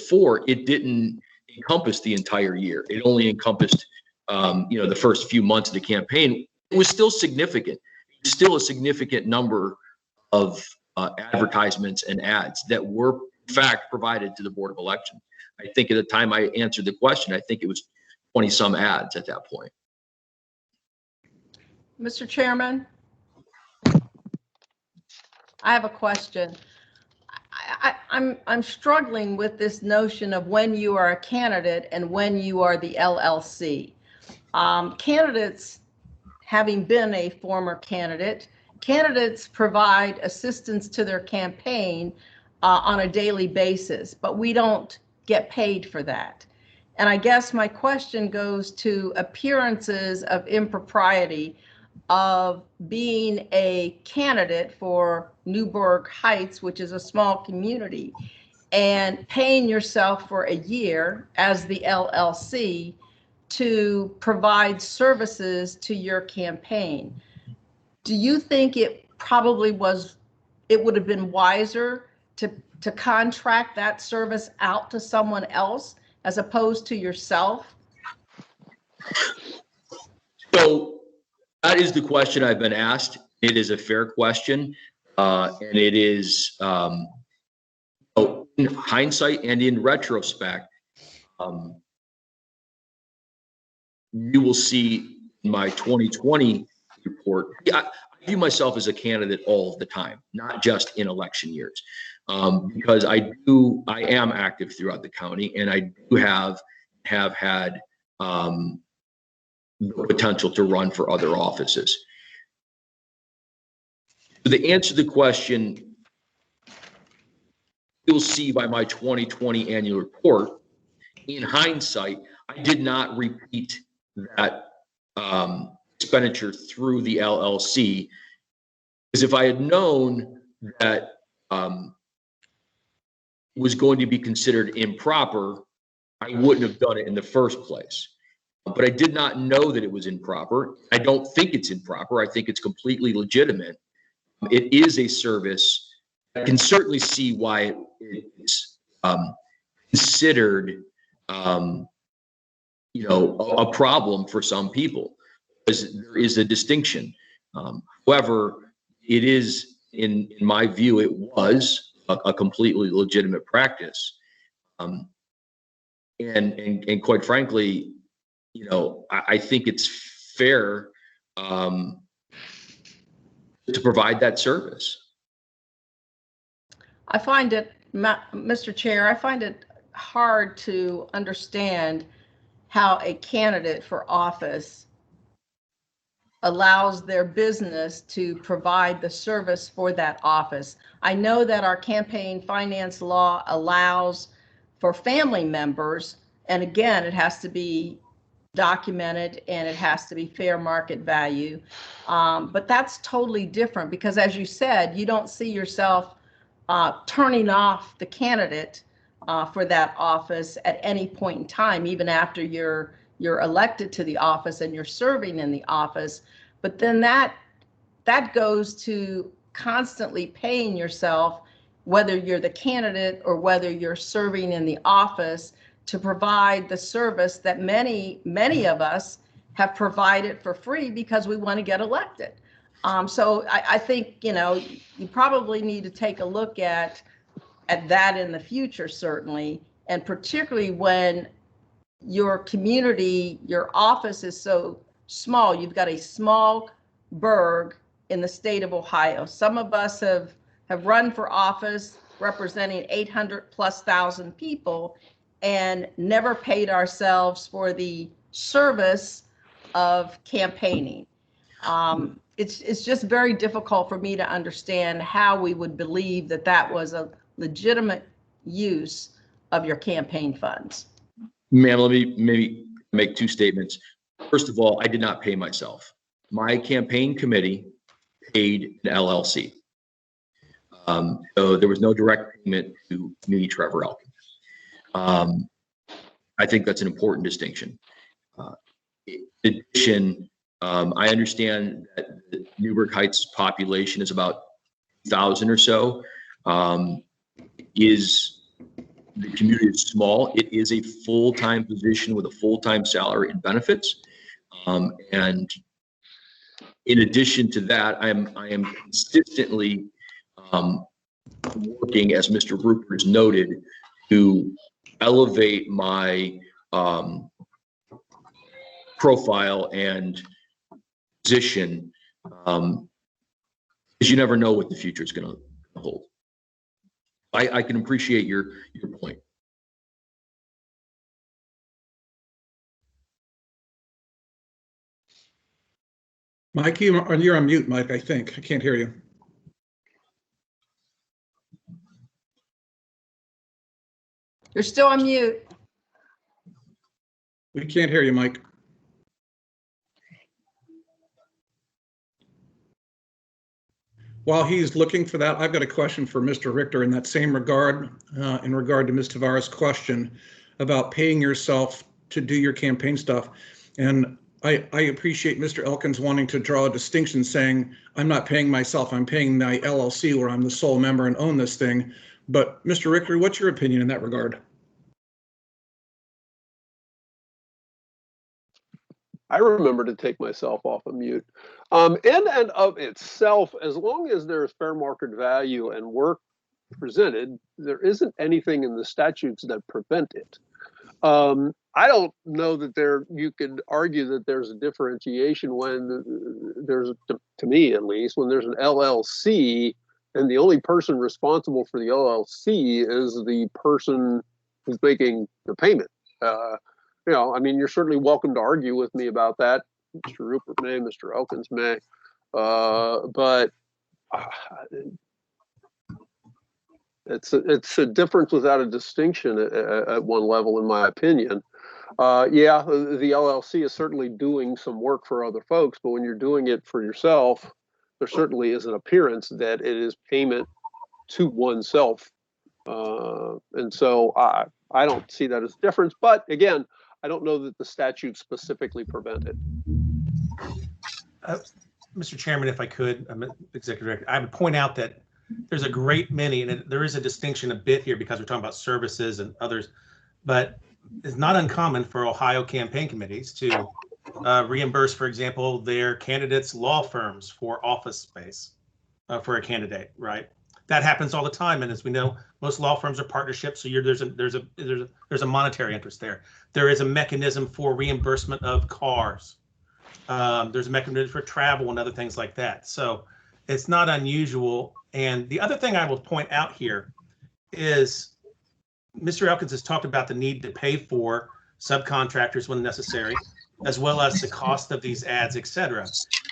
for, it didn't encompass the entire year. It only encompassed, the first few months of the campaign. It was still significant. It was still a significant number of advertisements and ads that were, in fact, provided to the Board of Elections. I think at the time I answered the question, I think it was 20 some ads at that point. Mr. Chairman, I have a question. I'm struggling with this notion of when you are a candidate and when you are the LLC. Candidates, having been a former candidate, candidates provide assistance to their campaign on a daily basis, but we don't get paid for that. And I guess my question goes to appearances of impropriety of being a candidate for Newburgh Heights, which is a small community, and paying yourself for a year as the LLC to provide services to your campaign. Do you think it would have been wiser to contract that service out to someone else as opposed to yourself? So that is the question I've been asked. It is a fair question. And it is, in hindsight and in retrospect, you will see in my 2020 report, I view myself as a candidate all the time, not just in election years, because I am active throughout the county, and I do have had the potential to run for other offices. To answer the question, you'll see by my 2020 annual report, in hindsight, I did not repeat that expenditure through the LLC, because if I had known that it was going to be considered improper, I wouldn't have done it in the first place. But I did not know that it was improper. I don't think it's improper. I think it's completely legitimate. It is a service. I can certainly see why it is considered a problem for some people, because there is a distinction. However, it is, in my view, it was a completely legitimate practice. And quite frankly, I think it's fair to provide that service. I find it, Mr. Chair, I find it hard to understand how a candidate for office allows their business to provide the service for that office. I know that our campaign finance law allows for family members, and again, it has to be documented and it has to be fair market value. But that's totally different, because as you said, you don't see yourself turning off the candidate for that office at any point in time, even after you're elected to the office and you're serving in the office. But then that goes to constantly paying yourself, whether you're the candidate or whether you're serving in the office, to provide the service that many of us have provided for free because we want to get elected. So I think, you probably need to take a look at that in the future, certainly, and particularly when your community, your office is so small. You've got a small burg in the state of Ohio. Some of us have run for office representing 800,000+ people and never paid ourselves for the service of campaigning. It's just very difficult for me to understand how we would believe that was a legitimate use of your campaign funds. Ma'am, let me maybe make two statements. First of all, I did not pay myself. My campaign committee paid an LLC. So there was no direct payment to me, Trevor Elkins. I think that's an important distinction. In addition, I understand that the Newburgh Heights population is about 1,000 or so. The community is small. It is a full-time position with a full-time salary and benefits. And in addition to that, I am consistently working, as Mr. Rupert has noted, to elevate my profile and position, because you never know what the future is going to hold. I can appreciate your point. Mike, you're on mute, Mike, I think. I can't hear you. You're still on mute. We can't hear you, Mike. While he's looking for that, I've got a question for Mr. Richter in that same regard, in regard to Ms. Tavares' question about paying yourself to do your campaign stuff. And I appreciate Mr. Elkins wanting to draw a distinction, saying, I'm not paying myself, I'm paying my LLC where I'm the sole member and own this thing. But Mr. Richter, what's your opinion in that regard? I remember to take myself off of mute. In and of itself, as long as there's fair market value and work presented, there isn't anything in the statutes that prevent it. I don't know that you could argue that there's a differentiation when there's, to me at least, when there's an LLC and the only person responsible for the LLC is the person who's making the payment. I mean, you're certainly welcome to argue with me about that. Mr. Rupert may, Mr. Elkins may, but it's a difference without a distinction at one level, in my opinion. Yeah, the LLC is certainly doing some work for other folks, but when you're doing it for yourself, there certainly is an appearance that it is payment to oneself. And so I don't see that as a difference, but again, I don't know that the statute specifically prevent it. Mr. Chairman, if I could, Executive Director, I would point out that there's a great many, and there is a distinction a bit here because we're talking about services and others, but it's not uncommon for Ohio campaign committees to reimburse, for example, their candidates' law firms for office space for a candidate, right? That happens all the time, and as we know, most law firms are partnerships, so there's a monetary interest there. There is a mechanism for reimbursement of cars. There's a mechanism for travel and other things like that. So it's not unusual. And the other thing I will point out here is Mr. Elkins has talked about the need to pay for subcontractors when necessary, as well as the cost of these ads, et cetera.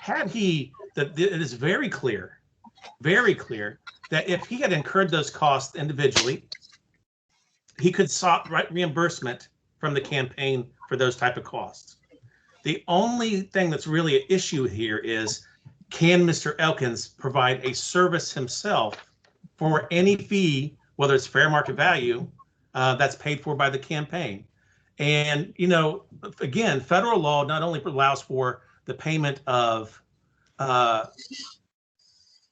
It is very clear that if he had incurred those costs individually, he could sought reimbursement from the campaign for those type of costs. The only thing that's really an issue here is, can Mr. Elkins provide a service himself for any fee, whether it's fair market value that's paid for by the campaign. And, you know, again, federal law not only allows for the payment of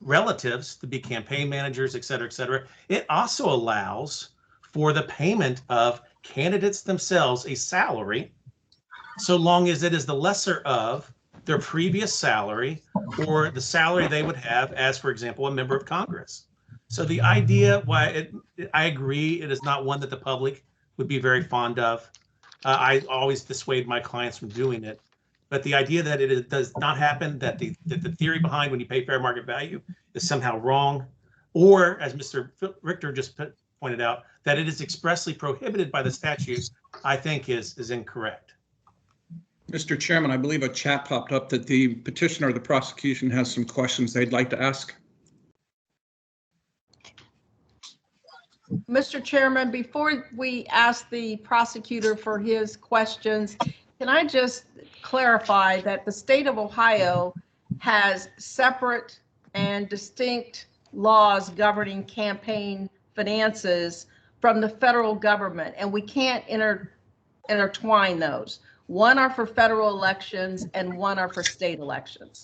relatives to be campaign managers, et cetera, it also allows for the payment of candidates themselves a salary, so long as it is the lesser of their previous salary or the salary they would have as, for example, a member of Congress. So the idea, I agree, it is not one that the public would be very fond of. I always dissuade my clients from doing it. But the idea that it does not happen, that the theory behind when you pay fair market value is somehow wrong, or as Mr. Richter just pointed out, that it is expressly prohibited by the statute, I think is incorrect. Mr. Chairman, I believe a chat popped up that the petitioner or the prosecution has some questions they'd like to ask. Mr. Chairman, before we ask the prosecutor for his questions, can I just clarify that the state of Ohio has separate and distinct laws governing campaign finances from the federal government, and we can't intertwine those. One are for federal elections and one are for state elections.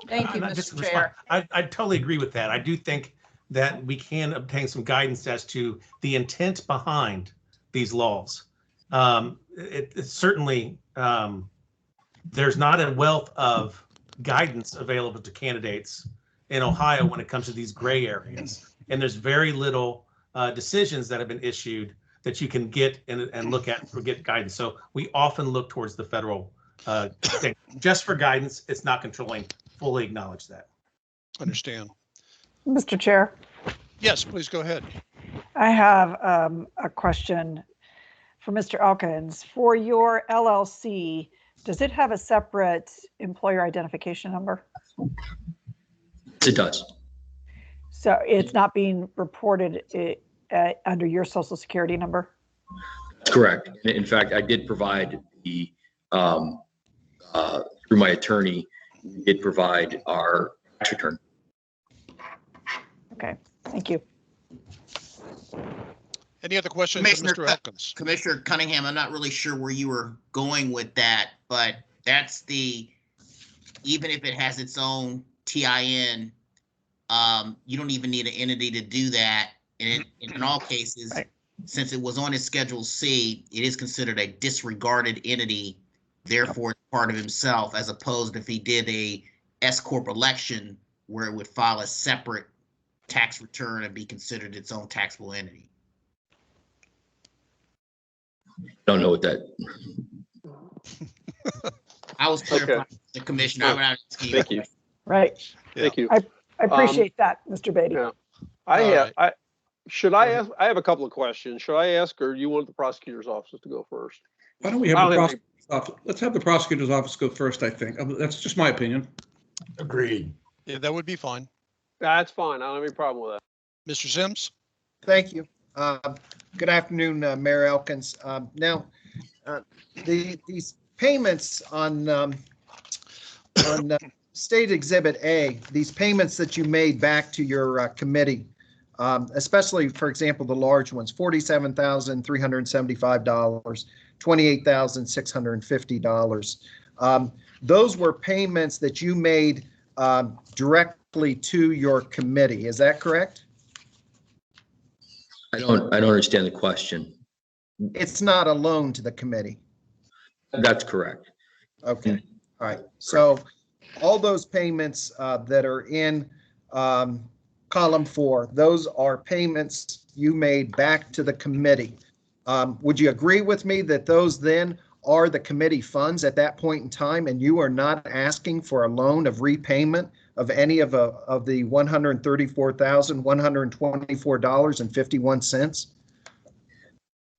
Thank you, Mr. Chair. I totally agree with that. I do think that we can obtain some guidance as to the intent behind these laws. It's certainly, there's not a wealth of guidance available to candidates in Ohio when it comes to these gray areas. And there's very little decisions that have been issued that you can get and look at for get guidance. So we often look towards the federal thing. Just for guidance, it's not controlling. Fully acknowledge that. Understand. Mr. Chair, Yes, please go ahead. I have a question for Mr. Elkins. For your LLC, does it have a separate employer identification number? It does. So it's not being reported under your social security number? That's correct. In fact, I did provide the, through my attorney, we did provide our tax return. Okay, thank you. Any other questions, Mr. Elkins? Commissioner Cunningham, I'm not really sure where you were going with that, but that's even if it has its own TIN, you don't even need an entity to do that. And in all cases, right, since it was on his Schedule C, it is considered a disregarded entity, therefore it's part of himself, as opposed if he did a S-Corp election where it would file a separate tax return and be considered its own taxable entity. Don't know what that. I was clarifying the commissioner. Yeah. Thank you. Right. Thank you. I appreciate that, Mr. Beatty. Yeah. I have a couple of questions. Should I ask, or do you want the prosecutor's office to go first? Why don't we have the prosecutor's office? Let's have the prosecutor's office go first, I think. That's just my opinion. Agreed. Yeah, that would be fine. That's fine. I don't have any problem with that. Mr. Sims? Thank you. Good afternoon, Mayor Elkins. Now, these payments on State Exhibit A, these payments that you made back to your committee, especially, for example, the large ones, $47,375, $28,650. Those were payments that you made directly to your committee. Is that correct? I don't understand the question. It's not a loan to the committee. That's correct. Okay. All right. So all those payments that are in column 4, those are payments you made back to the committee. Would you agree with me that those then are the committee funds at that point in time, and you are not asking for a loan of repayment of any of the $134,124.51?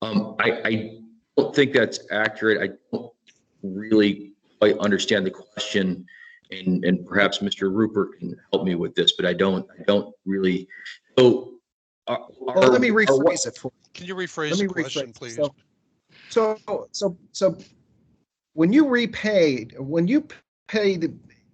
I don't think that's accurate. I don't really quite understand the question, and perhaps Mr. Rupert can help me with this, but I don't really. So, let me rephrase it for you. Can you rephrase the question, please? So when you paid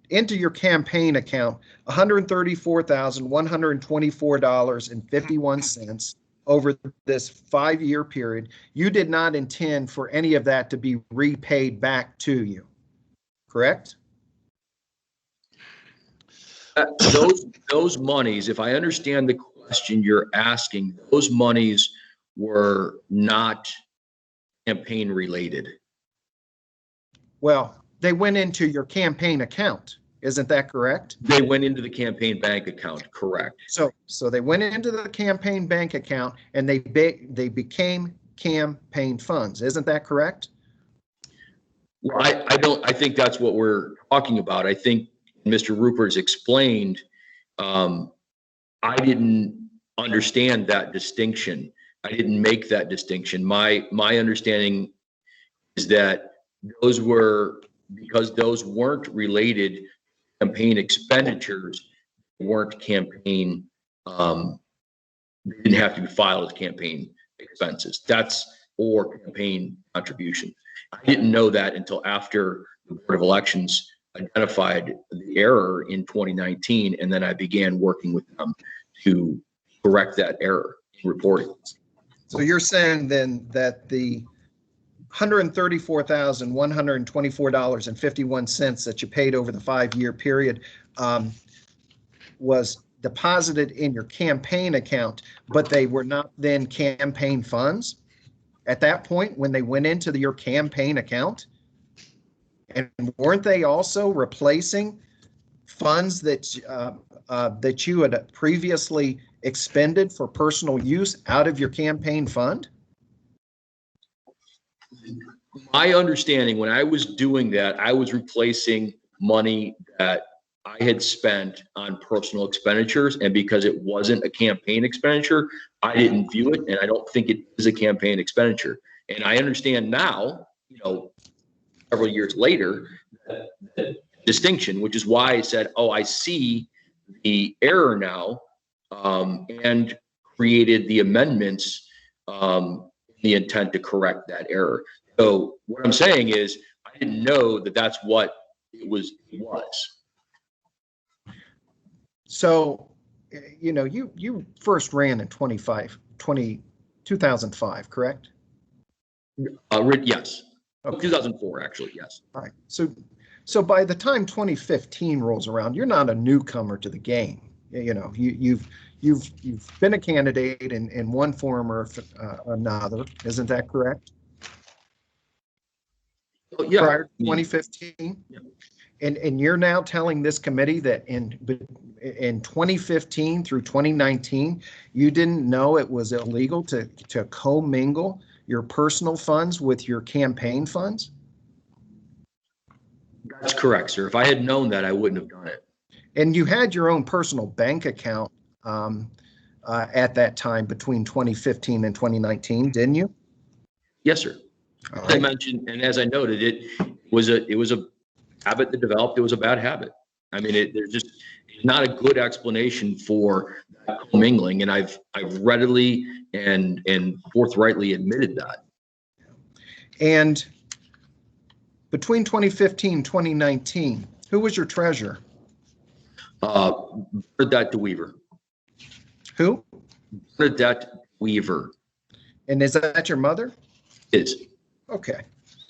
into your campaign account $134,124.51, over this 5-year period, you did not intend for any of that to be repaid back to you, correct? Those monies, if I understand the question you're asking, those monies were not campaign related. Well, they went into your campaign account. Isn't that correct? They went into the campaign bank account, correct. So they went into the campaign bank account and they became campaign funds. Isn't that correct? Well, I think that's what we're talking about. I think Mr. Rupert's explained, I didn't understand that distinction. I didn't make that distinction. My understanding is that those were, because those weren't related campaign expenditures, weren't campaign, they didn't have to be filed as campaign expenses. That's or campaign contribution. I didn't know that until after the Board of Elections identified the error in 2019, and then I began working with them to correct that error in reporting. So you're saying then that the $134,124.51 that you paid over the 5-year period was deposited in your campaign account, but they were not then campaign funds at that point when they went into your campaign account? And weren't they also replacing funds that that you had previously expended for personal use out of your campaign fund? My understanding, when I was doing that, I was replacing money that I had spent on personal expenditures, and because it wasn't a campaign expenditure, I didn't view it, and I don't think it is a campaign expenditure. And I understand now, you know, several years later, the distinction, which is why I said, oh, I see the error now, and created the amendments, the intent to correct that error. So what I'm saying is, I didn't know that that's what it was. So, you know, you first ran in 2005, correct? Yes. Okay. 2004, actually, yes. All right. So by the time 2015 rolls around, you're not a newcomer to the game. You know, you've been a candidate in one form or another. Isn't that correct? Yeah. Prior to 2015? Yeah. And you're now telling this committee that in 2015 through 2019, you didn't know it was illegal to commingle your personal funds with your campaign funds? That's correct, sir. If I had known that, I wouldn't have done it. And you had your own personal bank account at that time between 2015 and 2019, didn't you? Yes, sir. All As right. I mentioned, and as I noted, it was a habit that developed. It was a bad habit. I mean, there's just not a good explanation for that commingling, and I've readily and forthrightly admitted that. And between 2015 and 2019, who was your treasurer? Bernadette Weaver. Who? Bernadette Weaver. And is that your mother? It is. Okay.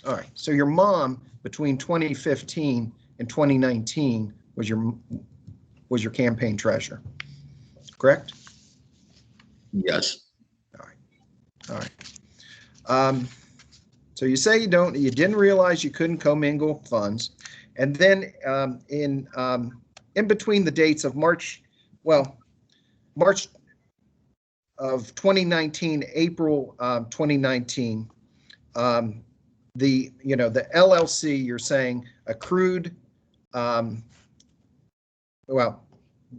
All right. So your mom between 2015 and 2019 was your campaign treasurer, correct? Yes. All right. All right. So you say you didn't realize you couldn't commingle funds, and then in between the dates of March of 2019, April 2019, the LLC you're saying accrued,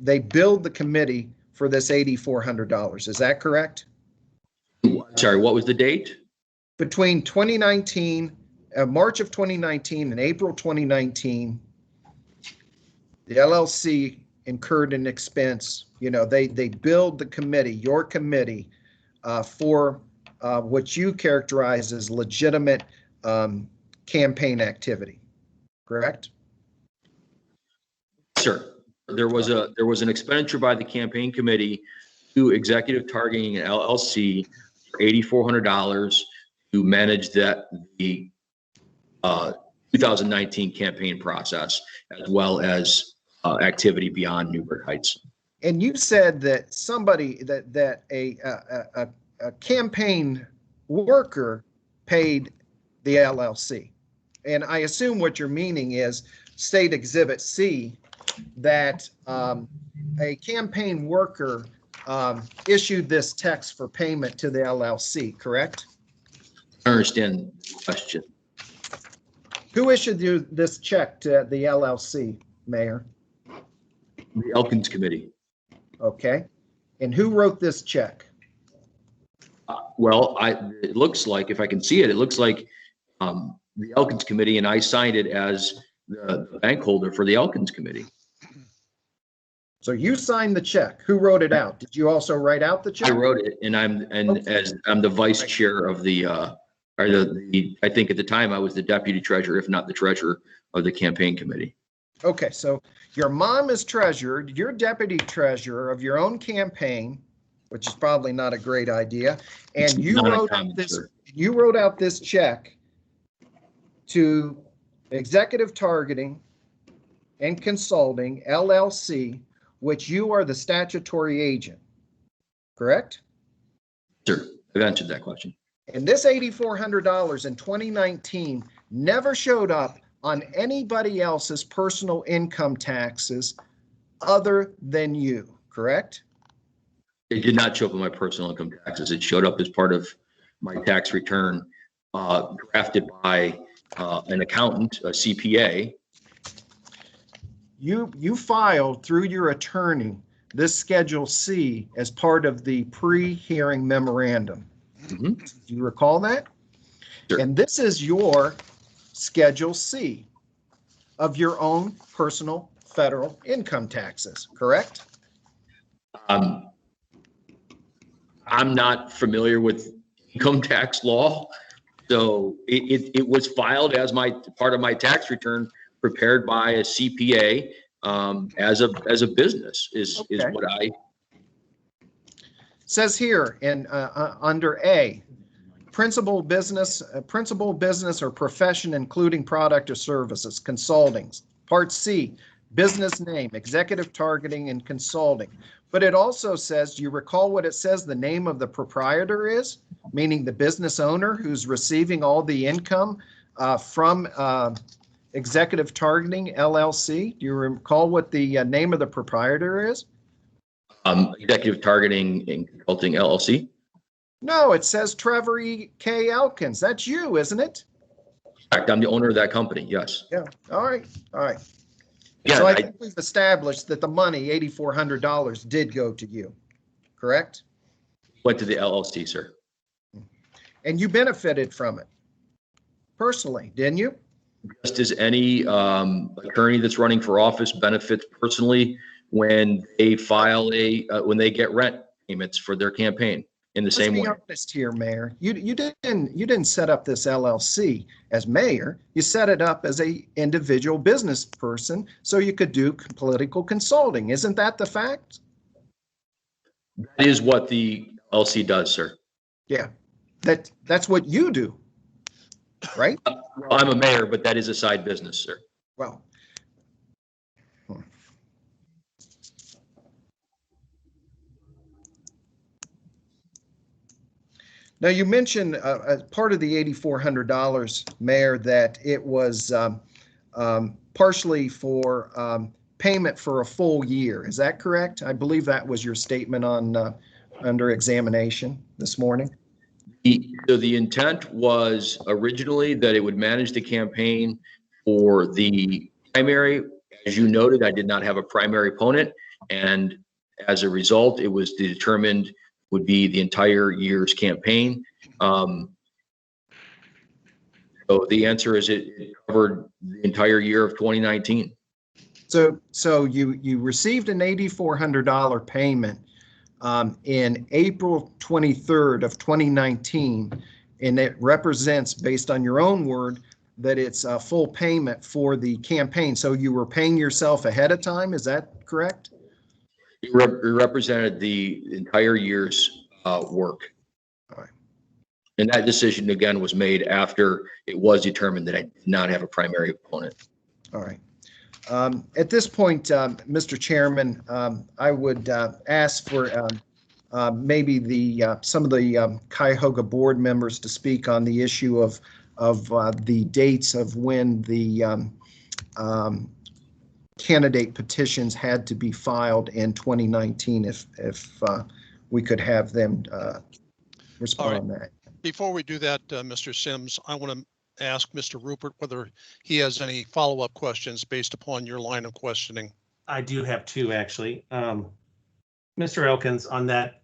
they billed the committee for this $8,400. Is that correct? Sorry, what was the date? Between 2019, March of 2019 and April 2019, the LLC incurred an expense. You know, they billed the committee, your committee, for what you characterize as legitimate campaign activity, correct? Sir, there was an expenditure by the campaign committee to Executive Targeting LLC for $8,400 to manage the 2019 campaign process, as well as activity beyond Newburgh Heights. And you said that somebody, that a campaign worker paid the LLC. And I assume what you're meaning is State Exhibit C, that a campaign worker issued this text for payment to the LLC, correct? I understand the question. Who issued you this check to the LLC, Mayor? The Elkins Committee. Okay. And who wrote this check? Well, it looks like, if I can see it, it looks like the Elkins Committee, and I signed it as the bank holder for the Elkins Committee. So you signed the check. Who wrote it out? Did you also write out the check? I wrote it, and I'm the vice chair of I think at the time I was the deputy treasurer, if not the treasurer of the campaign committee. Okay, so your mom is treasurer, you're deputy treasurer of your own campaign, which is probably not a great idea, and you wrote out this check to Executive Targeting and Consulting LLC, which you are the statutory agent, correct? Sure, I've answered that question. And this $8,400 in 2019 never showed up on anybody else's personal income taxes other than you, correct? It did not show up in my personal income taxes. It showed up as part of my tax return drafted by an accountant, a CPA. You filed through your attorney this Schedule C as part of the pre-hearing memorandum. Mm-hmm. Do you recall that? Sure. And this is your Schedule C of your own personal federal income taxes, correct? I'm not familiar with income tax law, so it was filed as part of my tax return prepared by a CPA as a business is what I. Says here in under A, principal business or profession including product or services, consulting. Part C, business name, executive targeting and consulting. But it also says, do you recall what it says the name of the proprietor is? Meaning the business owner who's receiving all the income from Executive Targeting LLC. Do you recall what the name of the proprietor is? Executive Targeting and Consulting LLC. No, it says Trevor E. K. Elkins. That's you, isn't it? Correct. I'm the owner of that company. Yes. Yeah. All right. All right. Yeah, so I think we've established that the money, $8,400, did go to you, correct? Went to the LLC, sir. And you benefited from it personally, didn't you? Just as any attorney that's running for office benefits personally when they file when they get rent payments for their campaign in the same way. Let's be honest here, Mayor. You didn't set up this LLC as mayor. You set it up as a individual business person so you could do political consulting. Isn't that the fact? That is what the LLC does, sir. Yeah, that's what you do, right? Well, I'm a mayor, but that is a side business, sir. Well. Now, you mentioned as part of the $8,400, Mayor, that it was partially for payment for a full year. Is that correct? I believe that was your statement on under examination this morning. So the intent was originally that it would manage the campaign for the primary. As you noted, I did not have a primary opponent, and as a result, it was determined would be the entire year's campaign. So the answer is it covered the entire year of 2019. So you received an $8,400 payment in April 23rd of 2019, and it represents, based on your own word, that it's a full payment for the campaign. So you were paying yourself ahead of time, is that correct? It represented the entire year's work. All right. And that decision, again, was made after it was determined that I did not have a primary opponent. All right. At this point, Mr. Chairman, I would ask for maybe some of the Cuyahoga board members to speak on the issue of the dates of when the candidate petitions had to be filed in 2019, if we could have them respond on that. Before we do that, Mr. Sims, I want to ask Mr. Rupert whether he has any follow-up questions based upon your line of questioning. I do have two, actually. Mr. Elkins, on that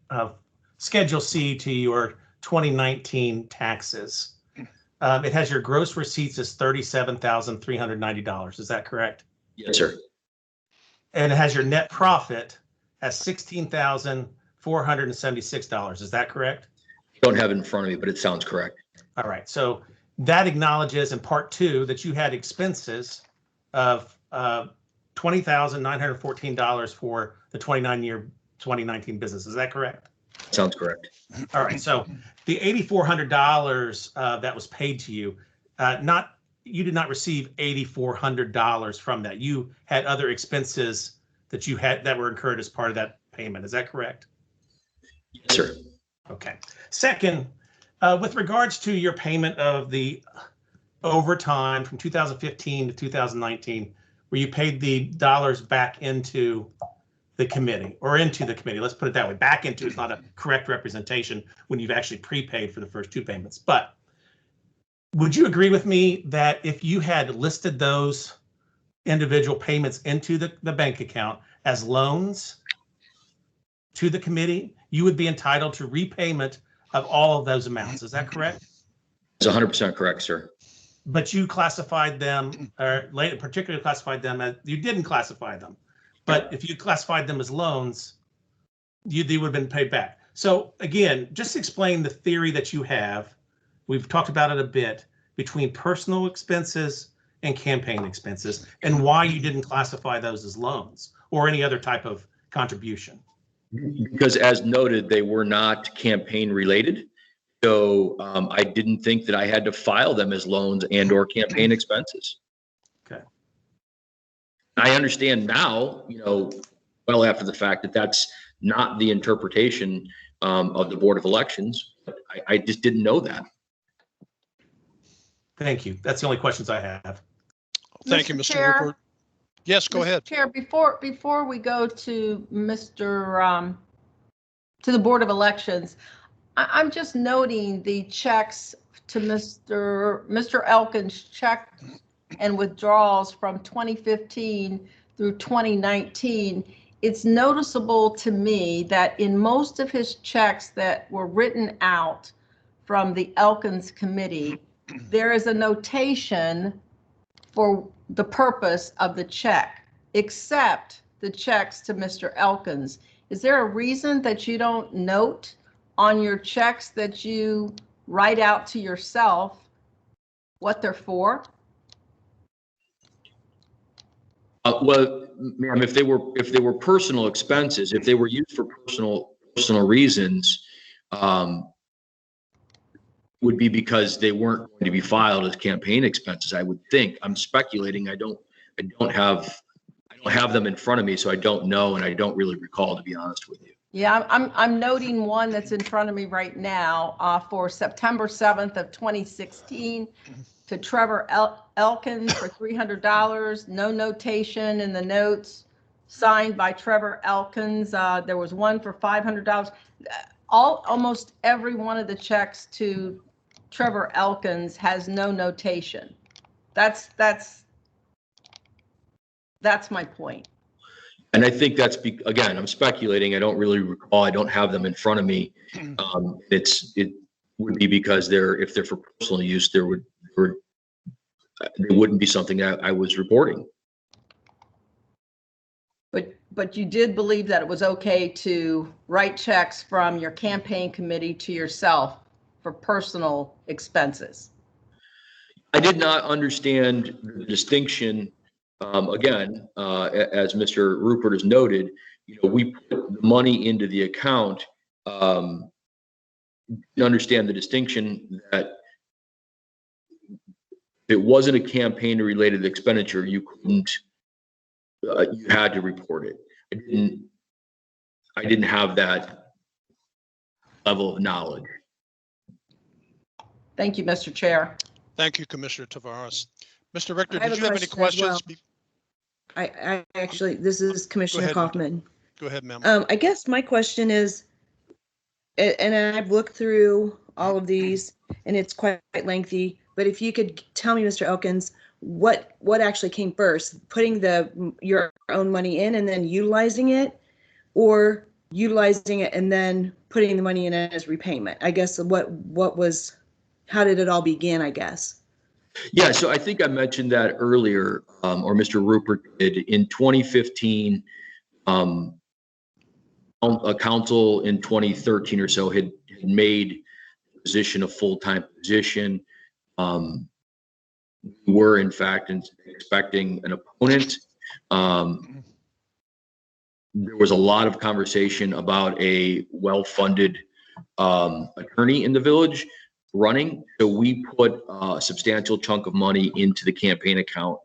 Schedule C to your 2019 taxes, it has your gross receipts as $37,390. Is that correct? Yes, sir. And it has your net profit as $16,476. Is that correct? Don't have it in front of me, but it sounds correct. All right. So that acknowledges in part two that you had expenses of $20,914 for the 2019 business. Is that correct? Sounds correct. All right. So the $8,400 that was paid to you, you did not receive $8,400 from that. You had other expenses that you had that were incurred as part of that payment. Is that correct? Yes, sir. Okay. Second, with regards to your payment of the overtime from 2015 to 2019, where you paid the dollars back into the committee, let's put it that way. Back into is not a correct representation when you've actually prepaid for the first two payments. But would you agree with me that if you had listed those individual payments into the bank account as loans to the committee, you would be entitled to repayment of all of those amounts? Is that correct? It's 100% correct, sir. But you classified them, or later particularly classified them as, you didn't classify them, but if you classified them as loans, they would have been paid back. So again, just explain the theory that you have. We've talked about it a bit, between personal expenses and campaign expenses, and why you didn't classify those as loans or any other type of contribution. Because as noted, they were not campaign related. So I didn't think that I had to file them as loans and or campaign expenses. Okay. I understand now, well after the fact, that that's not the interpretation of the Board of Elections. I just didn't know that. Thank you. That's the only questions I have. Thank you, Mr. Rupert. Yes, go ahead. Chair, before we go to to the Board of Elections, I'm just noting the checks to Mr. Elkins' check and withdrawals from 2015 through 2019. It's noticeable to me that in most of his checks that were written out from the Elkins Committee, there is a notation for the purpose of the check, except the checks to Mr. Elkins. Is there a reason that you don't note on your checks that you write out to yourself what they're for? Well, ma'am, if they were personal expenses, if they were used for personal reasons, would be because they weren't going to be filed as campaign expenses, I would think. I'm speculating. I don't have them in front of me, so I don't know, and I don't really recall, to be honest with you. Yeah, I'm noting one that's in front of me right now for September 7th of 2016 to Trevor Elkins for $300. No notation in the notes, signed by Trevor Elkins. There was one for $500. Almost every one of the checks to Trevor Elkins has no notation. That's my point. And I think that's, again, I'm speculating. I don't really recall. I don't have them in front of me. It would be because if they're for personal use, they wouldn't be something that I was reporting. But you did believe that it was okay to write checks from your campaign committee to yourself for personal expenses. I did not understand the distinction. Again, as Mr. Rupert has noted, we put the money into the account, you understand the distinction that if it wasn't a campaign related expenditure, you couldn't, you had to report it. I didn't have that level of knowledge. Thank you, Mr. Chair. Thank you, Commissioner Tavares. Mr. Richter, I have did a you have any question as questions? I actually, this is Commissioner ahead, Kaufman. Go ahead, ma'am. I guess my question is, and I've looked through all of these and it's quite lengthy, but if you could tell me, Mr. Elkins, what actually came first, putting your own money in and then utilizing it, or utilizing it and then putting the money in as repayment? I guess how did it all begin, I guess? Yeah, so I think I mentioned that earlier, or Mr. Rupert did. In 2015, a council in 2013 or so had made the position a full-time position. We were in fact expecting an opponent. There was a lot of conversation about a well-funded attorney in the village running. So we put a substantial chunk of money into the campaign account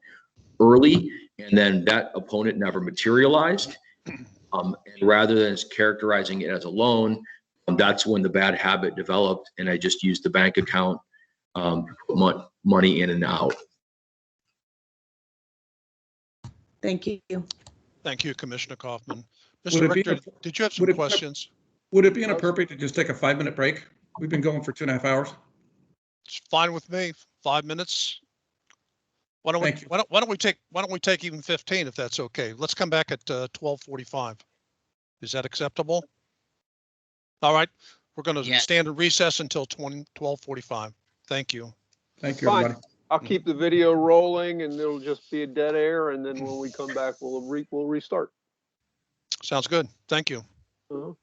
early, and then that opponent never materialized. And rather than characterizing it as a loan, that's when the bad habit developed, and I just used the bank account to put money in and out. Thank you. Thank you, Commissioner Kaufman. Would Mr. it be Richter, did you have some questions? Would it be inappropriate to just take a 5-minute break? We've been going for 2.5 hours. It's fine with me. 5 minutes. Why don't we take even 15 if that's okay? Let's come back at 12:45. Is that acceptable? All right, we're going to stand in recess until 12:45. Thank you. Thank you, Fine. everybody. I'll keep the video rolling and it'll just be a dead air. And then when we come back, we'll restart. Sounds good. Thank you. Uh-huh.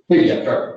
Yeah,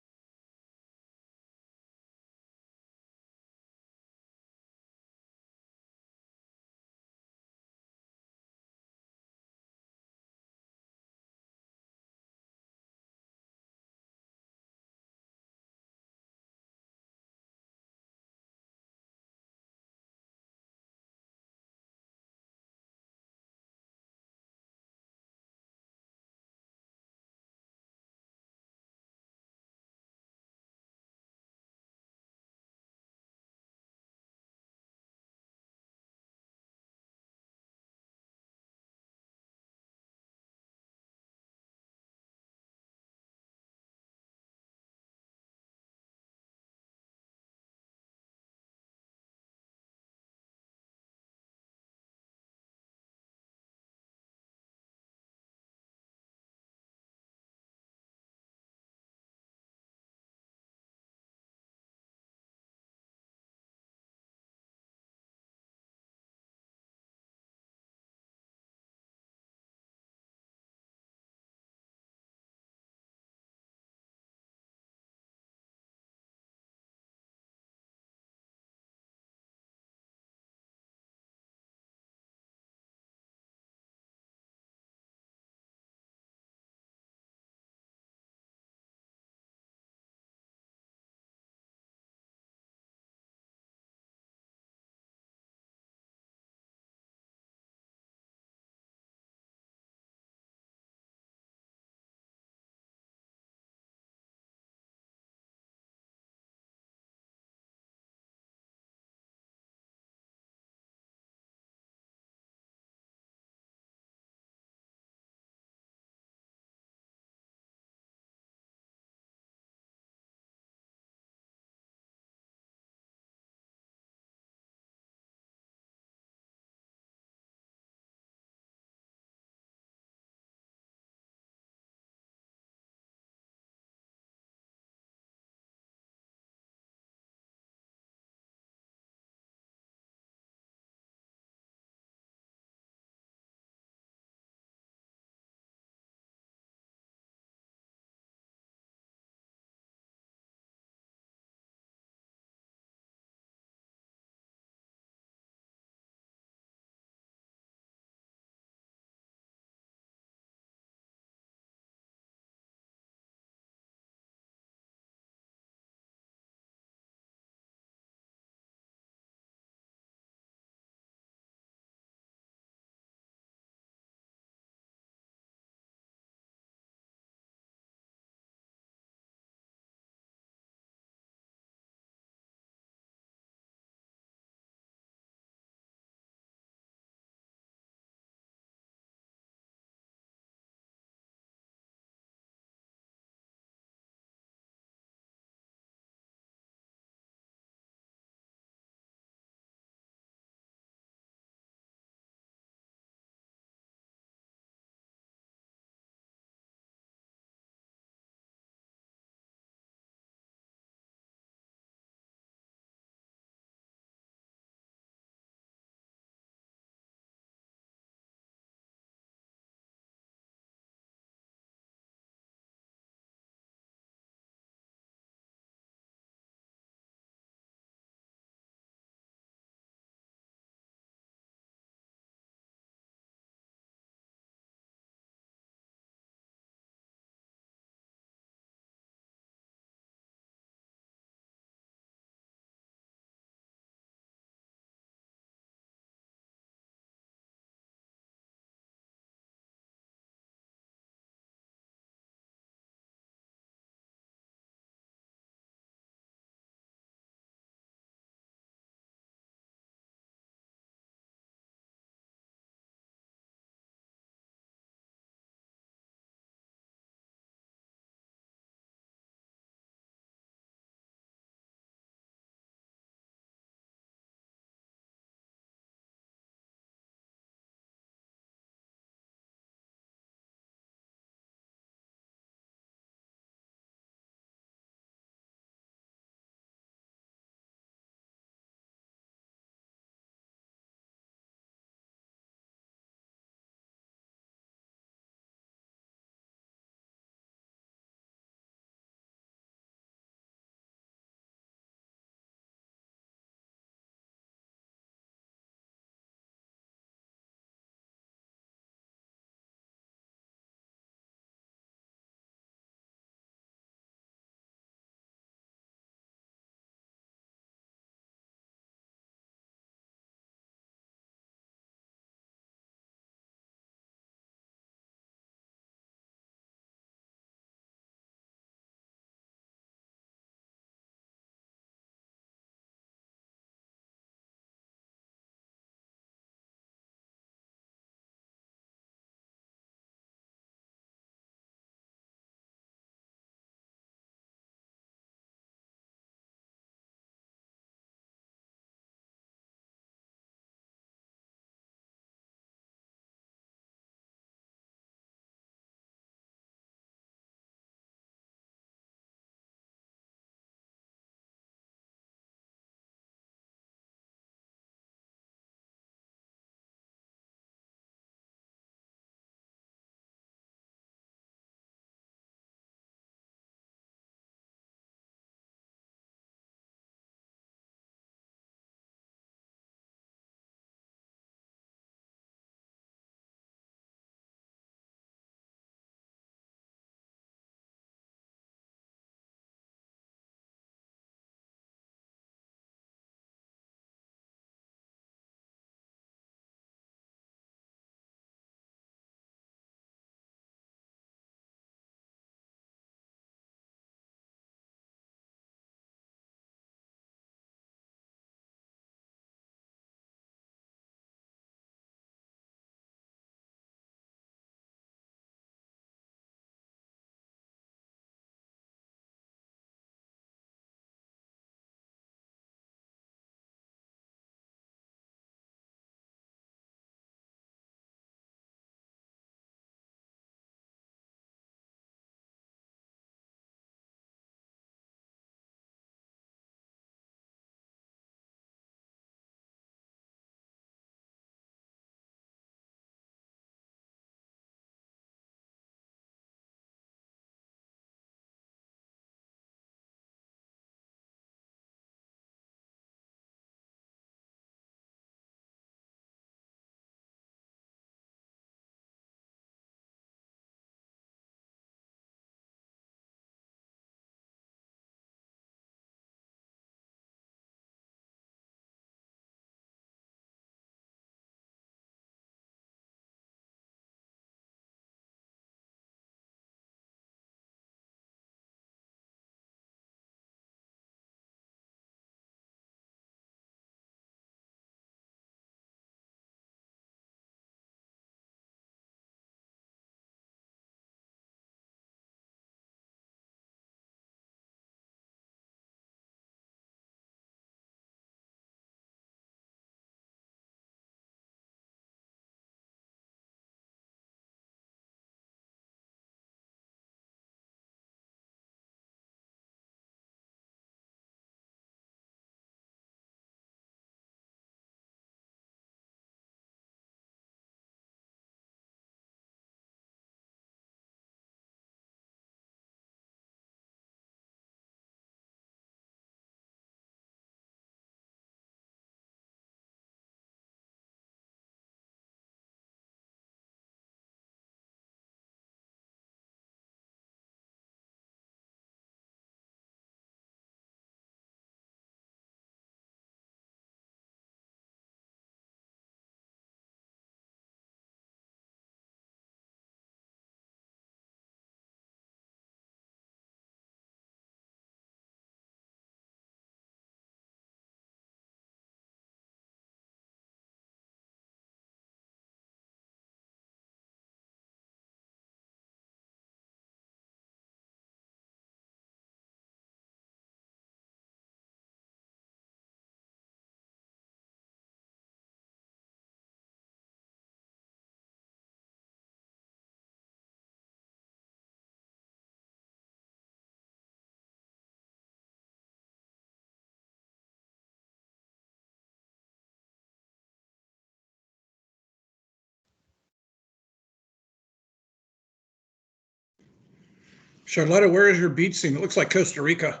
Charlotta, where is your beach scene? It looks like Costa Rica.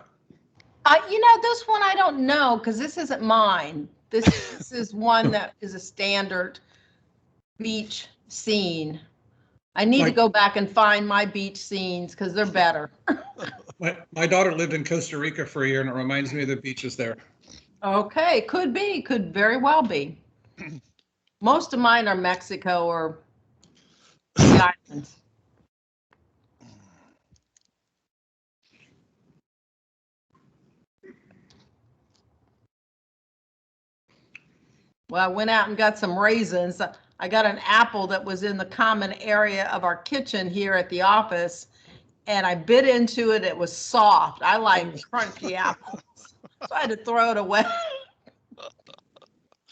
This one I don't know because this isn't mine. This is one that is a standard beach scene. I need to go back and find my beach scenes because they're better. My daughter lived in Costa Rica for a year, and it reminds me of the beaches there. Okay, could be, could very well be. Most of mine are Mexico or the islands. Well, I went out and got some raisins. I got an apple that was in the common area of our kitchen here at the office, and I bit into it. It was soft. I like crunchy apples, so I had to throw it away.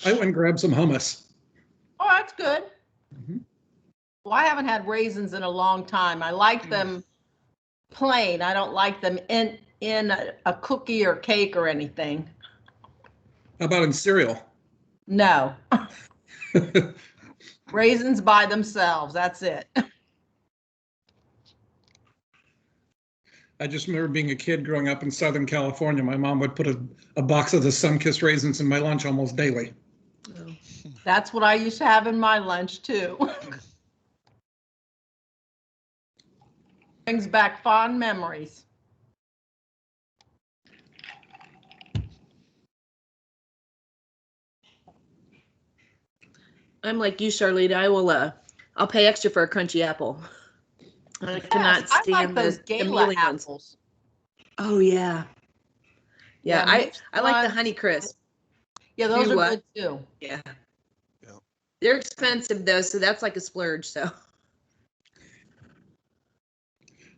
I went and grabbed some hummus. Oh, that's good. Well, I haven't had raisins in a long time. I like them plain. I don't like them in a cookie or cake or anything. How about in cereal? No. Raisins by themselves. That's it. I just remember being a kid growing up in Southern California. My mom would put a box of the Sunkist raisins in my lunch almost daily. That's what I used to have in my lunch too. Brings back fond memories. I'm like you, Charlene. I'll pay extra for a crunchy apple. I cannot stand I like those Gala apples. Oh yeah. Yeah, I like the Honey Crisp. Yeah, those are good too. Yeah. They're expensive though, so that's like a splurge, so.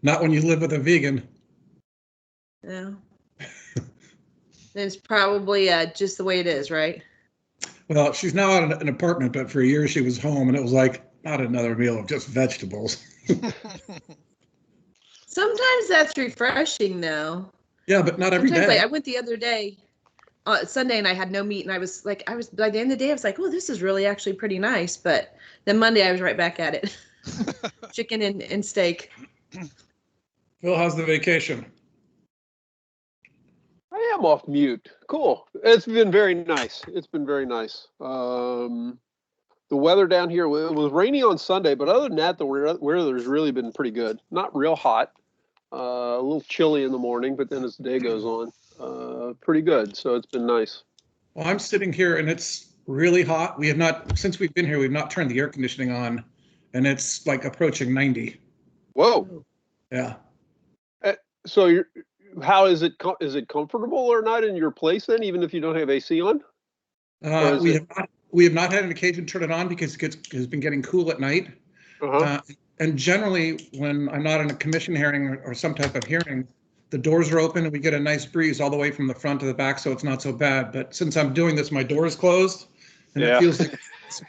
Not when you live with a vegan. Yeah. It's probably just the way it is, right? Well, she's now at an apartment, but for a year she was home, and it was like not another meal of just vegetables. Sometimes that's refreshing, though. Yeah, but not every day. Like, I went the other day, Sunday, and I had no meat, and I was by the end of the day, I was like, oh, this is really actually pretty nice. But then Monday, I was right back at it. Chicken and steak. Phil, how's the vacation? I am off mute. Cool. It's been very nice. It's been very nice. The weather down here, it was rainy on Sunday, but other than that, the weather's really been pretty good. Not real hot, a little chilly in the morning, but then as the day goes on, pretty good. So it's been nice. Well, I'm sitting here and it's really hot. We have not, since we've been here, we've not turned the air conditioning on, and it's like approaching 90. Whoa. Yeah. So how is it? Is it comfortable or not in your place then, even if you don't have AC on? We have not had an occasion to turn it on because it's been getting cool at night. And generally, when I'm not in a commission hearing or some type of hearing, the doors are open and we get a nice breeze all the way from the front to the back, so it's not so bad. But since I'm doing this, my door is closed, and it feels like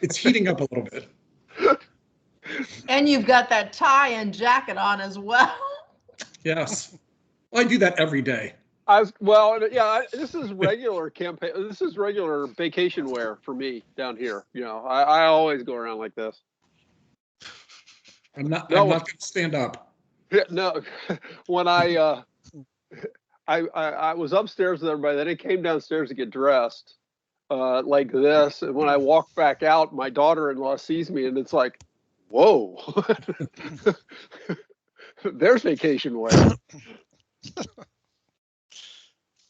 it's heating up a little bit. And you've got that tie and jacket on as well. Yes. I do that every day. This is regular campaign. This is regular vacation wear for me down here. You know, I always go around like this. I'm not going to stand up. Yeah, no, when I was upstairs with everybody, then I came downstairs to get dressed like this. And when I walk back out, my daughter-in-law sees me and it's like, whoa, there's vacation wear.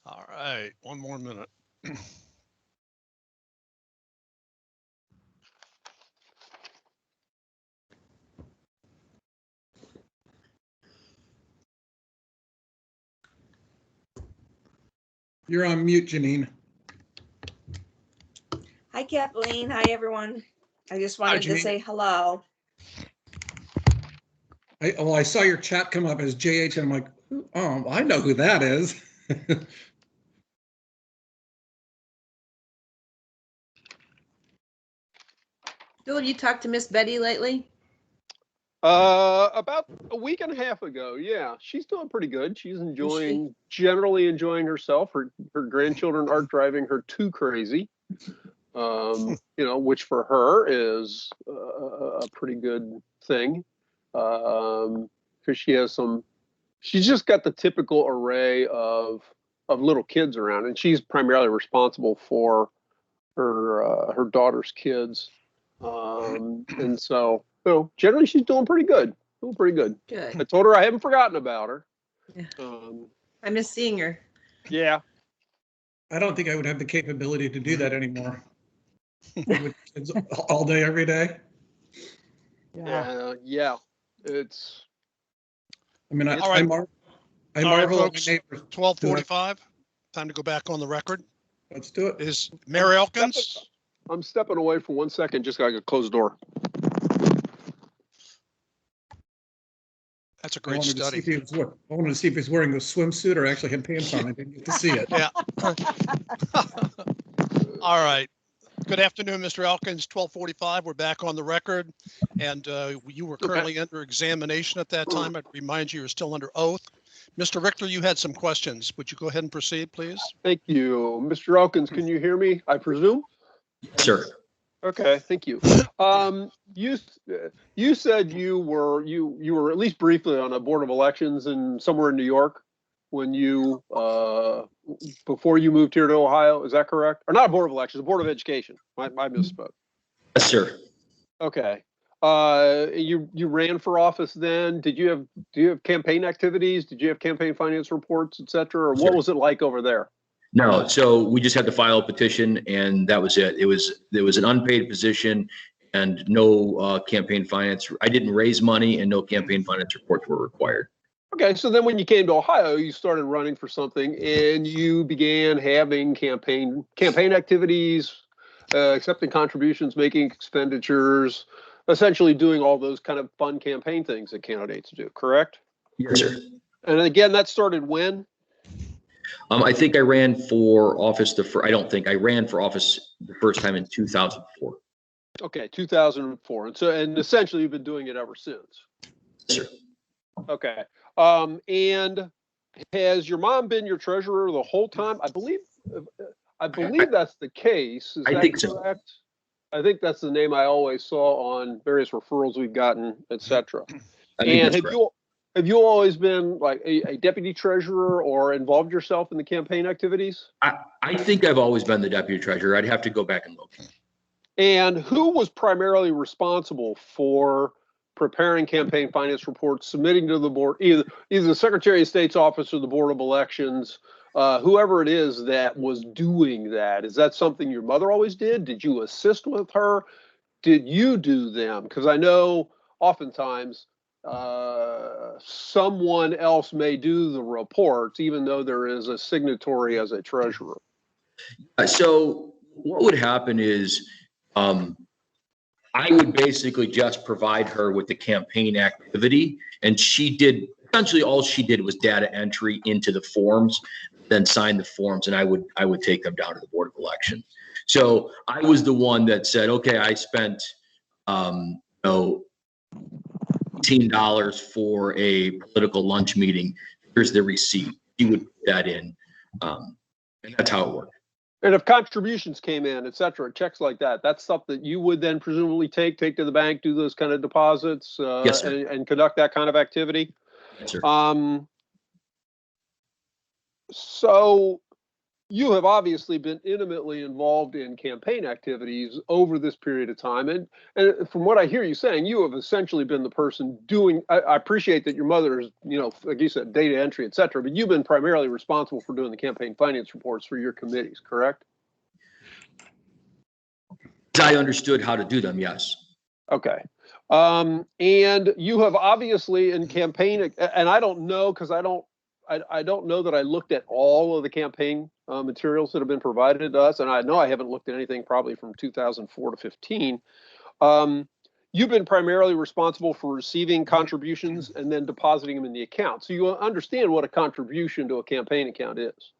All right, one more minute. You're on mute, Janine. Hi, Kathleen. Hi, everyone. I just wanted to say hello. I saw your chat come up as JH, and I'm like, oh, I know who that is. Bill, have you talked to Miss Betty lately? About a week and a half ago. Yeah, she's doing pretty good. She's generally enjoying herself. Her grandchildren aren't driving her too crazy. You know, which for her is a pretty good thing. Because she has some she's just got the typical array of little kids around, and she's primarily responsible for her daughter's kids. And so, you know, generally she's doing pretty good. Doing pretty good. Good. I told her I haven't forgotten about her. Yeah. I miss seeing her. Yeah. I don't think I would have the capability to do that anymore. With kids all day, every day. Yeah. It's. I mean, All right. I All right, marvel at folks, my neighbors. 12:45. Time to go back on the record. Let's do it. Is Mary Elkins? I'm stepping away for 1 second. Just gotta close the door. That's a I great wanted to see study. if he was I wanted to see if he's wearing a swimsuit or actually had pants on. I didn't get to see it. Yeah. All right. Good afternoon, Mr. Elkins. 12:45. We're back on the record. And you were currently under examination at that time. I'd remind you, you're still under oath. Mr. Richter, you had some questions. Would you go ahead and proceed, please? Thank you. Mr. Elkins, can you hear me, I presume? Yes, sir. Okay, thank you. You said you were at least briefly on a board of elections somewhere in New York when you before you moved here to Ohio. Is that correct? Or not a board of elections, a board of education. I misspoke. Yes, sir. Okay. You ran for office then. Do you have campaign activities? Did you have campaign finance reports, et cetera? Or what was it like over there? No, so we just had to file a petition and that was it. It was an unpaid position and no campaign finance. I didn't raise money and no campaign finance reports were required. Okay, so then when you came to Ohio, you started running for something and you began having campaign activities, accepting contributions, making expenditures, essentially doing all those kind of fun campaign things that candidates do, correct? Yes, sir. And again, that started when? I think I ran for office I ran for office the first time in 2004. Okay, 2004. And essentially you've been doing it ever since. Yes, sir. Okay. And has your mom been your treasurer the whole time? I believe that's the case. Is I that think so. correct? I think that's the name I always saw on various referrals we've gotten, et cetera. And have you always been like a deputy treasurer or involved yourself in the campaign activities? I think I've always been the deputy treasurer. I'd have to go back and look. And who was primarily responsible for preparing campaign finance reports, submitting to the board, either the Secretary of State's office or the Board of Elections, whoever it is that was doing that? Is that something your mother always did? Did you assist with her? Did you do them? Because I know oftentimes someone else may do the reports, even though there is a signatory as a treasurer. So what would happen is I would basically just provide her with the campaign activity, and essentially all she did was data entry into the forms, then sign the forms, and I would take them down to the Board of Elections. So I was the one that said, okay, I spent $18 for a political lunch meeting. Here's the receipt. You would put that in, and that's how it worked. And if contributions came in, et cetera, checks like that, that's stuff that you would then presumably take to the bank, do those kind of deposits, Yes, sir. and conduct that kind of activity. Yes, sir. So you have obviously been intimately involved in campaign activities over this period of time. And from what I hear you saying, you have essentially been the person doing, I appreciate that your mother is, like you said, data entry, et cetera, but you've been primarily responsible for doing the campaign finance reports for your committees, correct? I understood how to do them, yes. Okay. And you have obviously in campaign, and I don't know, because I don't know that I looked at all of the campaign materials that have been provided to us, and I know I haven't looked at anything probably from 2004 to 15. You've been primarily responsible for receiving contributions and then depositing them in the account. So you understand what a contribution to a campaign account is.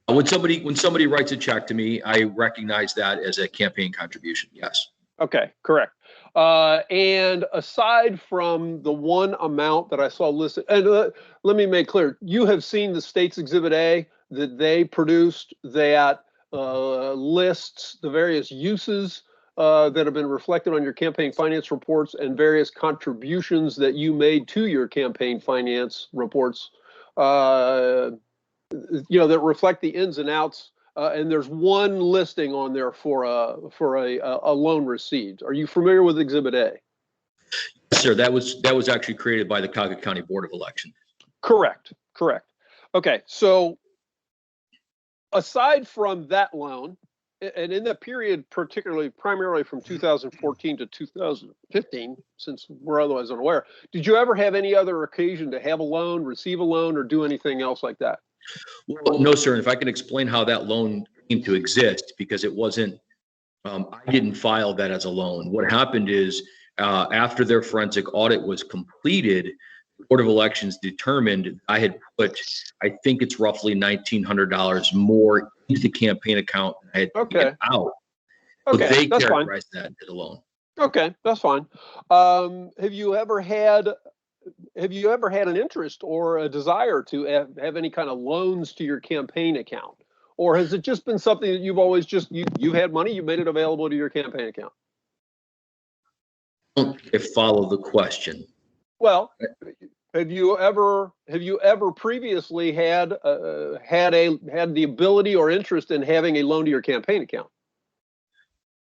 When somebody writes a check to me, I recognize that as a campaign contribution, yes. Okay, correct. And aside from the one amount that I saw listed, and let me make clear, you have seen the state's Exhibit A that they produced that lists the various uses that have been reflected on your campaign finance reports and various contributions that you made to your campaign finance reports, that reflect the ins and outs. And there's one listing on there for a loan received. Are you familiar with Exhibit A? Yes, sir. That was actually created by the Cuyahoga County Board of Elections. Correct. Okay, so aside from that loan, and in that period, primarily from 2014 to 2015, since we're otherwise unaware, did you ever have any other occasion to have a loan, receive a loan, or do anything else like that? Well, no, sir. And if I can explain how that loan came to exist, because it wasn't, I didn't file that as a loan. What happened is after their forensic audit was completed, the Board of Elections determined I had put, I think it's roughly $1,900 more into the campaign account than I had taken out. So they characterized that as a loan. Okay, that's fine. Have you ever had an interest or a desire to have any kind of loans to your campaign account? Or has it just been something that you've always you had money, you made it available to your campaign account? I don't follow the question. Well, have you ever previously had the ability or interest in having a loan to your campaign account?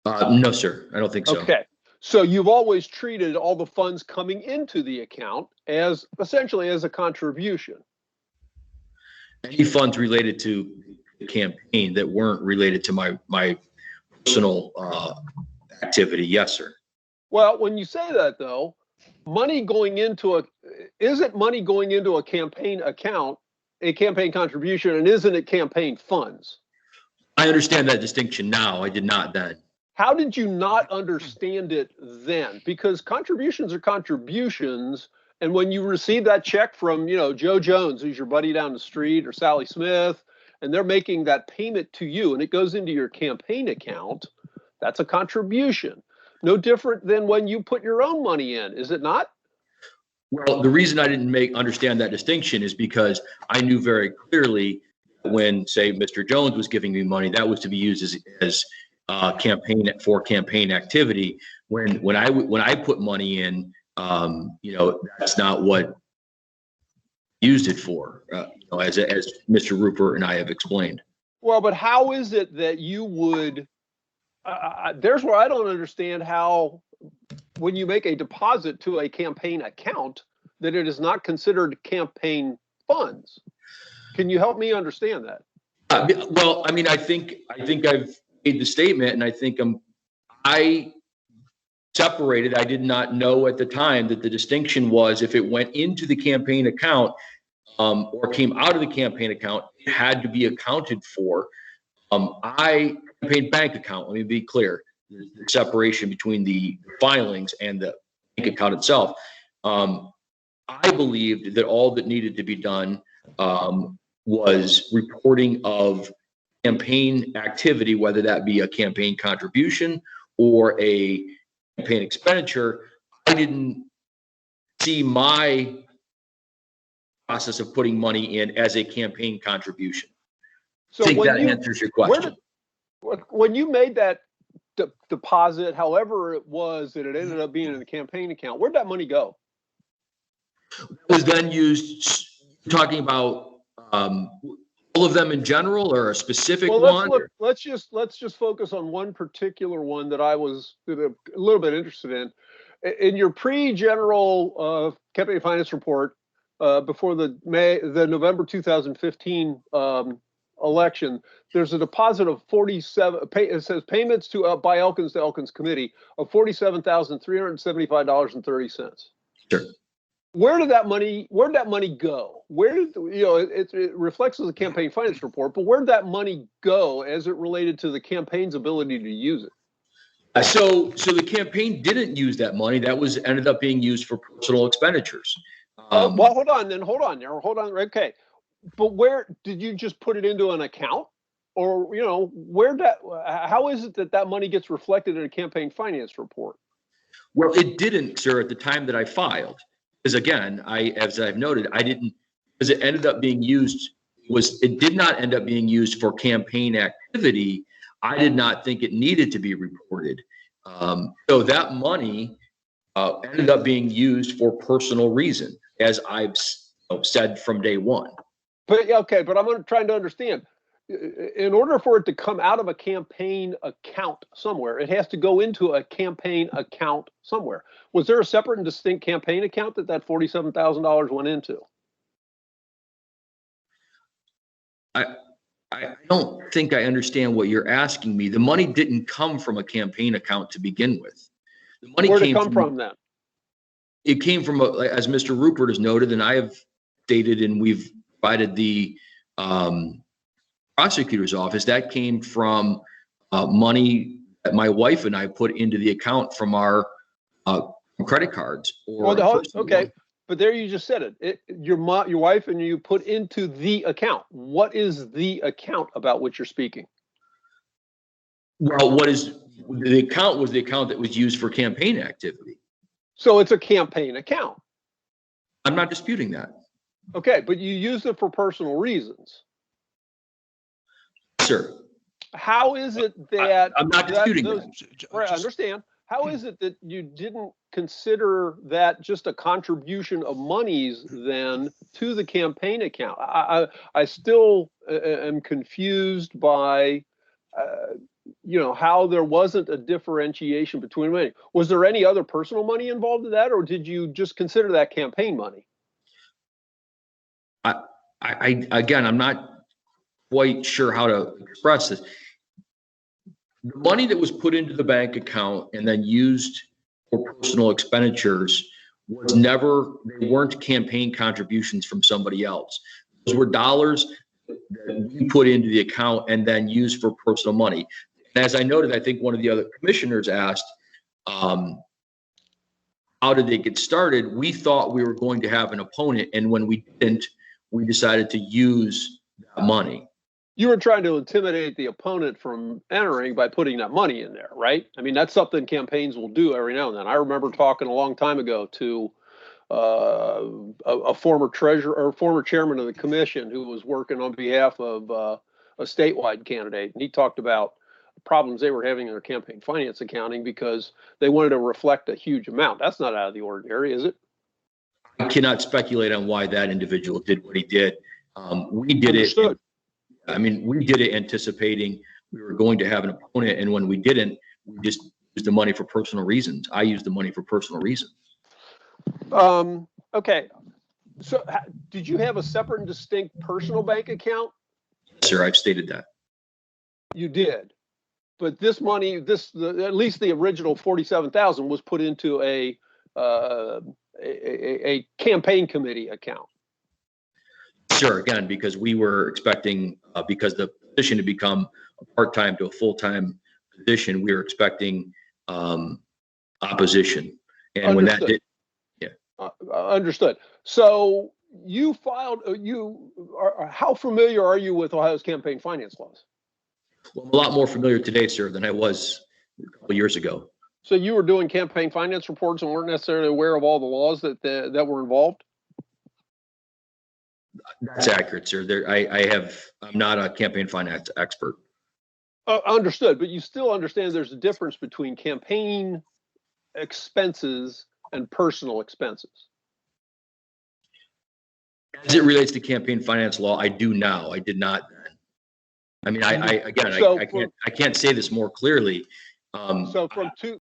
No, sir. I don't think so. Okay. So you've always treated all the funds coming into the account as essentially as a contribution. Any funds related to the campaign that weren't related to my personal activity, yes, sir. Well, when you say that, though, money going into a campaign account a campaign contribution, and isn't it campaign funds? I understand that distinction now. I did not then. How did you not understand it then? Because contributions are contributions, and when you receive that check from, Joe Jones, who's your buddy down the street, or Sally Smith, and they're making that payment to you, and it goes into your campaign account, that's a contribution. No different than when you put your own money in, is it not? Well, the reason I didn't understand that distinction is because I knew very clearly when, say, Mr. Jones was giving me money, that was to be used as campaign activity. When I put money in, that's not what I used it for. As Mr. Rupert and I have explained. Well, but how is it that you would? There's where I don't understand how, when you make a deposit to a campaign account, that it is not considered campaign funds. Can you help me understand that? Well, I mean, I think I've made the statement, and I think I separated. I did not know at the time that the distinction was if it went into the campaign account or came out of the campaign account, it had to be accounted for. Campaign bank account. Let me be clear: the separation between the filings and the bank account itself. I believed that all that needed to be done was reporting of campaign activity, whether that be a campaign contribution or a campaign expenditure. I didn't see my process of putting money in as a campaign contribution. So I think that answers your question. When you made that deposit, however it was that it ended up being in the campaign account, where'd that money go? It was then used, talking about all of them in general or a specific one? Let's just focus on one particular one that I was a little bit interested in. In your pre-general campaign finance report before the November 2015 election, there's a deposit of 47. It says payments by Elkins to Elkins Committee of $47,375.30. Sure. Where did that money go? Where did it reflects as a campaign finance report, but where did that money go as it related to the campaign's ability to use it? So the campaign didn't use that money. That ended up being used for personal expenditures. Well, hold on. Okay. But where did you just put it into an account, or how is it that money gets reflected in a campaign finance report? Well, it didn't, sir, at the time that I filed, because again, as I've noted, because it ended up being used. It did not end up being used for campaign activity. I did not think it needed to be reported. So that money ended up being used for personal reason, as I've said from day one. But okay, but I'm trying to understand. In order for it to come out of a campaign account somewhere, it has to go into a campaign account somewhere. Was there a separate and distinct campaign account that $47,000 went into? I don't think I understand what you're asking me. The money didn't come from a campaign account to begin with. The money Where'd it came come from then? It came from, as Mr. Rupert has noted, and I have stated, and we've provided the prosecutor's office, that came from money that my wife and I put into the account from our credit cards. Okay, but there you just said it. Your wife and you put into the account. What is the account about which you're speaking? Well, the account was the account that was used for campaign activity. So it's a campaign account. I'm not disputing that. Okay, but you used it for personal reasons. Sir. How is it that I'm not disputing that. Right, I understand. How is it that you didn't consider that just a contribution of monies then to the campaign account? I still am confused by how there wasn't a differentiation between money. Was there any other personal money involved in that, or did you just consider that campaign money? Again, I'm not quite sure how to express this. The money that was put into the bank account and then used for personal expenditures they weren't campaign contributions from somebody else. Those were dollars that we put into the account and then used for personal money. And as I noted, I think one of the other commissioners asked, how did they get started? We thought we were going to have an opponent, and when we didn't, we decided to use that money. You were trying to intimidate the opponent from entering by putting that money in there, right? I mean, that's something campaigns will do every now and then. I remember talking a long time ago to a former treasurer or former chairman of the commission who was working on behalf of a statewide candidate, and he talked about problems they were having in their campaign finance accounting because they wanted to reflect a huge amount. That's not out of the ordinary, is it? I cannot speculate on why that individual did what he did. We did Understood. it. We did it anticipating we were going to have an opponent, and when we didn't, we just used the money for personal reasons. I used the money for personal reasons. Okay. So did you have a separate and distinct personal bank account? Yes, sir, I've stated that. You did. But this money, at least the original 47,000 was put into a campaign committee account. Sure, again, because we were expecting, because the position to become a part-time to a full-time position, we were expecting opposition. And when that did, understood. So you filed, how familiar are you with Ohio's campaign finance laws? Well, I'm a lot more familiar today, sir, than I was a couple years ago. So you were doing campaign finance reports and weren't necessarily aware of all the laws that were involved? That's accurate, sir. I'm not a campaign finance expert. Understood, but you still understand there's a difference between campaign expenses and personal expenses. As it relates to campaign finance law, I do now. I did not then. I mean, I can't say this more clearly. So from